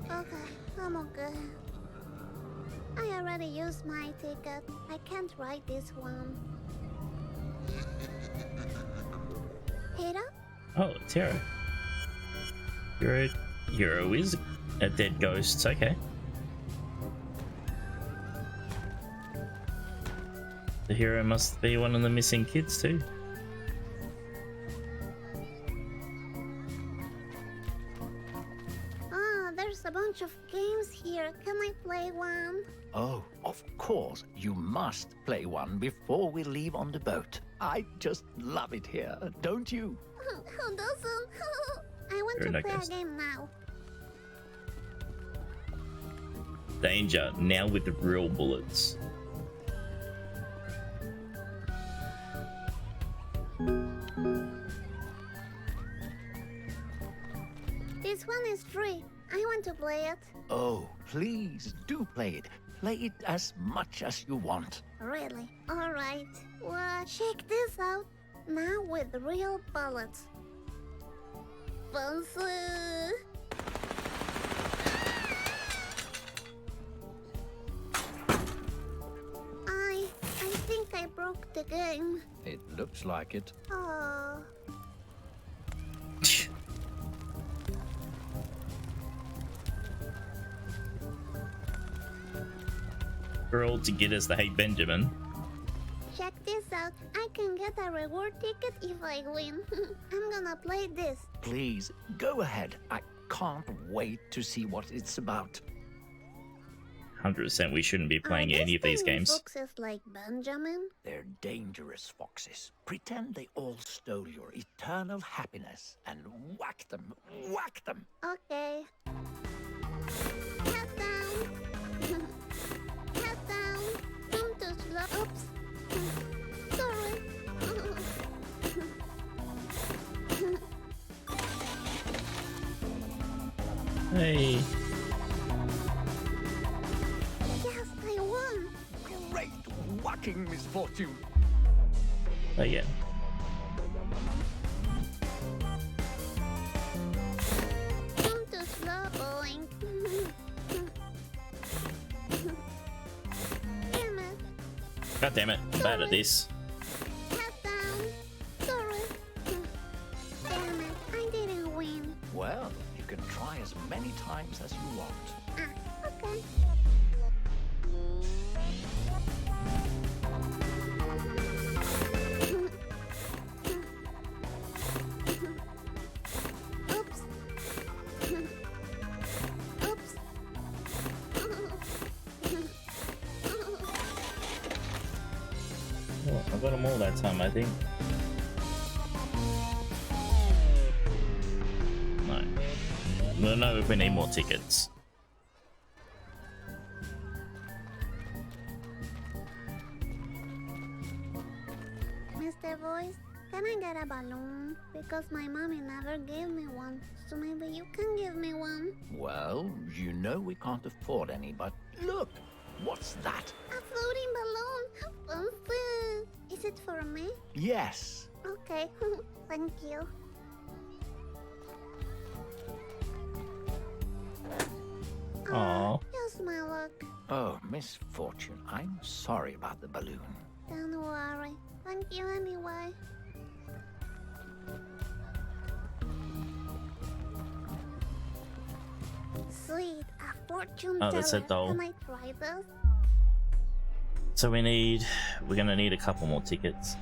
Okay, I'm okay. I already used my ticket. I can't ride this one. Hero? Oh, it's Hero. Hero is a dead ghost. Okay. The hero must be one of the missing kids too. Ah, there's a bunch of games here. Can I play one? Oh, of course. You must play one before we leave on the boat. I just love it here, don't you? Who doesn't? I want You're to a play ghost. a game now. Danger, now with the real bullets. This one is free. I want to play it. Oh, please do play it. Play it as much as you want. Really? Alright. Well, check this out. Now with real bullets. Fancy! I think I broke the game. It looks like it. Oh. We're all to get us the Hey Benjamin. Check this out. I can get a reward ticket if I win. I'm gonna play this. Please, go ahead. I can't wait to see what it's about. 100% we shouldn't be playing any of these games. Foxes like Benjamin. They're dangerous foxes. Pretend they all stole your eternal happiness and whack them. Whack them. Okay. Head down. Head down. Don't too slow. Oops. Sorry. Hey. Yes, I won. Great whacking, Misfortune. Oh yeah. I'm too slow, Boink. Damn it. God damn it, I'm bad at this. Head down. Sorry. Damn it, I didn't win. Well, you can try as many times as you want. Ah, okay. Oops. Oops. Oh, I got them all that time, I think. No. We'll know if we need more tickets. Mr. Voice, can I get a balloon? Because my mommy never gave me one, so maybe you can give me one. Well, you know we can't afford any, but look! What's that? A floating balloon! Fancy! Is it for me? Yes. Okay, thank you. Aw. Here's my luck. Oh, Misfortune, I'm sorry about the balloon. Don't worry. Thank you anyway. Sweet, a fortune Oh, that's a teller. doll. Can I try this? So we're gonna need a couple more tickets.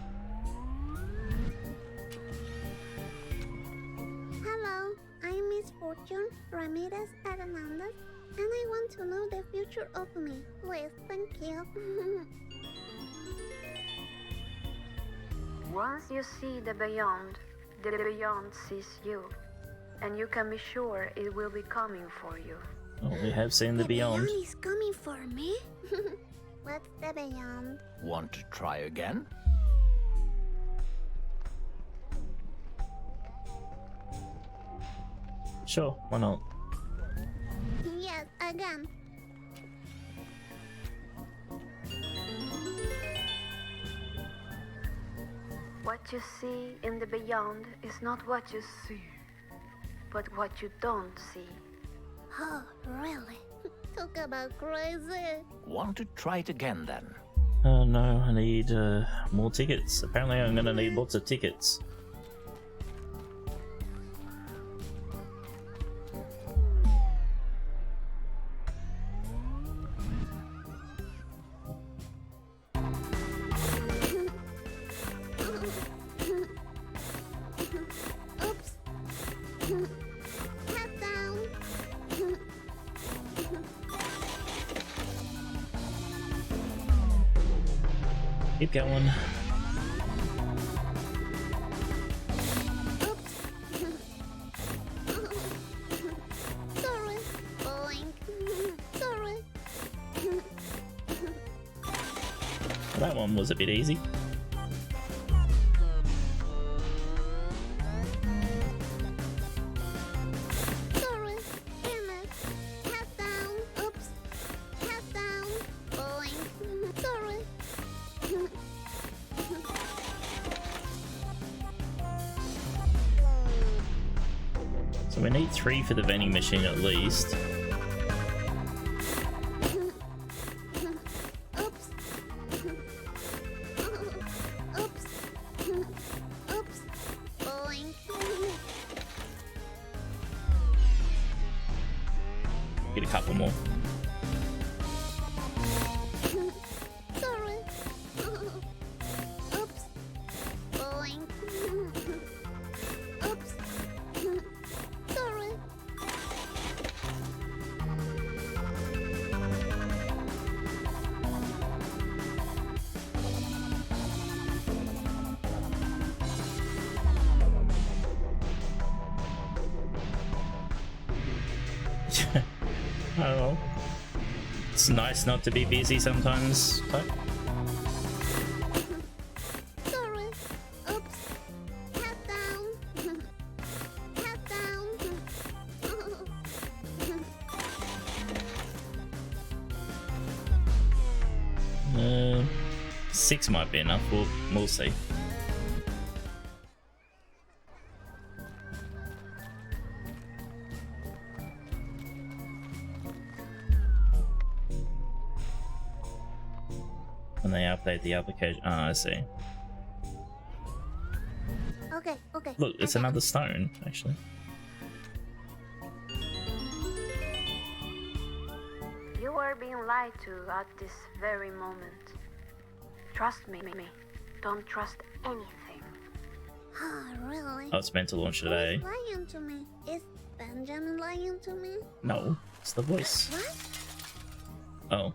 Hello, I'm Misfortune Ramirez Hernandez, and I want to know the future of me. Please, thank you. Once you see the beyond sees you. And you can be sure it will be coming for you. Oh, we have seen the beyond. Beyond is coming for me? What's the beyond? Want to try again? Sure, why not? Yes, again. What you see in the beyond is not what you see, but what you don't see. Oh, really? Talk about crazy. Want to try it again then? No, I need more tickets. Apparently I'm gonna need lots of tickets. Oops. Head down. Keep going. Oops. Sorry. Boink. Sorry. That one was a bit easy. Sorry. Damn it. Head down. Oops. Head down. Boink. Sorry. So we need 3 for the vending machine at least. Oops. Oops. Oops. Boink. Get a couple more. Sorry. Oops. Boink. Oops. Sorry. I don't know. It's nice not to be busy sometimes. But Sorry. Oops. Head down. Head down. 6 might be enough. We'll see. When they update the application. Ah, I see. Okay, okay. Look, it's another stone, actually. You are being lied to at this very moment. Trust me. Don't trust anything. Oh, really? I was meant to launch today. Who's lying to me? Is Benjamin lying to me? No, it's the voice. What? Oh.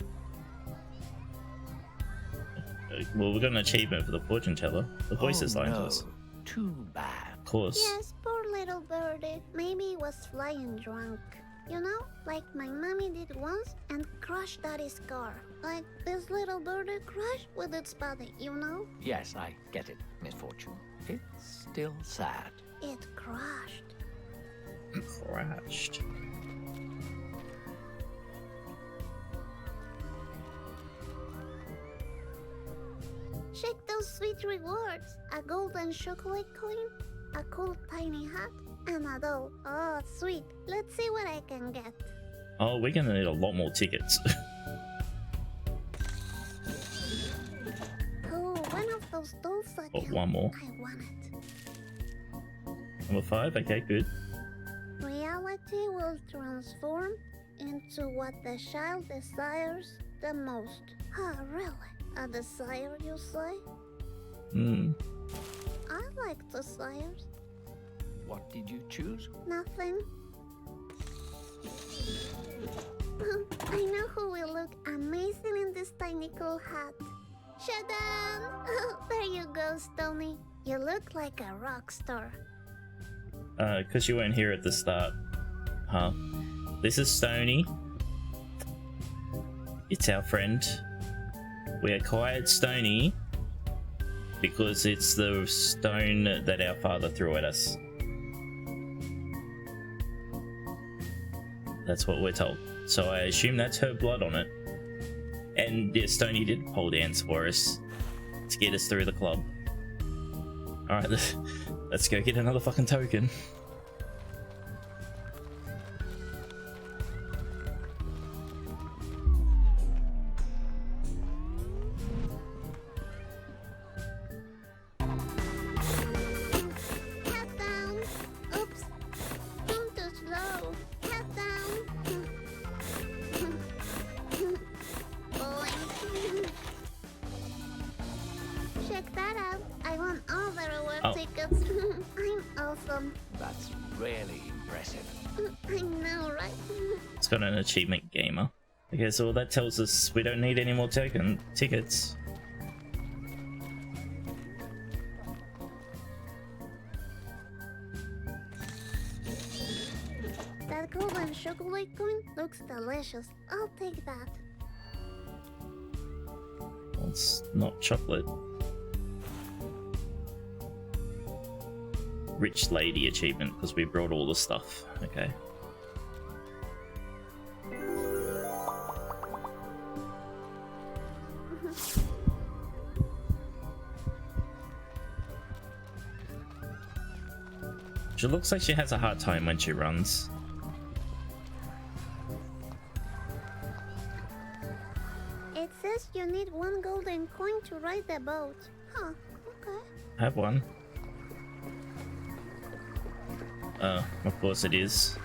Well, we got an achievement for the fortune teller. The voice is lying to us. Too bad. Of course. Yes, poor little birdie. Maybe he was flying drunk. You know, like my mommy did once and crushed daddy's car. Like this little birdie crashed with its body, you know? Yes, I get it, Misfortune. It's still sad. It crashed. Crashed. Check those sweet rewards. A golden chocolate coin, a cool tiny hat, and a doll. Oh, sweet. Let's see what I can get. Oh, we're gonna need a lot more tickets. Oh, one of those dolls again. Oh, one more. I want it. Number 5, okay, good. Reality will transform into what the child desires the most. Oh, really? A desire, you say? Hmm. I like desires. What did you choose? Nothing. I know who will look amazing in this tiny cool hat. Shadan! There you go, Stony. You look like a rock star. Because you weren't here at the start. Huh. This is Stony. It's our friend. We acquired Stony because it's the stone that our father threw at us. That's what we're told. So I assume that's her blood on it. And yeah, Stony did pole dance for us to get us through the club. Alright, let's go get another fucking token. Head down. Oops. I'm too slow. Head down. Boing. Check that out. I won all the reward tickets. I'm awesome. That's really impressive. I know, right? It's got an achievement gamer. Okay, so that tells us we don't need any more tickets. That golden chocolate coin looks delicious. I'll take that. Well, it's not chocolate. Rich lady achievement because we brought all the stuff. Okay. She looks like she has a hard time when she runs. It says you need 1 golden coin to ride the boat. Huh, okay. I have one. Of course it is.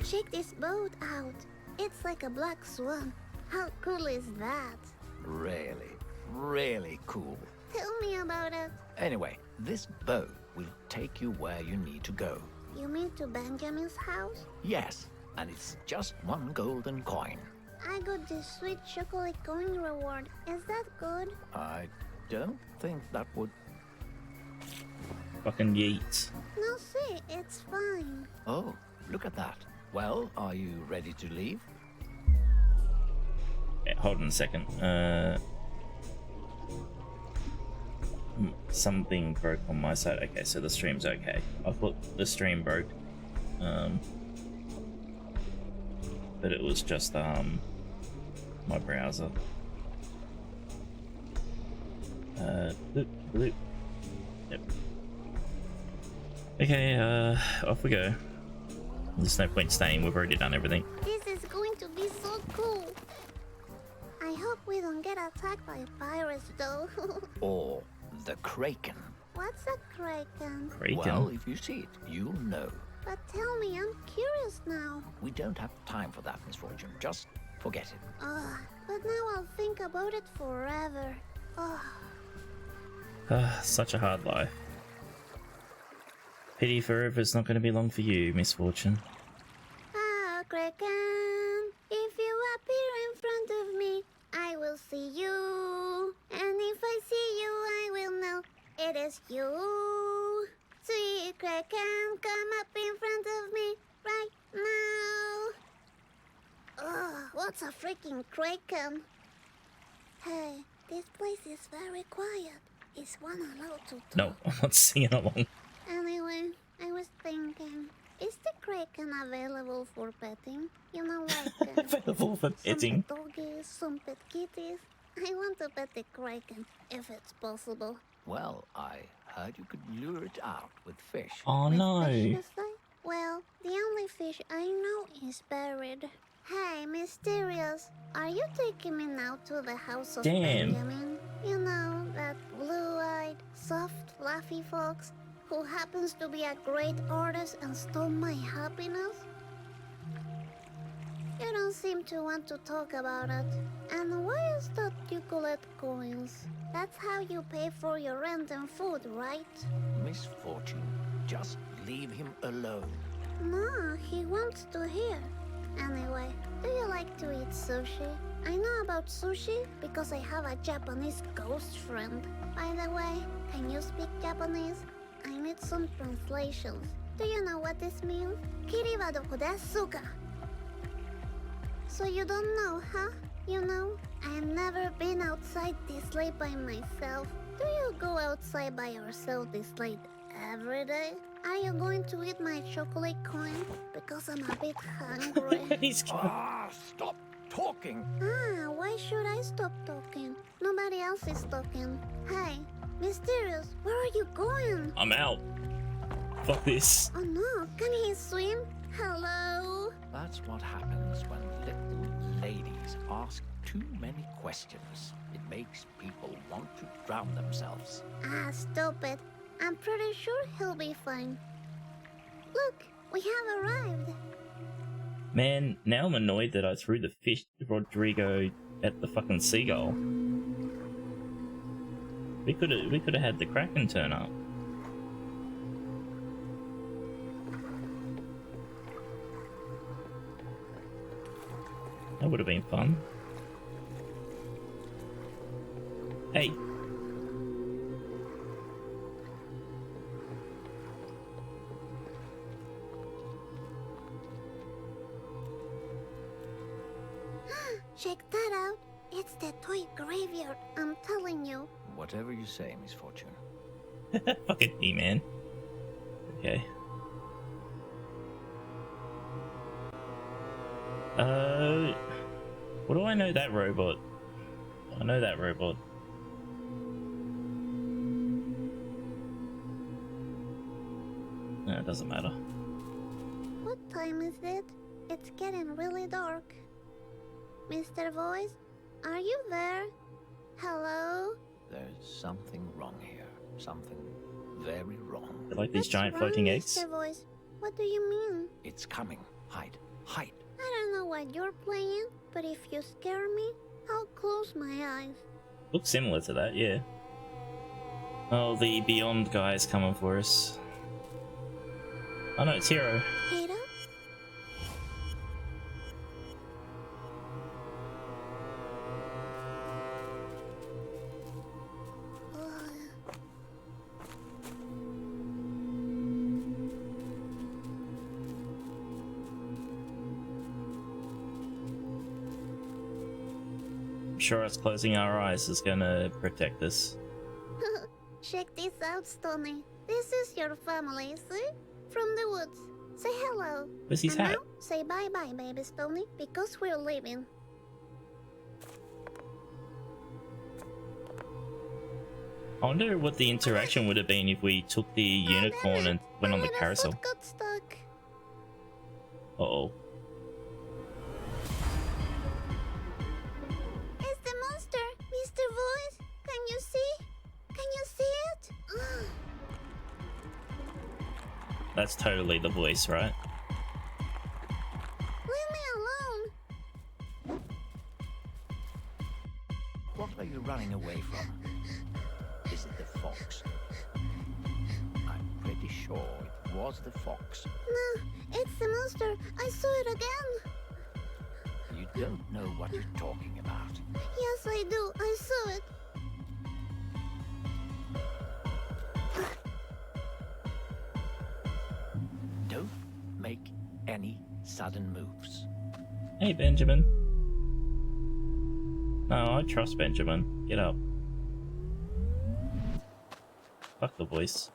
Check this boat out. It's like a black swan. How cool is that? Really, really cool. Tell me about it. Anyway, this boat will take you where you need to go. You mean to Benjamin's house? Yes, and it's just 1 golden coin. I got this sweet chocolate coin reward. Is that good? I don't think that would... Fucking yeet. No, see, it's fine. Oh, look at that. Well, are you ready to leave? Yeah, hold on a second. Something broke on my side. Okay, so the stream's okay. I thought the stream broke. But it was just My browser. Bloop, bloop. Yep. Okay, off we go. There's no point staying, we've already done everything. This is going to be so cool. I hope we don't get attacked by pirates though. Or the Kraken. What's a kraken? Kraken? Well, if you see it, you'll know. But tell me, I'm curious now. We don't have time for that, Misfortune. Just forget it. But now I'll think about it forever. Such a hard life. Pity forever's not going to be long for you, Misfortune. Ah, kraken, if you appear in front of me, I will see you. And if I see you, I will know it is you. Sweet kraken, come up in front of me right now. What's a freaking kraken? Hey, this place is very quiet. Is one allowed to talk? No, I'm not singing along. Anyway, I was thinking, is the kraken available for petting? You know, like Available for petting. some pet doggies, some pet kitties. I want to pet the kraken, if it's possible. Well, I heard you could lure it out with fish. Oh With no. fish, you say? Well, the only fish I know is buried. Hey, Mysterious, are you taking me now to the house of Damn. Benjamin? You know, that blue-eyed, soft, fluffy fox who happens to be a great artist and stole my happiness? You don't seem to want to talk about it. And why is that you collect coins? That's how you pay for your rent and food, right? Misfortune, just leave him alone. No, he wants to hear. Anyway, do you like to eat sushi? I know about sushi because I have a Japanese ghost friend. By the way, can you speak Japanese? I need some translations. Do you know what this means? Kiri wa doko desu ka? So you don't know, huh? You know, I have never been outside this late by myself. Do you go outside by yourself this late every day? Are you going to eat my chocolate coin? Because I'm a bit hungry. He's Stop talking. Why should I stop talking? Nobody else is talking. Hey, Mysterious, where are you going? I'm out. Fuck this. Oh no, can he swim? Hello? That's what happens when little ladies ask too many questions. It makes people want to drown themselves. Stupid. I'm pretty sure he'll be fine. Look, we have arrived. Man, now I'm annoyed that I threw the fish Rodrigo at the fucking seagull. We could have had the Kraken turn up. That would have been fun. Hey. Check that out. It's the toy graveyard, I'm telling you. Whatever you say, Misfortune. Fucking He-Man. Okay. What do I know that robot? I know that robot. No, it doesn't matter. What time is it? It's getting really dark. Mr. Voice, are you there? Hello? There's something wrong here. Something very wrong. They're like these What's giant wrong, floating eggs. Mr. Voice? What do you mean? It's coming. Hide. Hide. I don't know what you're playing, but if you scare me, I'll close my eyes. Looks similar to that, yeah. Oh, the Beyond guy's coming for us. Oh no, it's Hero. Hero? I'm sure us closing our eyes is gonna protect us. Check this out, Stony. This is your family, see? From the woods. Say hello. Where's his and hat? now, say bye-bye, baby Stony, because we're leaving. I wonder what the interaction would have been if we took the unicorn and went on the carousel. Foot got stuck. Uh-oh. It's the monster, Mr. Voice. Can you see? Can you see it? That's totally the voice, right? Leave me alone. What are you running away from? Is it the fox? I'm pretty sure it was the fox. No, it's the monster. I saw it again. You don't know what you're talking about. Yes, I do. I saw it. Don't make any sudden moves. Hey, Benjamin. No, I trust Benjamin. Get up. Fuck the voice.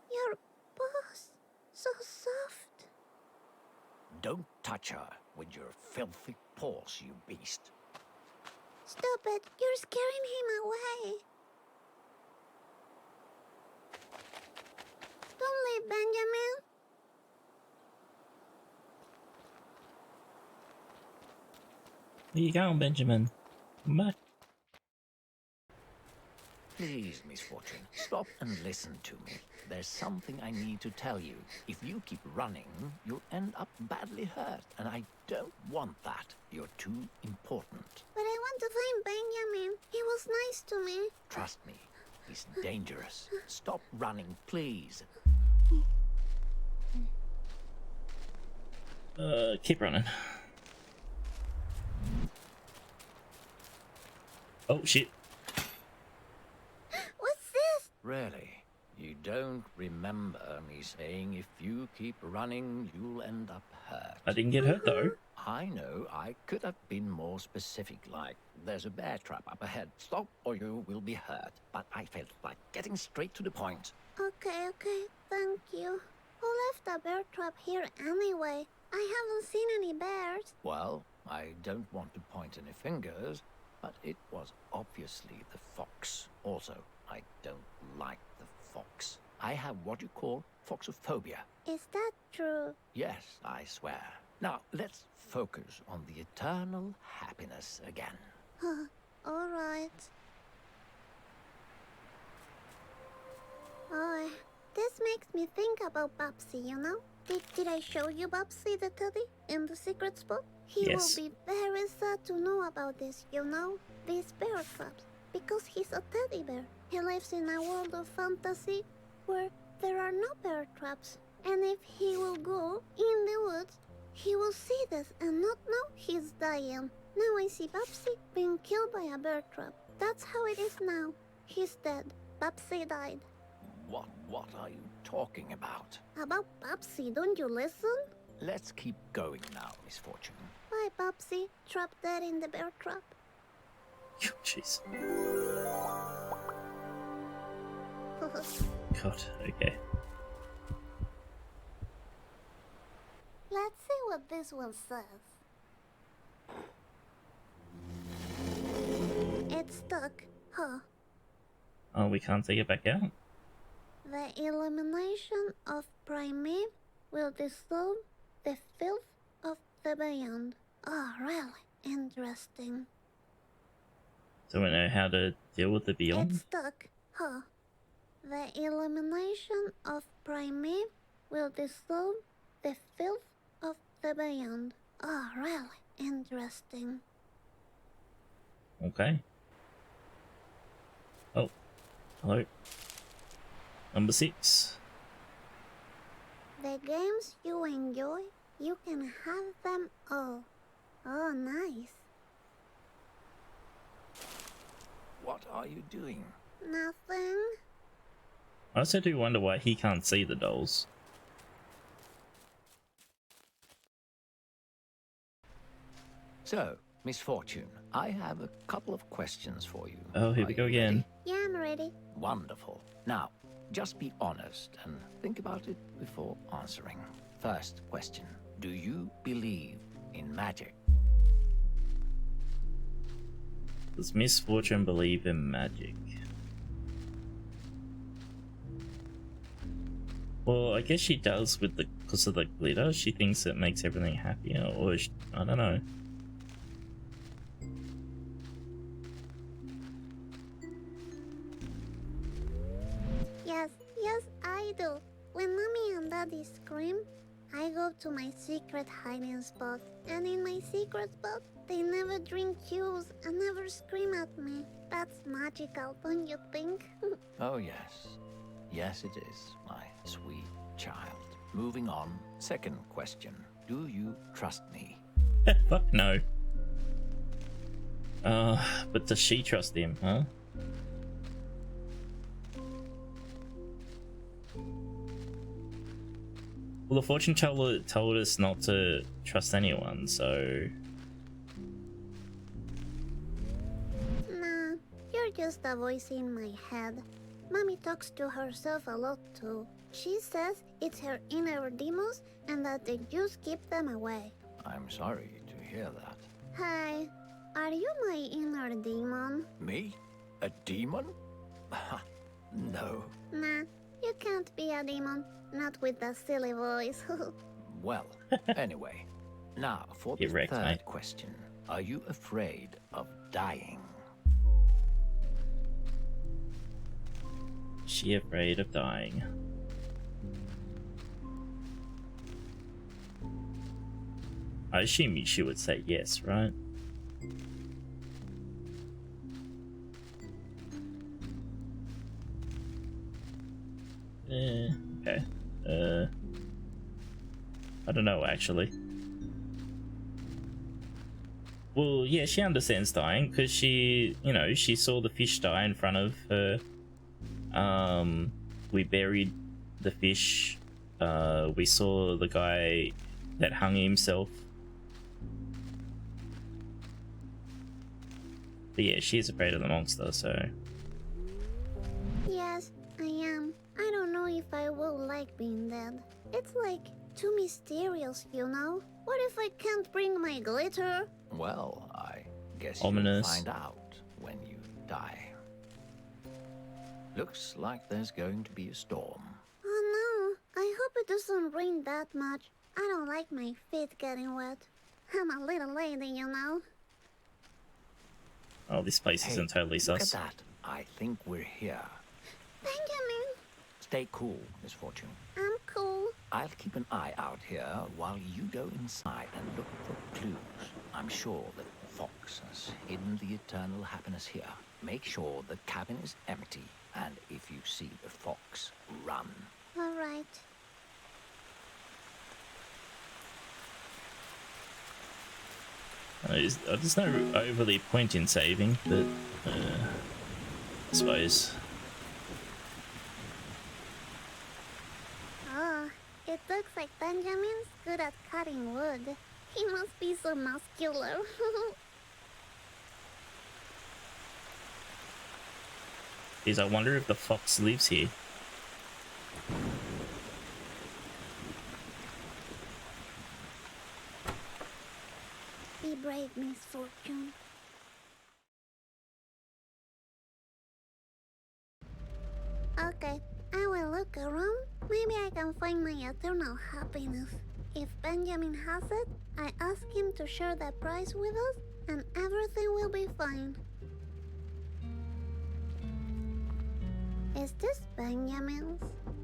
Your boss. So soft. Don't touch her with your filthy paws, you beast. Stop it. You're scaring him away. Don't leave, Benjamin. Where you going, Benjamin? Come back. Please, Misfortune, stop and listen to me. There's something I need to tell you. If you keep running, you'll end up badly hurt, and I don't want that. You're too important. But I want to find Benjamin. He was nice to me. Trust me, he's dangerous. Stop running, please. Keep running. Oh, shit. What's this? Really? You don't remember me saying if you keep running, you'll end up hurt? I didn't get hurt, though. I know, I could have been more specific, like, there's a bear trap up ahead. Stop or you will be hurt. But I felt like getting straight to the point. Okay, thank you. Who left a bear trap here anyway? I haven't seen any bears. Well, I don't want to point any fingers, but it was obviously the fox. Also, I don't like the fox. I have what you call foxophobia. Is that true? Yes, I swear. Now, let's focus on the eternal happiness again. All right. Oh, this makes me think about Babsy, you know? Did I show you Babsy the teddy in the secret spot? He Yes. will be very sad to know about this, you know? These bear traps. Because he's a teddy bear. He lives in a world of fantasy where there are no bear traps. And if he will go in the woods, he will see this and not know he's dying. Now I see Babsy being killed by a bear trap. That's how it is now. He's dead. Babsy died. What are you talking about? About Babsy, don't you listen? Let's keep going now, Misfortune. Bye, Babsy. Trapped dead in the bear trap. Jeez. God, okay. Let's see what this one says. It's stuck, huh? Oh, we can't take it back out? The elimination of primate will dissolve the filth of the beyond. Oh, really? Interesting. So we know how to deal with the beyond? It's stuck, huh? The elimination of primate will dissolve the filth of the beyond. Oh, really? Interesting. Okay. Oh. Hello. Number 6. The games you enjoy, you can have them all. Oh, nice. What are you doing? Nothing. I also do wonder why he can't see the dolls. So, Misfortune, I have a couple of questions for you. Oh, here Are we go you again. ready? Yeah, I'm ready. Wonderful. Now, just be honest and think about it before answering. First question. Do you believe in magic? Does Misfortune believe in magic? Well, I guess she does with the because of the glitter. She thinks it makes everything happier, or I don't know. Yes, I do. When Mommy and Daddy scream, I go to my secret hiding spot. And in my secret spot, they never drink juice and never scream at me. That's magical, don't you think? Oh, yes. Yes, it is, my sweet child. Moving on. Second question. Do you trust me? Fuck no. But does she trust him, huh? Well, the fortune teller told us not to trust anyone, so... Nah, you're just a voice in my head. Mommy talks to herself a lot too. She says it's her inner demons and that the juice keep them away. I'm sorry to hear that. Hi, are you my inner demon? Me? A demon? No. Nah, you can't be a demon. Not with that silly voice. Well, anyway. Now, for the Get third mate. question. Are you afraid of dying? She afraid of dying. I assume she would say yes, right? Okay. I don't know actually. Well, yeah, she understands dying because she, you know, she saw the fish die in front of her. We buried the fish. We saw the guy that hung himself. But yeah, she is afraid of the monster, so... Yes, I am. I don't know if I will like being dead. It's like too mysterious, you know? What if I can't bring my glitter? Well, I guess Ominous. you'll find out when you die. Looks like there's going to be a storm. Oh no, I hope it doesn't rain that much. I don't like my feet getting wet. I'm a little lady, you know? Oh, this place Hey, isn't totally look sus. at that. I think we're here. Benjamin, Stay cool, Misfortune. I'm cool. I'll keep an eye out here while you go inside and look for clues. I'm sure that Fox has hidden the eternal happiness here. Make sure the cabin is empty, and if you see the fox, run. All right. There's no overly point in saving, but I suppose. Oh, it looks like Benjamin's good at cutting wood. He must be so muscular. Is I wonder if the fox lives here. Be brave, Misfortune. Okay, I will look around. Maybe I can find my eternal happiness. If Benjamin has it, I ask him to share the prize with us, and everything will be fine. Is this Benjamin's?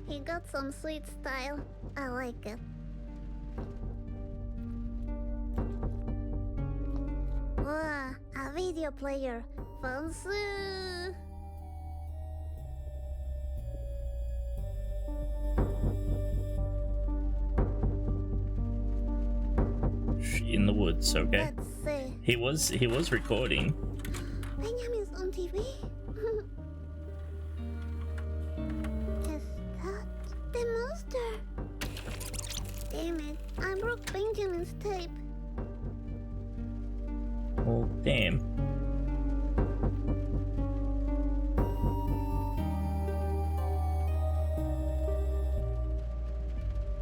He got some sweet style. I like it. Wow, a video player. Fancy! In the woods, okay. Let's see. He was recording. Benjamin's on TV? Is that the monster? Damn it, I broke Benjamin's tape. Well, damn.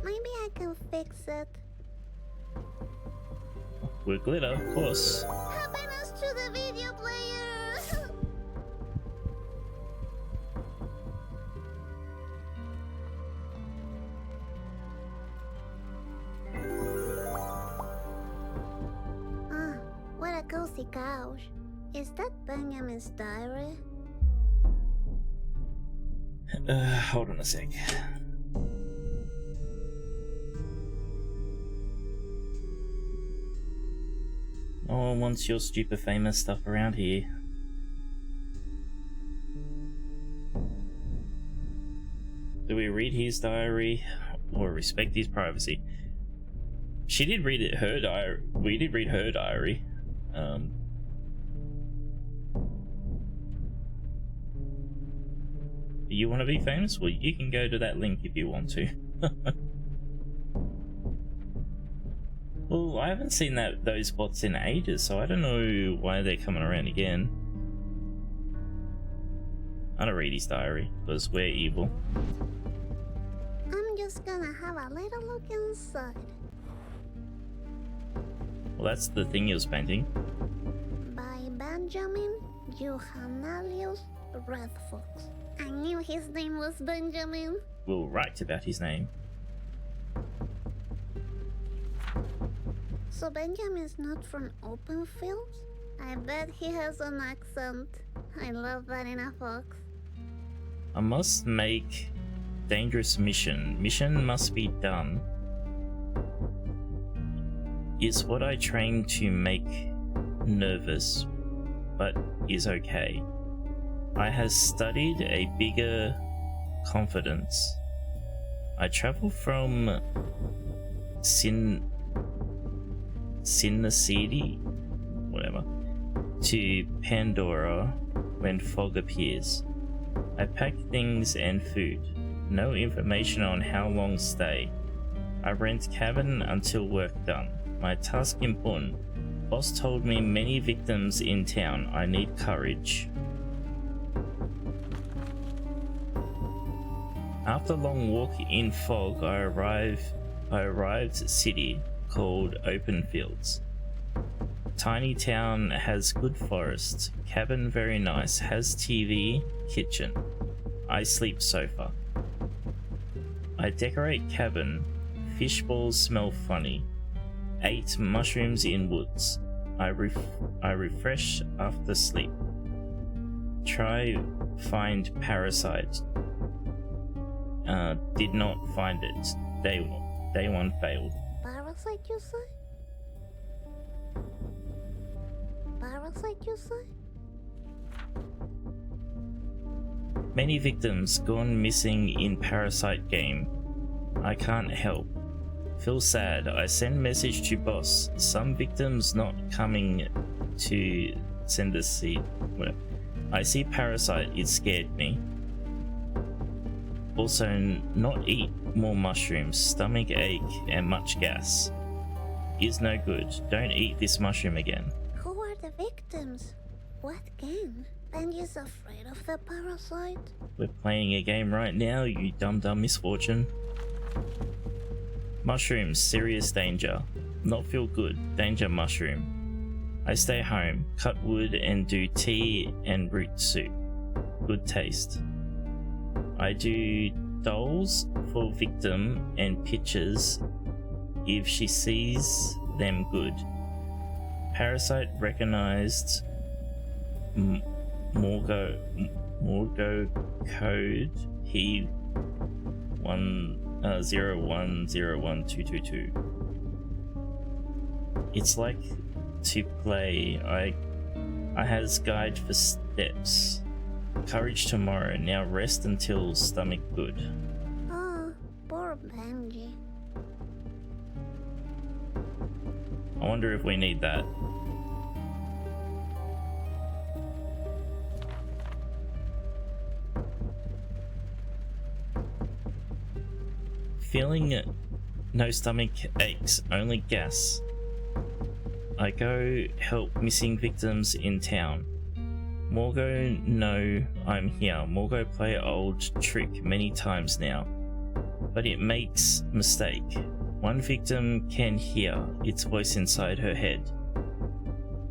Maybe I can fix it. With glitter, of course. Happiness to the video player! messy couch. Is that Benjamin's diary? Hold on a sec. No one wants your stupid famous stuff around here. Do we read his diary or respect his privacy? She did read it, her diary. We did read her diary. You want to be famous? Well, you can go to that link if you want to. Well, I haven't seen those bots in ages, so I don't know why they're coming around again. I don't read his diary, because we're evil. I'm just gonna have a little look inside. Well, that's the thing he was painting. By Benjamin Johanalius Redfox. I knew his name was Benjamin. We'll write about his name. So Benjamin's not from open fields? I bet he has an accent. I love that in a fox. I must make dangerous mission. Mission must be done. Is what I trained to make nervous, but is okay. I has studied a bigger confidence. I travel from City, whatever, to Pandora when fog appears. I pack things and food. No information on how long stay. I rent cabin until work done. My task important. Boss told me many victims in town. I need courage. After long walk in fog, I arrived at city called Open Fields. Tiny town has good forest. Cabin very nice. Has TV, kitchen. I sleep sofa. I decorate cabin. Fish balls smell funny. Ate mushrooms in woods. I refresh after sleep. Try find parasite. Did not find it. Day one failed. Parasite, you say? Parasite, you say? Many victims gone missing in Parasite game. I can't help. Feel sad. I send message to boss. Some victims not coming to send a seed. Whatever. I see Parasite. It scared me. Also, not eat more mushrooms. Stomach ache and much gas. Is no good. Don't eat this mushroom again. Who are the victims? What game? Benji's afraid of the parasite? We're playing a game right now, you dumb Misfortune. Mushrooms, serious danger. Not feel good, danger mushroom. I stay home, cut wood and do tea and root soup. Good taste. I do dolls for victim and pictures if she sees them good. Parasite recognized Morgo code he 101012222. It's like to play. I has guide for steps. Courage tomorrow. Now rest until stomach good. Oh, poor Benji. I wonder if we need that. Feeling no stomach aches, only gas. I go help missing victims in town. Morgo know I'm here. Morgo play old trick many times now, but it makes mistake. One victim can hear its voice inside her head.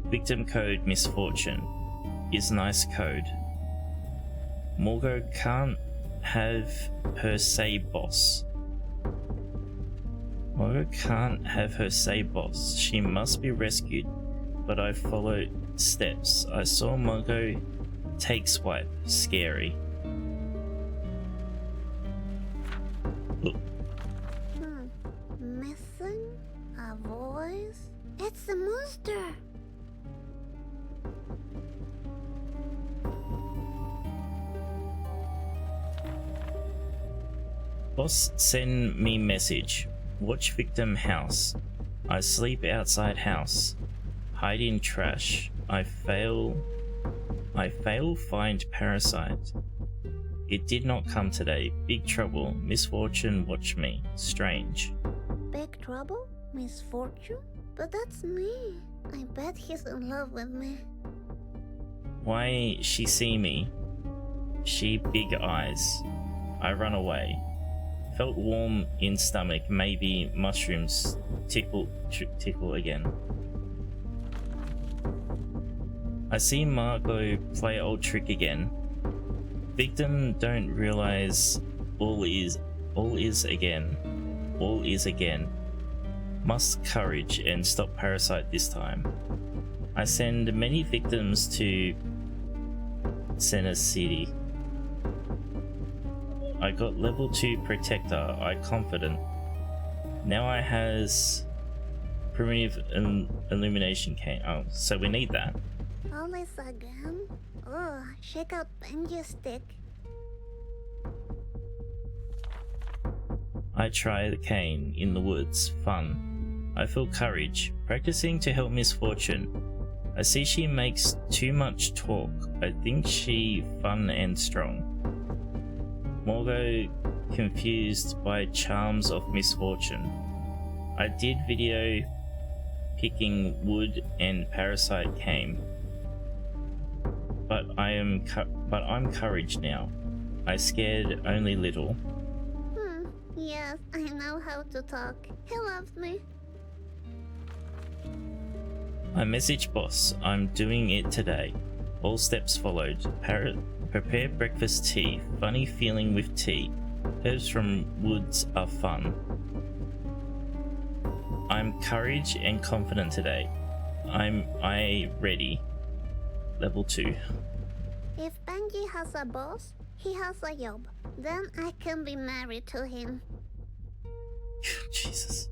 Victim code Misfortune is nice code. Morgo can't have her say boss. Morgo can't have her say boss. She must be rescued. but I followed steps. I saw Margot take swipe. Scary. Look. Missing a voice? It's the monster! Boss send me message. Watch victim house. I sleep outside house. Hide in trash. I fail find parasite. It did not come today. Big trouble. Misfortune watch me. Strange. Big trouble? Misfortune? But that's me. I bet he's in love with me. Why she see me? She big eyes. I run away. Felt warm in stomach. Maybe mushrooms tickle again. I see Margot play old trick again. Victim don't realize all is again. All is again. Must courage and stop parasite this time. I send many victims to Center City. I got level 2 protector. I confident. Now I has primitive illumination cane. Oh, so we need that. All is again? Oh, shake out Benji's stick. I try the cane in the woods. Fun. I feel courage. Practicing to help Misfortune. I see she makes too much talk. I think she fun and strong. Morgo confused by charms of Misfortune. I did video picking wood and parasite came. But I'm courage now. I scared only little. Yes, I know how to talk. He loves me. I message boss. I'm doing it today. All steps followed. Prepare breakfast tea. Funny feeling with tea. Herbs from woods are fun. I'm courage and confident today. I ready. Level 2. If Benji has a boss, he has a job. Then I can be married to him. Jesus.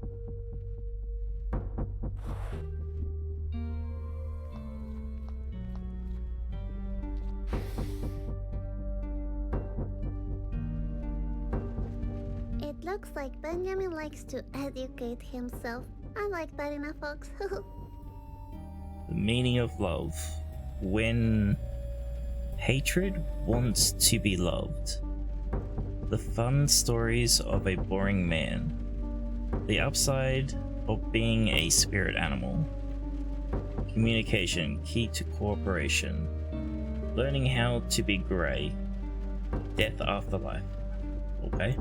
It looks like Benjamin likes to educate himself. I like that in a fox. The meaning of love. When hatred wants to be loved. The fun stories of a boring man. The upside of being a spirit animal. Communication, key to cooperation. Learning how to be grey. Death after life. Okay.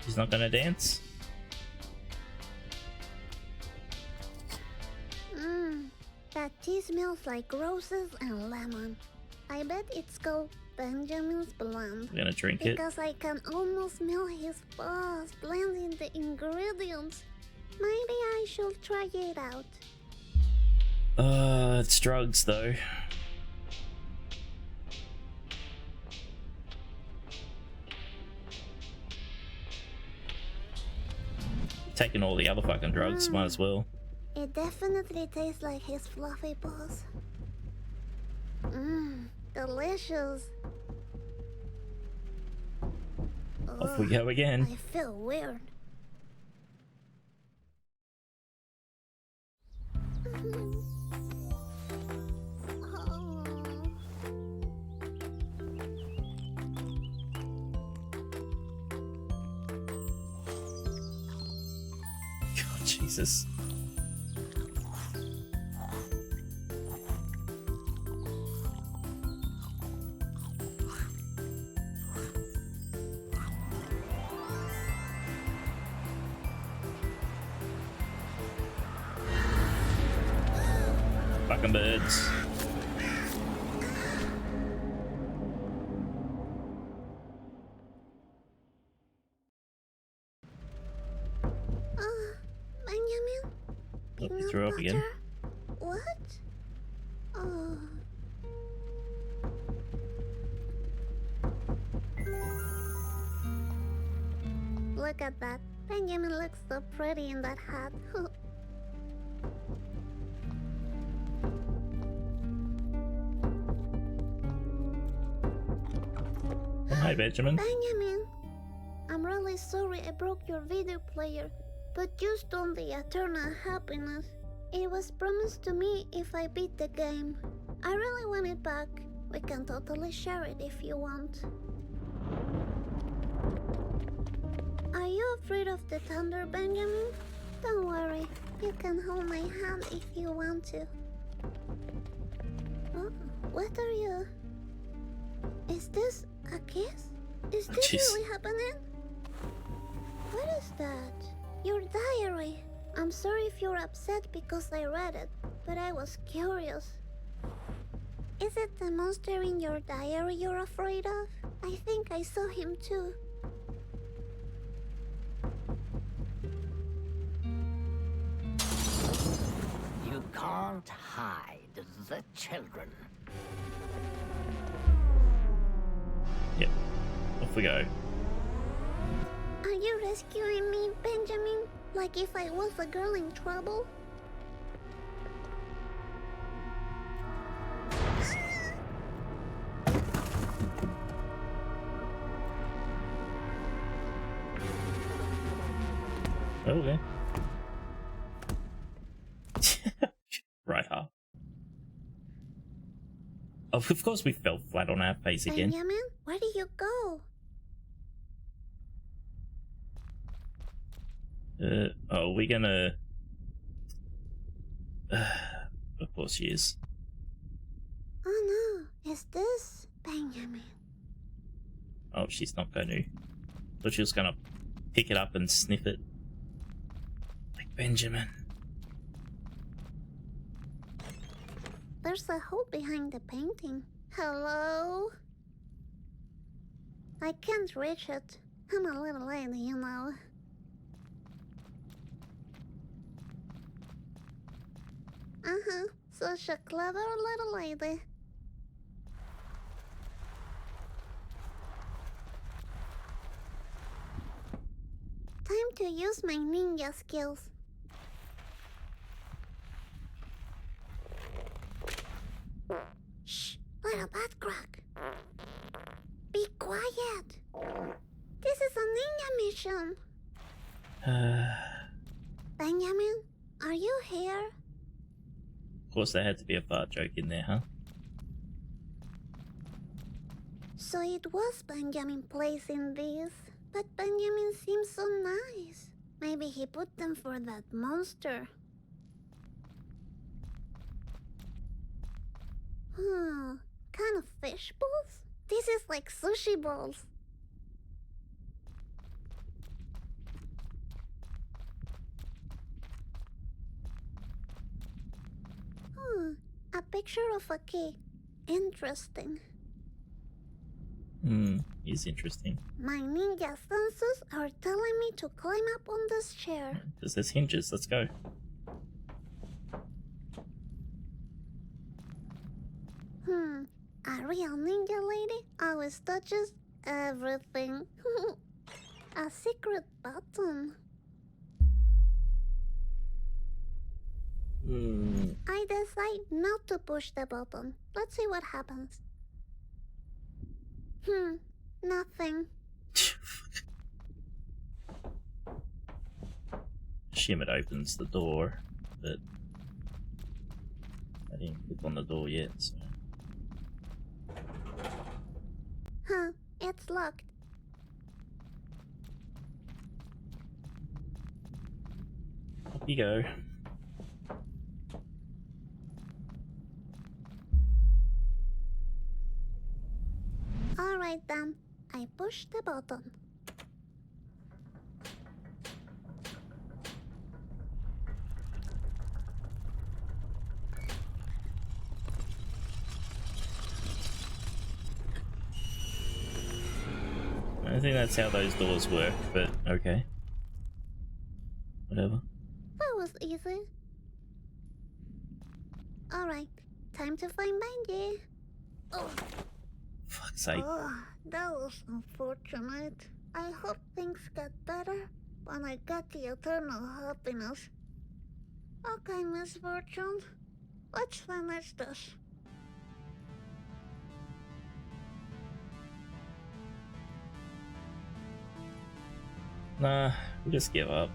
He's not gonna dance? That tea smells like roses and lemon. I bet it's called Benjamin's Blend. We're gonna drink it. Because I can almost smell his boss blending the ingredients. Maybe I should try it out. It's drugs though. Taking all the other fucking drugs, might as well. It definitely tastes like his fluffy boss. Delicious. Off we go again. I feel weird. God, Jesus. Fucking birds. Benjamin? Oh, he Peanut threw up again. butter? What? Oh. Look at that. Benjamin looks so pretty in that hat. Oh, hi, Benjamin. Benjamin, I'm really sorry I broke your video player, but you stole the eternal happiness. It was promised to me if I beat the game. I really want it back. We can totally share it if you want. Are you afraid of the thunder, Benjamin? Don't worry. You can hold my hand if you want to. Oh, what are you? Is this a kiss? Is this Jeez. really happening? What is that? Your diary. I'm sorry if you're upset because I read it, but I was curious. Is it the monster in your diary you're afraid of? I think I saw him too. You can't hide the children. Yep. Off we go. Are you rescuing me, Benjamin? Like if I was a girl in trouble? Okay. Right up. Oh, of course we fell flat on our face again. Benjamin, where did you go? Oh, we're gonna... of course she is. Oh no, is this Benjamin? Oh, she's not going to. Thought she was gonna pick it up and sniff it. Like Benjamin. There's a hole behind the painting. Hello? I can't reach it. I'm a little lady, you know. Uh-huh, such a clever little lady. Time to use my ninja skills. Shh, little butt crack. Be quiet. This is a ninja mission. Benjamin, are you here? Of course there had to be a fart joke in there, huh? So it was Benjamin placing these. But Benjamin seems so nice. Maybe he put them for that monster. Kind of fish balls? This is like sushi balls. A picture of a key. Interesting. Is interesting. My ninja senses are telling me to climb up on this chair. Because there's hinges, let's go. A real ninja lady always touches everything. A secret button. I decide not to push the button. Let's see what happens. Nothing. Assume it opens the door, but I didn't click on the door yet, so... It's locked. Up you go. Alright then, I push the button. think that's how those doors work, but okay. Whatever. That was easy. Alright, time to find Benji. Oh. Fuck's sake. Oh, that was unfortunate. I hope things get better when I get the eternal happiness. Okay, Misfortune. Let's finish this. Nah, we'll just give up.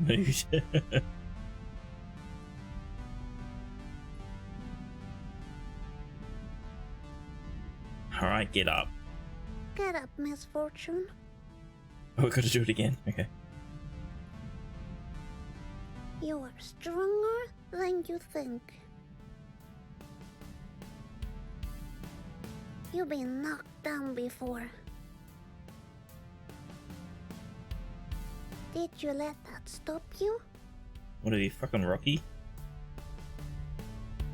Mood. Alright, get up. Get up, Misfortune. Oh, we gotta do it again. Okay. You are stronger than you think. You've been knocked down before. Did you let that stop you? What are you, fucking Rocky?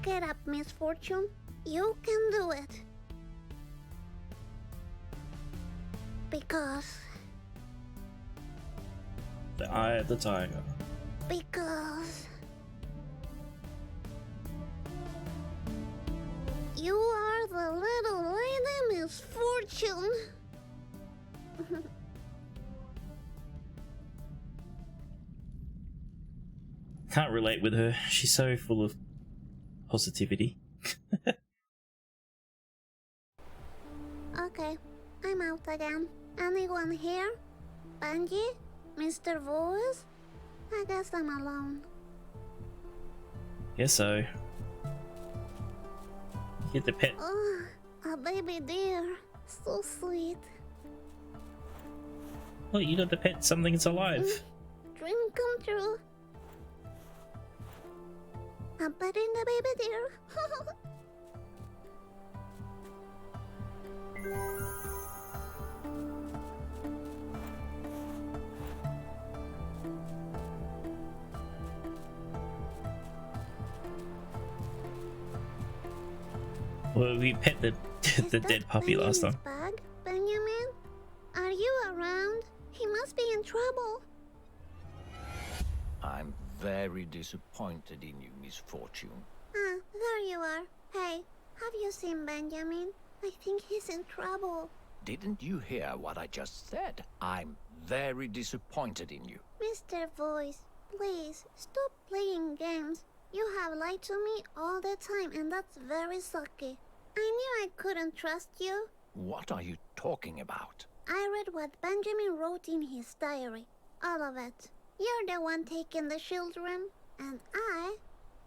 Get up, Misfortune. You can do it. Because The eye of the tiger. you are the little lady Misfortune. Can't relate with her. She's so full of positivity. Okay, I'm out again. Anyone here? Benji? Mr. Voice? I guess I'm alone. Guess so. Get the pet. Oh, a baby deer. So sweet. Look, you got the pet something that's alive. Dream come true. I'm petting the baby deer. Well, we pet the the dead puppy last time. Bag, Benjamin? Are you around? He must be in trouble. I'm very disappointed in you, Misfortune. Ah, there you are. Hey, have you seen Benjamin? I think he's in trouble. Didn't you hear what I just said? I'm very disappointed in you. Mr. Voice, please, stop playing games. You have lied to me all the time, and that's very sucky. I knew I couldn't trust you. What are you talking about? I read what Benjamin wrote in his diary. All of it. You're the one taking the children, and I'm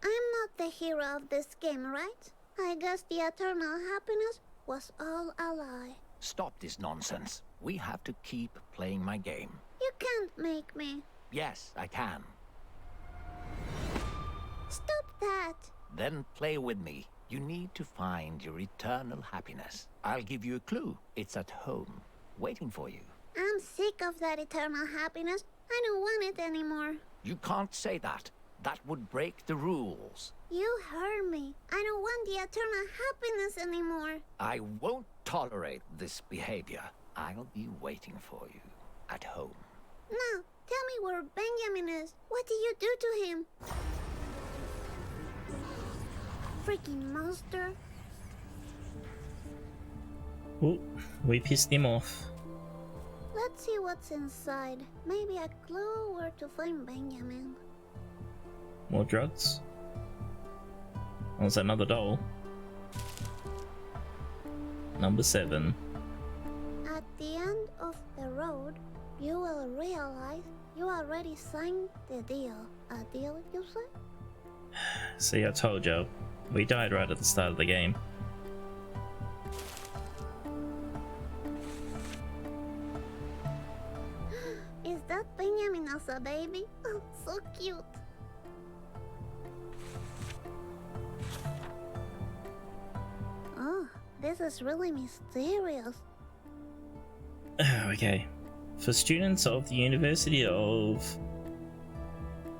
not the hero of this game, right? I guess the eternal happiness was all a lie. Stop this nonsense. We have to keep playing my game. You can't make me. Yes, I can. Stop that. Then play with me. You need to find your eternal happiness. I'll give you a clue. It's at home, waiting for you. I'm sick of that eternal happiness. I don't want it anymore. You can't say that. That would break the rules. You heard me. I don't want the eternal happiness anymore. I won't tolerate this behavior. I'll be waiting for you at home. Now, tell me where Benjamin is. What did you do to him? Freaking monster. Oh, we pissed him off. Let's see what's inside. Maybe a clue where to find Benjamin. More drugs. Oh, there's another doll. Number 7. At the end of the road, you will realize you already signed the deal. A deal, you say? See, I told you. We died right at the start of the game. Is that Benjamin as a baby? Oh, so cute. Oh, this is really mysterious. Okay. For students of the University of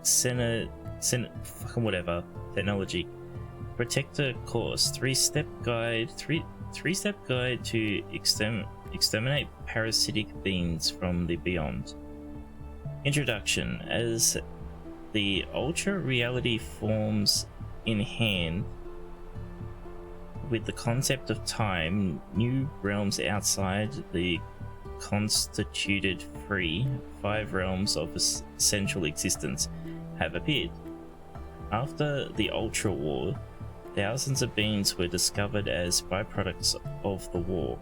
fucking whatever technology. Protector course, three-step guide to exterminate parasitic beings from the beyond. Introduction. As the ultra reality forms in hand with the concept of time, new realms outside the constituted free 5 realms of essential existence have appeared. After the Ultra War, thousands of beings were discovered as byproducts of the war.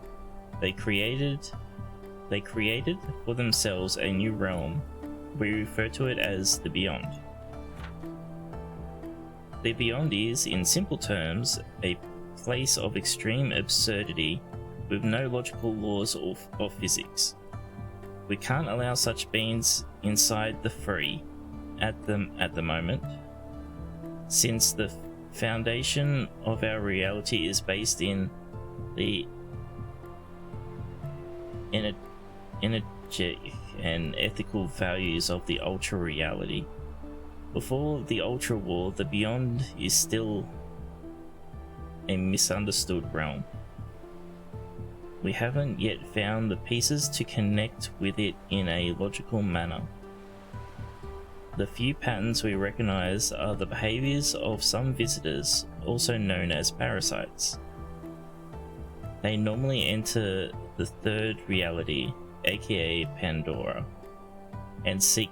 They created for themselves a new realm. We refer to it as the Beyond. The Beyond is, in simple terms, a place of extreme absurdity with no logical laws of physics. We can't allow such beings inside the free at the moment, since the foundation of our reality is based in the energetic and ethical values of the ultra reality. Before the Ultra War, the Beyond is still a misunderstood realm. We haven't yet found the pieces to connect with it in a logical manner. The few patterns we recognize are the behaviors of some visitors, also known as parasites. They normally enter the third reality, aka Pandora, and seek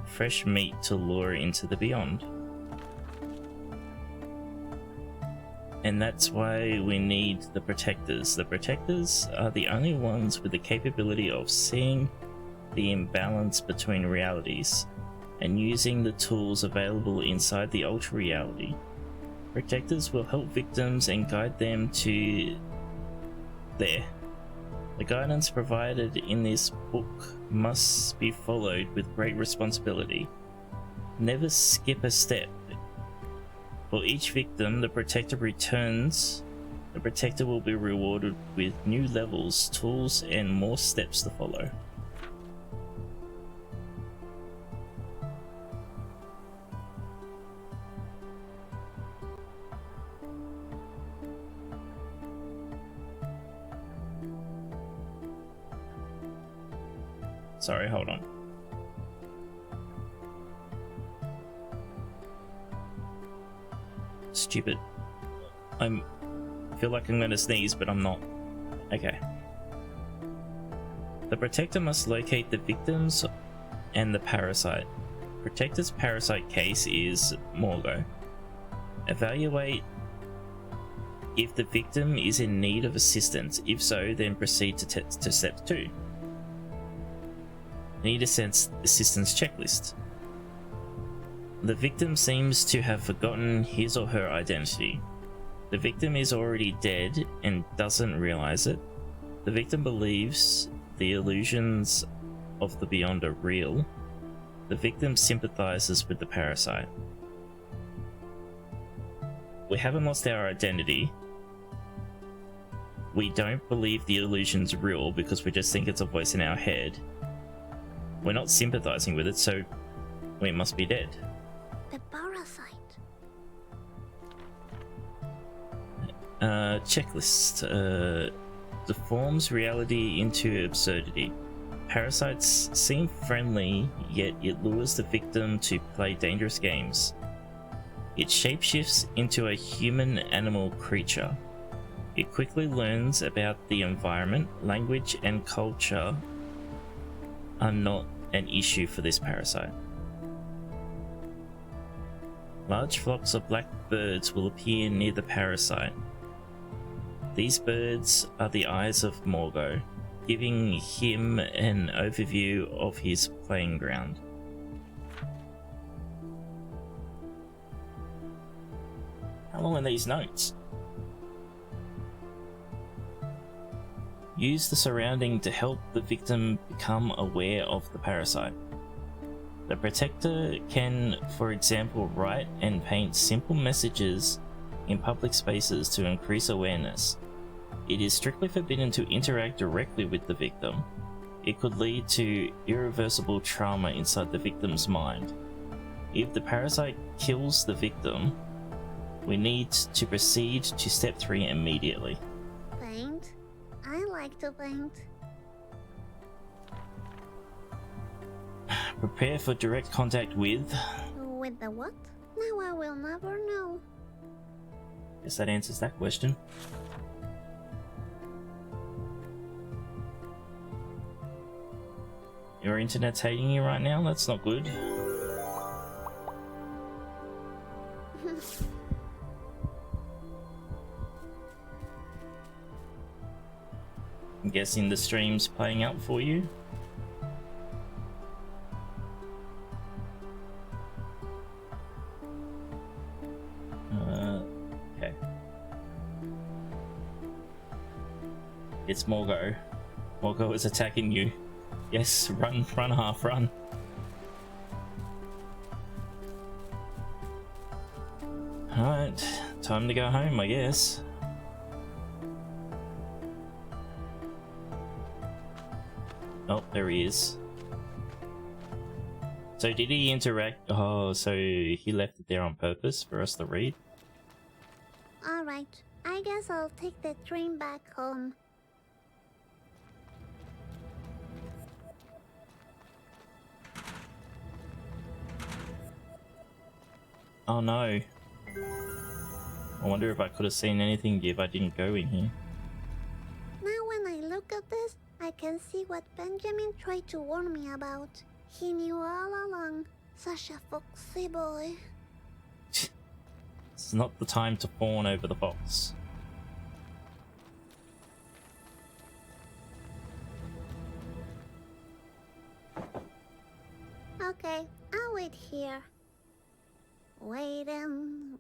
fresh meat to lure into the Beyond. And that's why we need the Protectors. The Protectors are the only ones with the capability of seeing the imbalance between realities and using the tools available inside the Ultra Reality. Protectors will help victims and guide them to there. The guidance provided in this book must be followed with great responsibility. Never skip a step. For each victim the Protector returns, the Protector will be rewarded with new levels, tools, and more steps to follow. Sorry, hold on. Stupid. I feel like I'm going to sneeze, but I'm not. Okay. The Protector must locate the victims and the parasite. Protector's parasite case is Morgo. Evaluate if the victim is in need of assistance. If so, then proceed to step 2. Need assistance checklist. The victim seems to have forgotten his or her identity. The victim is already dead and doesn't realize it. The victim believes the illusions of the Beyond are real. The victim sympathizes with the parasite. We haven't lost our identity. We don't believe the illusion's real because we just think it's a voice in our head. We're not sympathizing with it, so we must be dead. The parasite. Checklist. Deforms reality into absurdity. Parasites seem friendly, yet it lures the victim to play dangerous games. It shapeshifts into a human-animal creature. It quickly learns about the environment, language, and culture are not an issue for this parasite. Large flocks of black birds will appear near the parasite. These birds are the eyes of Morgo, giving him an overview of his playing ground. How long are these notes? Use the surrounding to help the victim become aware of the parasite. The Protector can, for example, write and paint simple messages in public spaces to increase awareness. It is strictly forbidden to interact directly with the victim. It could lead to irreversible trauma inside the victim's mind. If the parasite kills the victim, we need to proceed to step 3 immediately. Paint? I like to paint. Prepare for direct contact with... With the what? Now I will never know. Guess that answers that question. Your internet's hating you right now? That's not good. I'm guessing the stream's playing out for you. Okay. It's Morgo. Morgo is attacking you. Yes, run, run, half, run. Alright, time to go home, I guess. Oh, there he is. So did he interact? Oh, so he left it there on purpose for us to read? Alright, I guess I'll take the train back home. Oh no. I wonder if I could have seen anything if I didn't go in here. Now when I look at this, I can see what Benjamin tried to warn me about. He knew all along. Such a foxy boy. It's not the time to fawn over the fox. Okay, I'll wait here. Waiting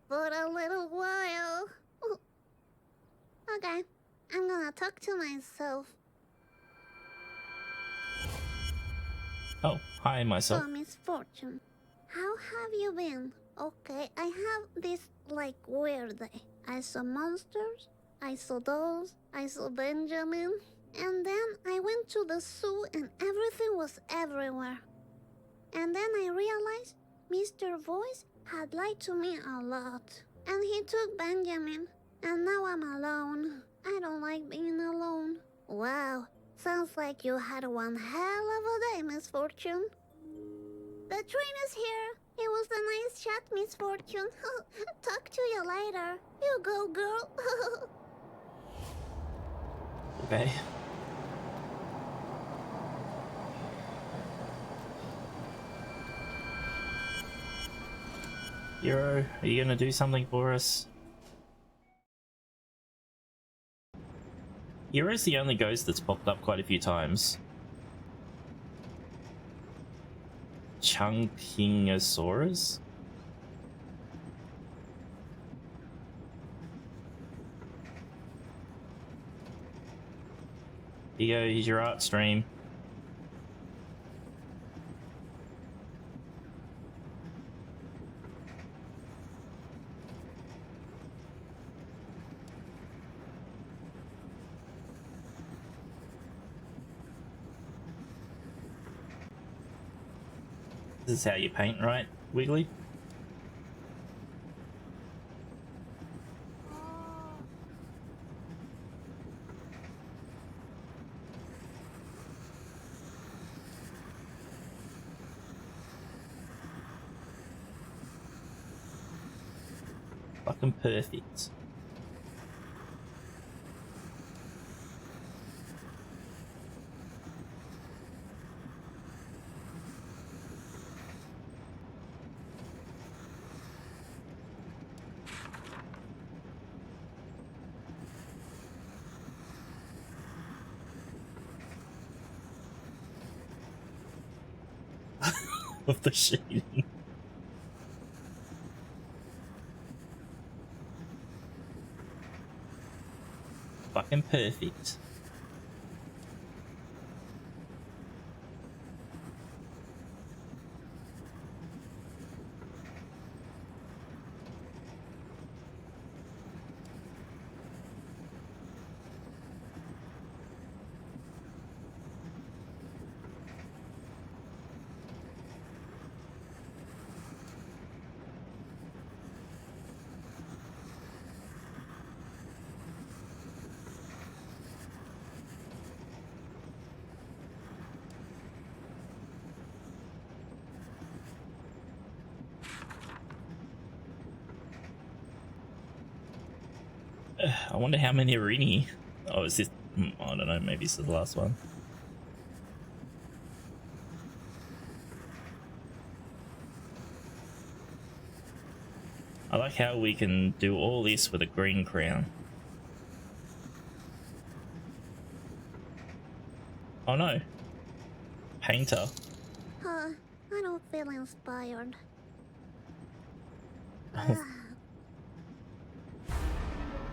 for a little while. Okay, I'm gonna talk to myself. Oh, hi myself. So, Misfortune, how have you been? Okay, I have this, like, weird day. I saw monsters, I saw dolls, I saw Benjamin, and then I went to the zoo and everything was everywhere. And then I realized Mr. Voice had lied to me a lot. And he took Benjamin, and now I'm alone. I don't like being alone. Wow, sounds like you had one hell of a day, Misfortune. The train is here. It was a nice chat, Misfortune. Talk to you later. You go, girl. Okay. Hero, are you gonna do something for us? Hero's the only ghost that's popped up quite a few times. Chunkingosaurus? Here you go, here's your art stream. This is how you paint, right, Wiggly? Fucking perfect. Of the shading. Fucking perfect. I wonder how many are in here. Oh, is this... I don't know, maybe this is the last one. I like how we can do all this with a green crown. Oh no. Painter. I don't feel inspired. Oh.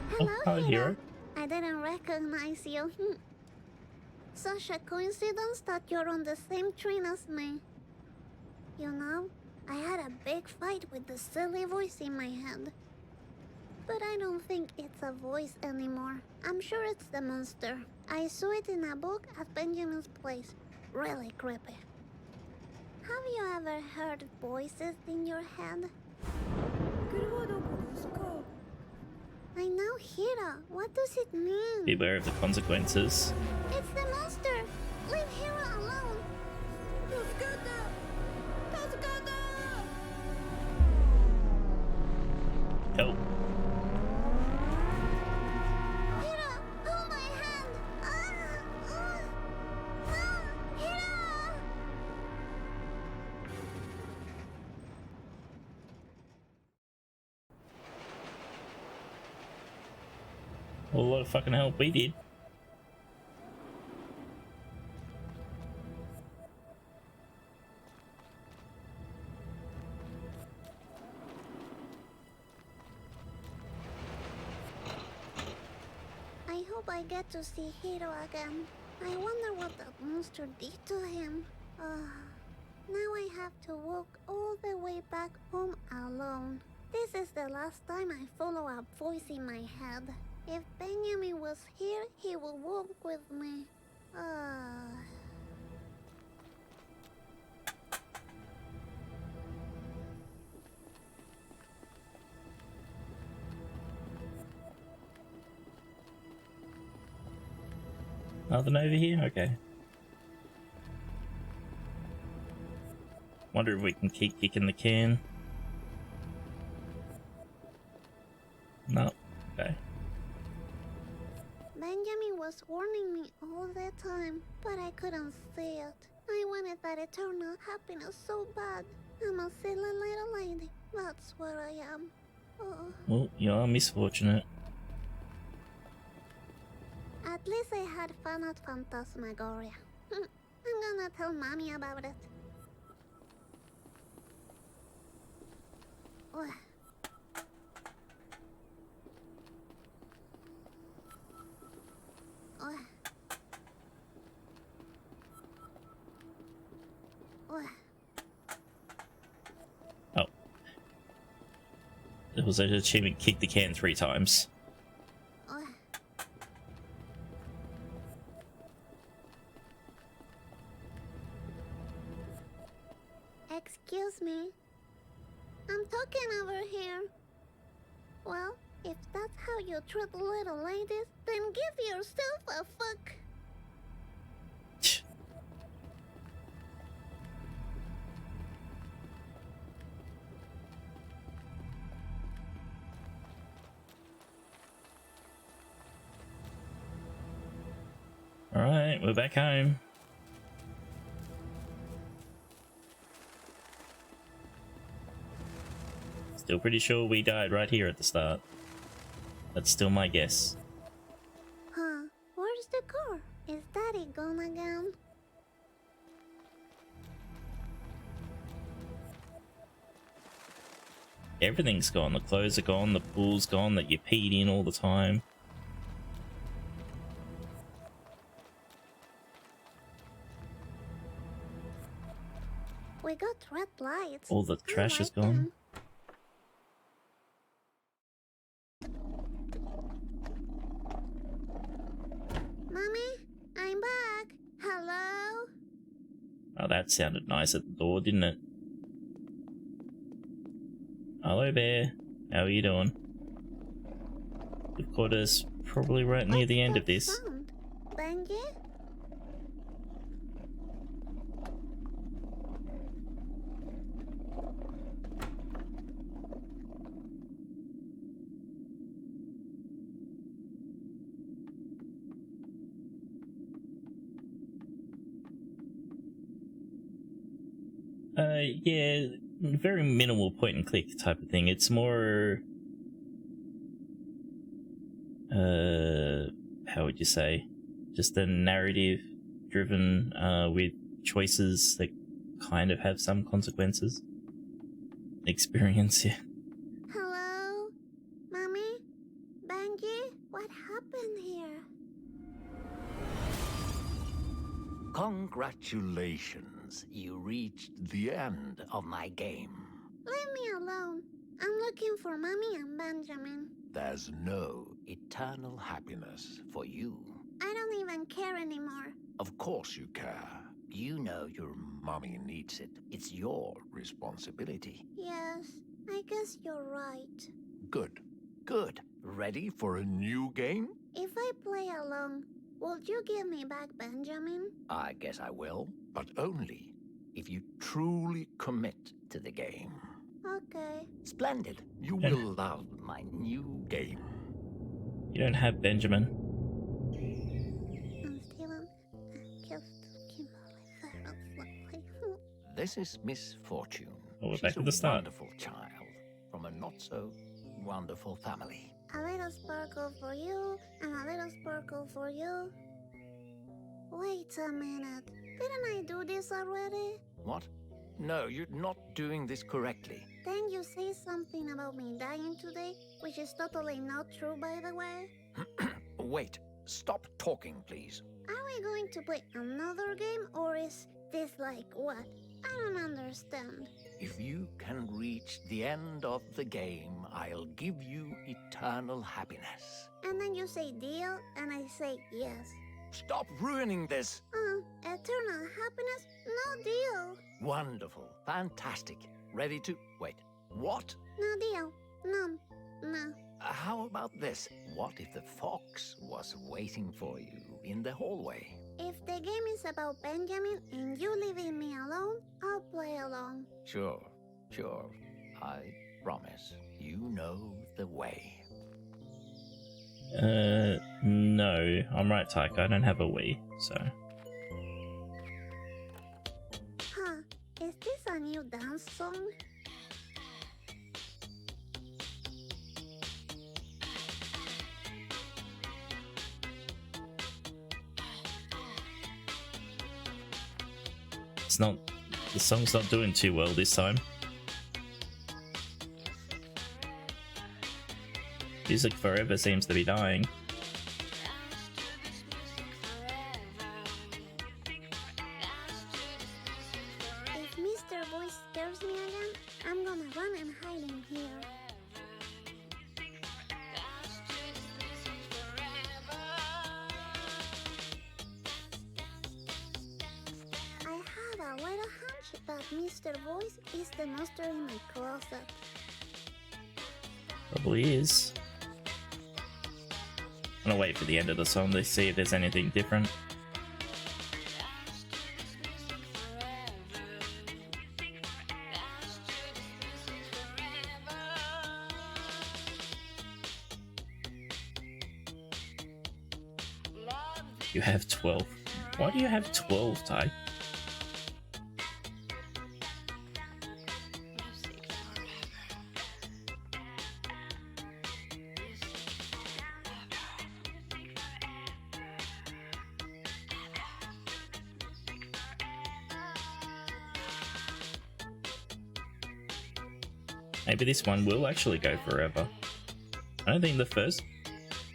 Hello, Hero. Hero. I didn't recognize you. Such a coincidence that you're on the same train as me. You know, I had a big fight with the silly voice in my head. But I don't think it's a voice anymore. I'm sure it's the monster. I saw it in a book at Benjamin's place. Really creepy. Have you ever heard voices in your head? I know, Hira. What does it mean? Beware of the consequences. It's the monster! Leave Hira alone! Help. Hira, hold my hand! No! Hira! A lot of fucking help we did. I hope I get to see Hiro again. I wonder what that monster did to him. Now I have to walk all the way back home alone. This is the last time I follow a voice in my head. If Benjamin was here, he would walk with me. Nothing over here? Okay. Wonder if we can keep kicking the can. No. Okay. Benjamin was warning me all the time, but I couldn't see it. I wanted that eternal happiness so bad. I'm a silly little lady. That's what I am. Well, you are misfortunate. At least I had fun at Phantasmagoria. I'm gonna tell Mommy about it. Ugh. Ugh. Ugh. Oh. It was an achievement, kick the can 3 times. Ugh. Excuse me. I'm talking over here. Well, if that's how you treat little ladies, then give yourself a fuck. Alright, we're back home. Still pretty sure we died right here at the start. That's still my guess. Huh? Where's the car? Is Daddy gone again? Everything's gone. The clothes are gone, the pool's gone that you peed in all the time. We got red lights. All the trash is gone. them. Mommy, I'm back. Hello? Oh, that sounded nice at the door, didn't it? Hello, Bear. How are you doing? You've caught us probably right near the end of this. Sound? Benji? Yeah, very minimal point and click type of thing. It's more, how would you say? Just a narrative driven, with choices that kind of have some consequences. Experience, yeah. Hello? Mommy? Benji? What happened here? Congratulations, you reached the end of my game. Leave me alone. I'm looking for Mommy and Benjamin. There's no eternal happiness for you. I don't even care anymore. Of course you care. You know your mommy needs it. It's your responsibility. Yes, I guess you're right. Good. Good. Ready for a new game? If I play along, would you give me back Benjamin? I guess I will, but only if you truly commit to the game. Okay. Splendid. You will love my new game. You don't have Benjamin. I'm Steven. This is Misfortune. Oh, we're She's back at the start. A wonderful child from a not-so-wonderful family. A little sparkle for you, and a little sparkle for you. Wait a minute. Didn't I do this already? What? No, you're not doing this correctly. Then you say something about me dying today, which is totally not true, by the way. Wait. Stop talking, please. Are we going to play another game, or is this like what? I don't understand. If you can reach the end of the game, I'll give you eternal happiness. And then you say deal, and I say yes. Stop ruining this! Eternal happiness? No deal. Wonderful. Fantastic. Ready to... Wait. What? No deal. No. How about this? What if the fox was waiting for you in the hallway? If the game is about Benjamin and you leaving me alone, I'll play along. Sure. I promise. You know the way. No. I'm right, Taika. I don't have a Wii, so... Huh. Is this a new dance song? It's not... The song's not doing too well this time. Music forever seems to be dying. If Mr. Voice scares me again, I'm gonna run and hide in here. I have a little hunch that Mr. Voice is the monster in my closet. Probably is. I'm gonna wait for the end of the song to see if there's anything different. You have 12. Why do you have 12, Ty? Maybe this one will actually go forever. I don't think the first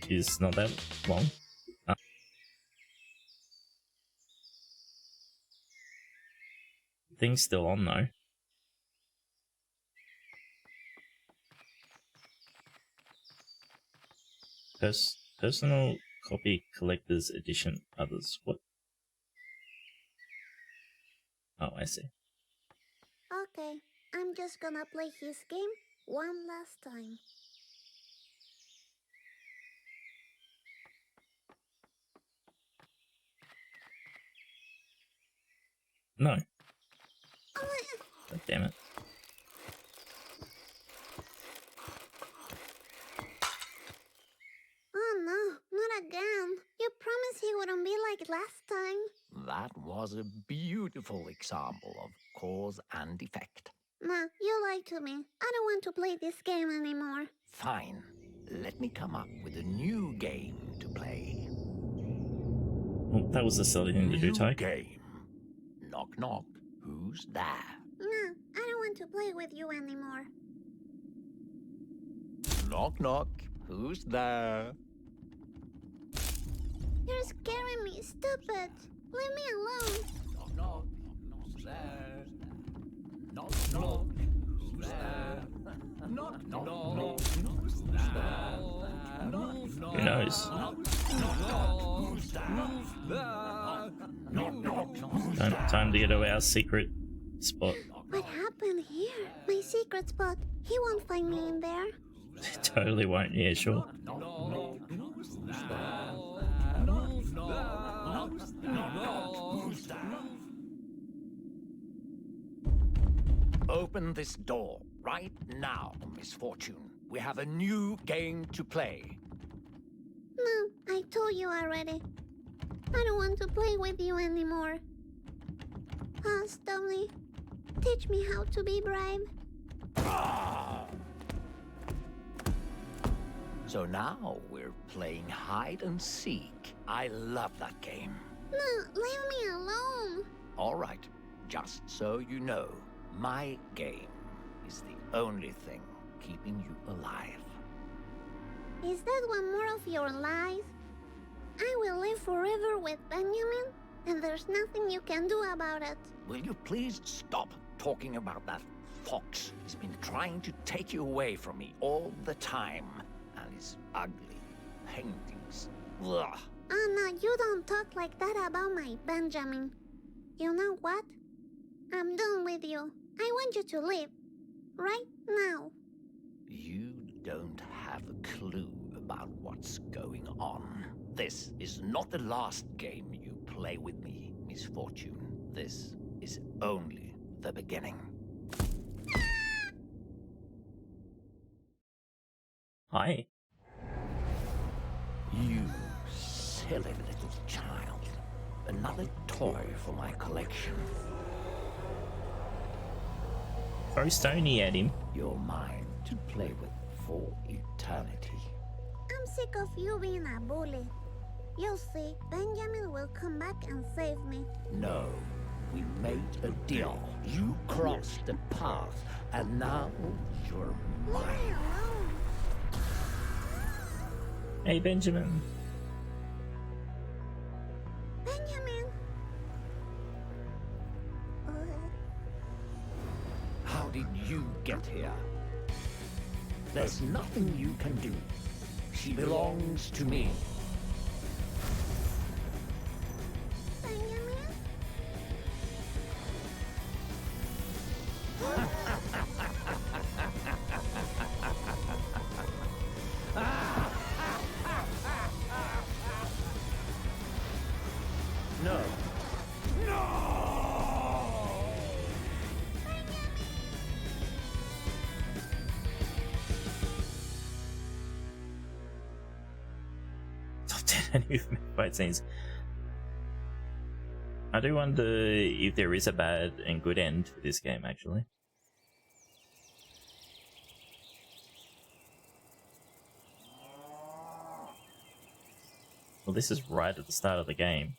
is not that long. Thing's still on though. Personal copy collector's edition others. What? Oh, I see. Okay, I'm just gonna play his game one last time. No. God damn it. Oh no, not again. You promised promise he wouldn't be like last time. That was a beautiful example of cause and effect. Nah, you lied to me. I don't want to play this game anymore. Fine. Let me come up with a new game to play. Oh, that was a silly thing to do, New Ty. game. Knock knock. Who's there? Nah, I don't want to play with you anymore. Knock knock. Who's there? You're scaring me. Stop it. Leave me alone. Knock knock. Who's there? Knock knock. Who's there? Knock knock. Who's there? Who knows? Time to get to our secret spot. What happened here? My secret spot. He won't find me in there. Totally won't, yeah, sure. Open this door right now, Misfortune. We have a new game to play. No, I told you already. I don't want to play with you anymore. Stoney, teach me how to be brave. So now we're playing hide and seek. I love that game. No, leave me alone. All right, just so you know, my game is the only thing keeping you alive. Is that one more of your lies? I will live forever with Benjamin, and there's nothing you can do about it. Will you please stop talking about that fox? He's been trying to take you away from me all the time. And his ugly paintings. Ugh. Anna, you don't talk like that about my Benjamin. You know what? I'm done with you. I want you to leave. Right now. You don't have a clue about what's going on. This is not the last game you play with me, Misfortune. This is only the beginning. Hi. You silly little child. Another toy for my collection. Throw Stoney at him. You're mine to play with for eternity. I'm sick of you being a bully. You'll see, Benjamin will come back and save me. No, we made a deal. You crossed the path, and now you're Leave me mine. alone. Hey, Benjamin. Benjamin. How did you get here? There's nothing you can do. She belongs to me. Benjamin? No. Top 10 anime fight scenes. I do wonder if there is a bad and good end to this game, actually. Well, this is right at the start of the game.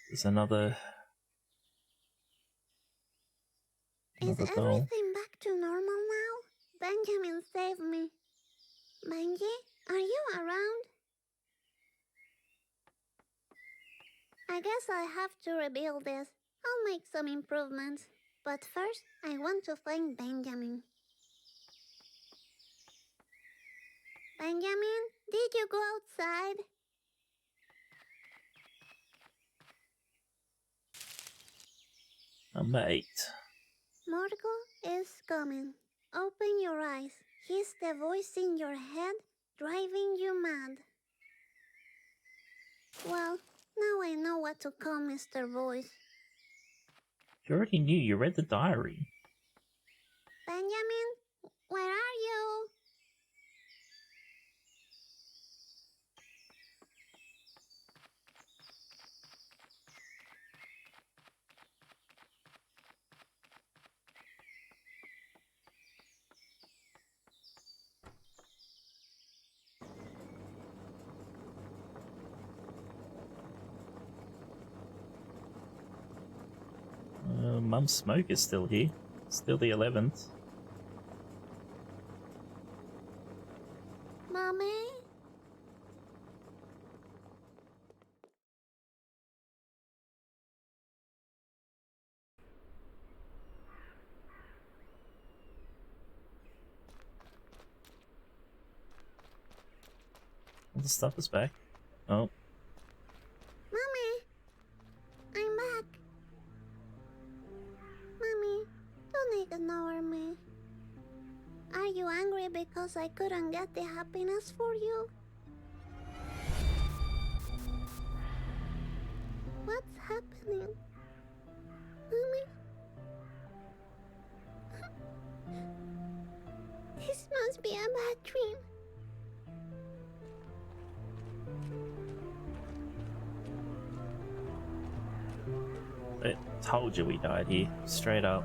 There's another Is doll. everything back to normal now? Benjamin saved me. Benji, are you around? I guess I have to rebuild this. I'll make some improvements. But first, I want to thank Benjamin. Benjamin, did you go outside? Number 8. Morgul is coming. Open your eyes. He's the voice in your head, driving you mad. Well, now I know what to call Mr. Voice. You already knew, you read the diary. Benjamin, where are you? Mum Smoke is still here. Still the 11th. Mommy? All the stuff is back. Oh, Mommy! I'm back. Mommy, don't ignore me. Are you angry because I couldn't get the happiness for you? What's happening? Mommy? This must be a bad dream. I told you we died here. Straight up.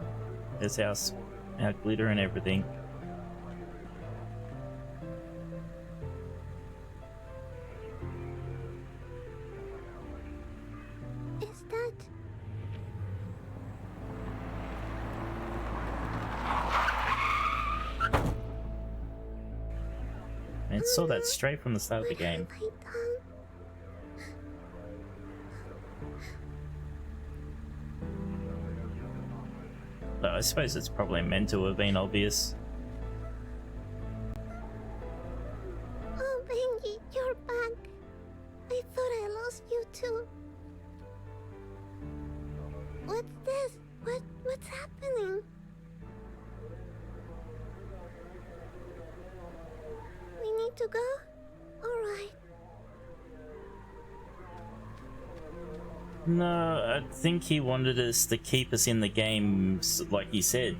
This house, our glitter and everything. Is that... I saw that straight from the start of the game. What have I done? But I suppose it's probably meant to have been obvious. Oh, Benji, you're back. I thought I lost you too. What's this? What's happening? We need to go? Alright. No, I think he wanted us to keep us in the game, like he said,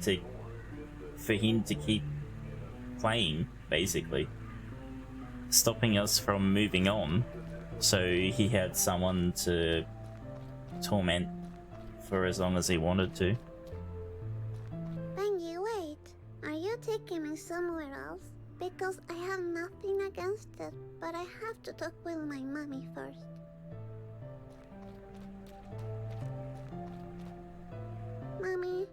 for him to keep playing, basically. Stopping us from moving on, so he had someone to torment for as long as he wanted to. Benji, wait. Are you taking me somewhere else? Because I have nothing against it, but I have to talk with my mommy first. Mommy,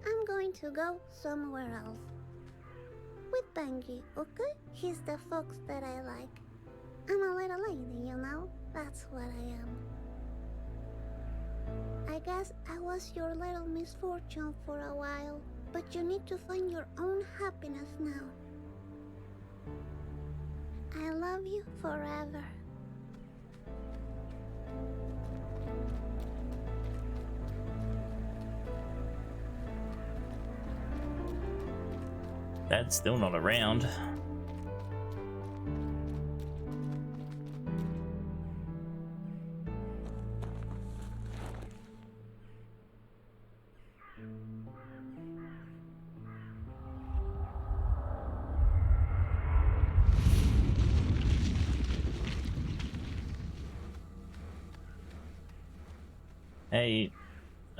I'm going to go somewhere else. With Benji, okay? He's the fox that I like. I'm a little lady, you know? That's what I am. I guess I was your little misfortune for a while, but you need to find your own happiness now. I love you forever. Dad's still not around. Hey,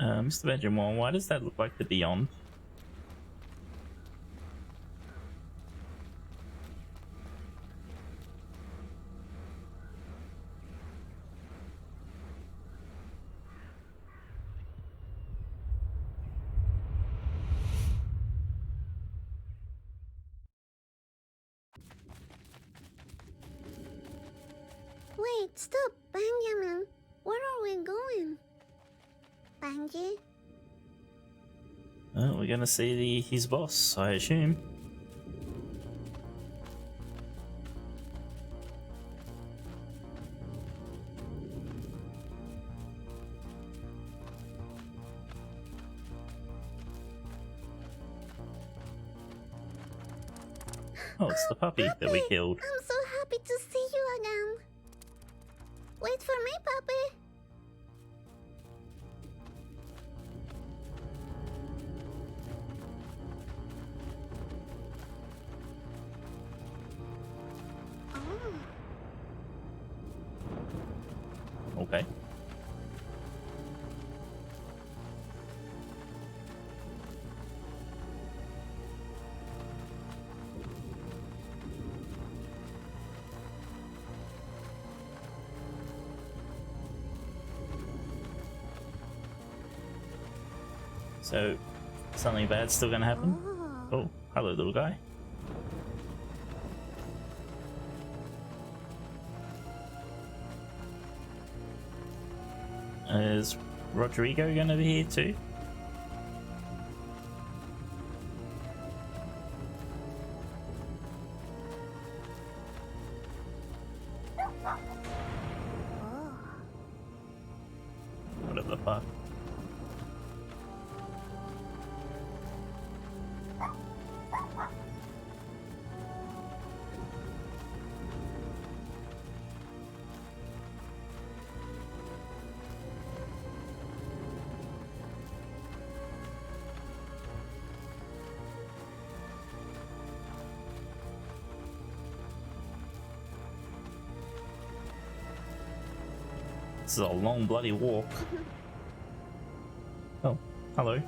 Mr. Benjamin, why does that look like the Beyond? Wait, stop, Benjamin. Where are we going? Benji? We're gonna see his boss, I assume. Oh, it's the puppy that we killed. I'm so happy to see you again. Wait for me, puppy. Oh. Okay. So, something bad's still gonna happen? Oh, hello, little guy. Is Rodrigo gonna be here too? Whatever the fuck. This is a long bloody walk. Oh, hello.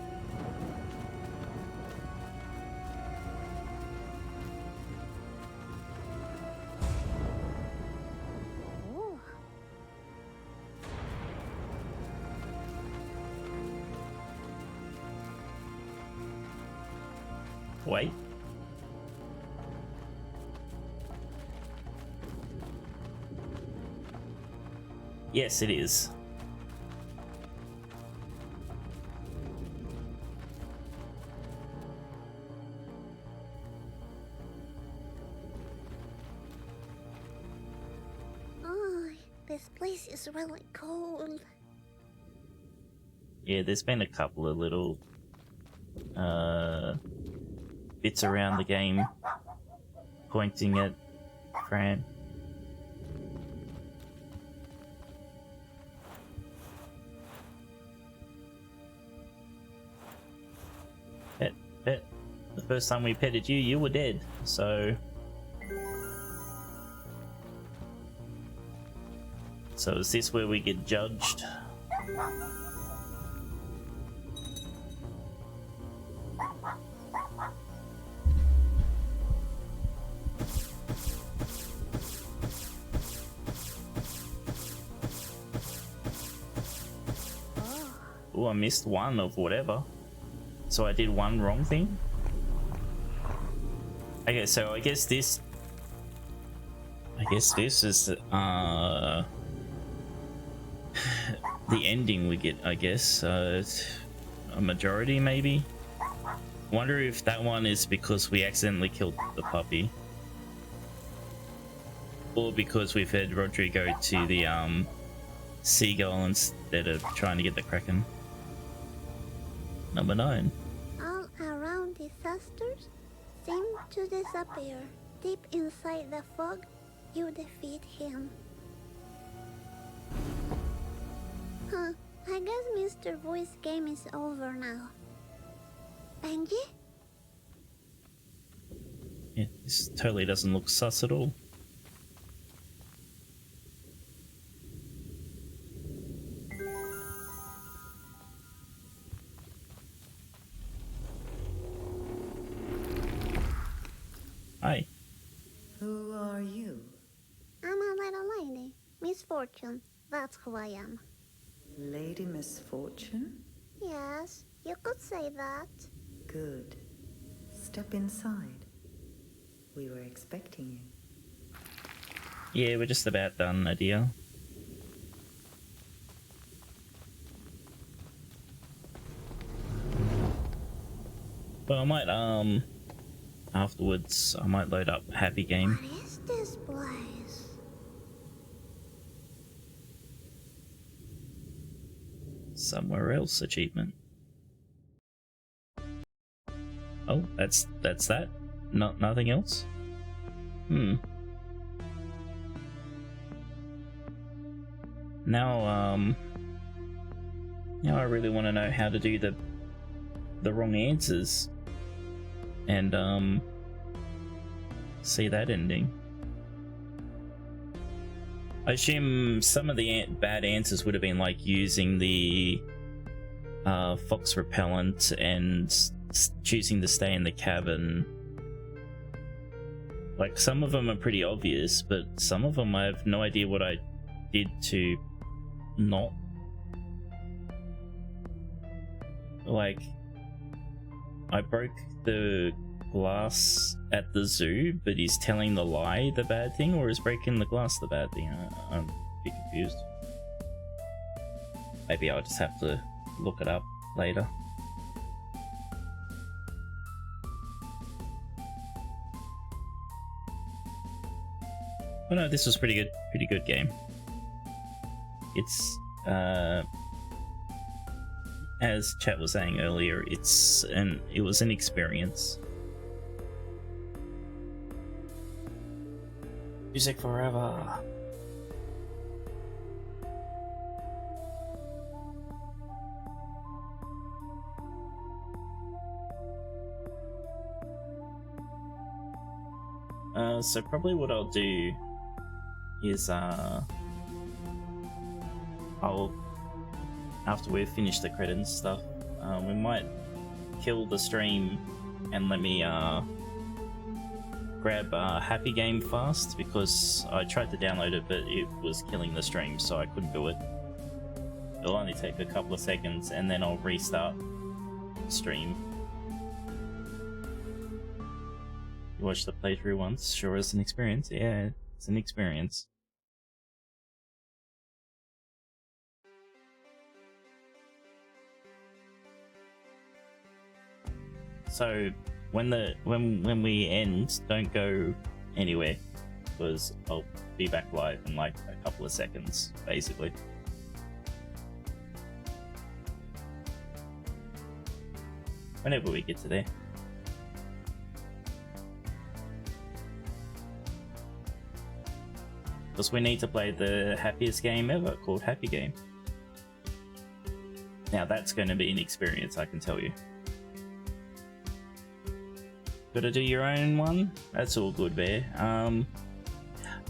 Wait. Yes, it is. Oh, this place is really cold. Yeah, there's been a couple of little bits around the game pointing at Fran. Pet. The first time we petted you, you were dead, so... So is this where we get judged? Oh, I missed one of whatever. So I did one wrong thing? Okay, so I guess this is the ending we get, I guess. It's a majority, maybe? Wonder if that one is because we accidentally killed the puppy. Or because we fed Rodrigo to the seagull instead of trying to get the kraken. Number 9. All around disasters seem to disappear. Deep inside the fog, you defeat him. Huh, I guess Mr. Voice game is over now. Benji? Yeah, this totally doesn't look sus at all. Hi. Who are you? I'm a little lady. Misfortune. That's who I am. Lady Misfortune? Yes, you could say that. Good. Step inside. We were expecting you. Yeah, we're just about done, Nadia. But I might, afterwards, I might load up Happy Game. What is this place? Somewhere else achievement. Oh, that's that? Nothing else? Now, now I really want to know how to do the wrong answers. And, see that ending. I assume some of the bad answers would have been like using the fox repellent and choosing to stay in the cabin. Like, some of them are pretty obvious, but some of them I have no idea what I did to not... Like, I broke the glass at the zoo, but is telling the lie the bad thing, or is breaking the glass the bad thing? I'm a bit confused. Maybe I'll just have to look it up later. Oh no, this was pretty good game. It's as chat was saying earlier, it was an experience. Music forever. So probably what I'll do is after we've finished the credits stuff, we might kill the stream and let me grab Happy Game fast, because I tried to download it but it was killing the stream, so I couldn't do it. It'll only take a couple of seconds and then I'll restart the stream. You watched the playthrough once, sure is an experience. Yeah, it's an experience. So when we end, don't go anywhere, because I'll be back live in like a couple of seconds, basically. Whenever we get to there. Because we need to play the happiest game ever, called Happy Game. Now that's going to be an experience, I can tell you. Gotta do your own one? That's all good, Bear.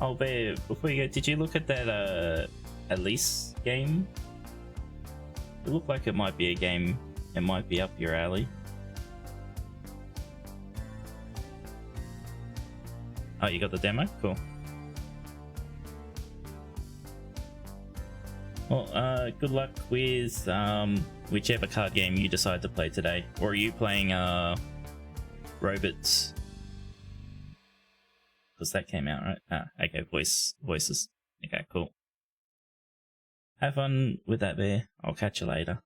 Oh, Bear, before you go, did you look at that Elise game? It looked like it might be a game, it might be up your alley. Oh, you got the demo? Cool. Well, good luck with whichever card game you decide to play today. Or are you playing Robots? Because that came out, right? Ah, okay, voices. Okay, cool. Have fun with that, Bear. I'll catch you later.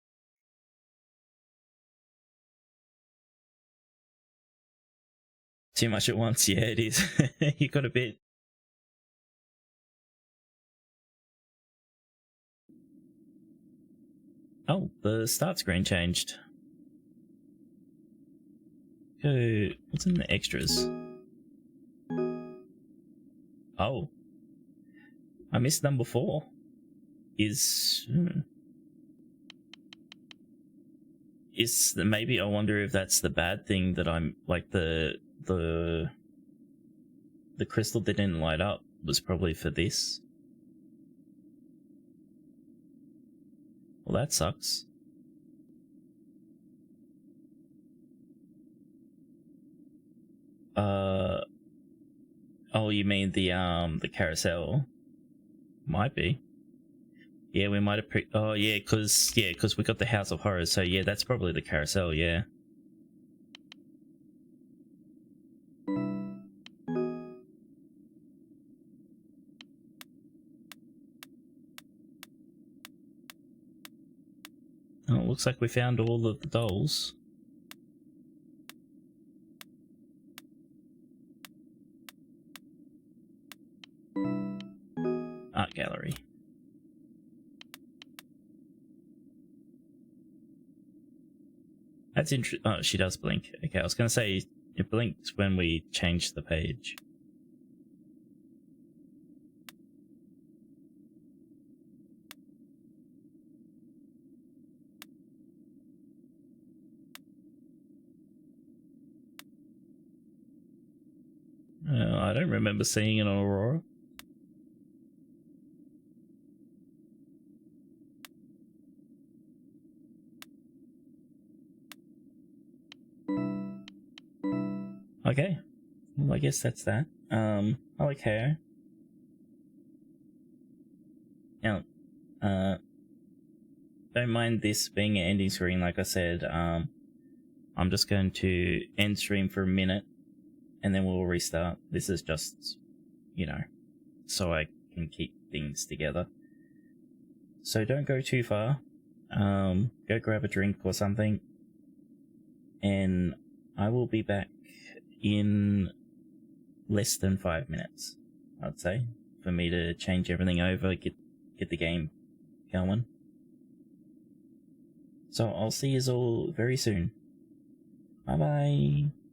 Too much at once, yeah, it is. You got a bit. Oh, the start screen changed. Go. What's in the extras? Oh. I missed number 4. Is maybe I wonder if that's the bad thing that I'm like the crystal that didn't light up was probably for this. Well, that sucks. Oh, you mean the carousel? Might be. Yeah, we might have oh yeah, cause we got the House of Horrors, so yeah, that's probably the carousel, yeah. Oh, it looks like we found all of the dolls. Art gallery. That's interesting. Oh, she does blink. Okay, I was going to say it blinked when we changed the page. I don't remember seeing it on Aurora. Okay, well I guess that's that. Okay. Now, don't mind this being an ending screen, like I said. I'm just going to end stream for a minute, and then we'll restart. This is just, you know, so I can keep things together. So don't go too far. Go grab a drink or something, and I will be back in less than 5 minutes, I'd say, for me to change everything over, get the game going. So I'll see you all very soon. Bye bye.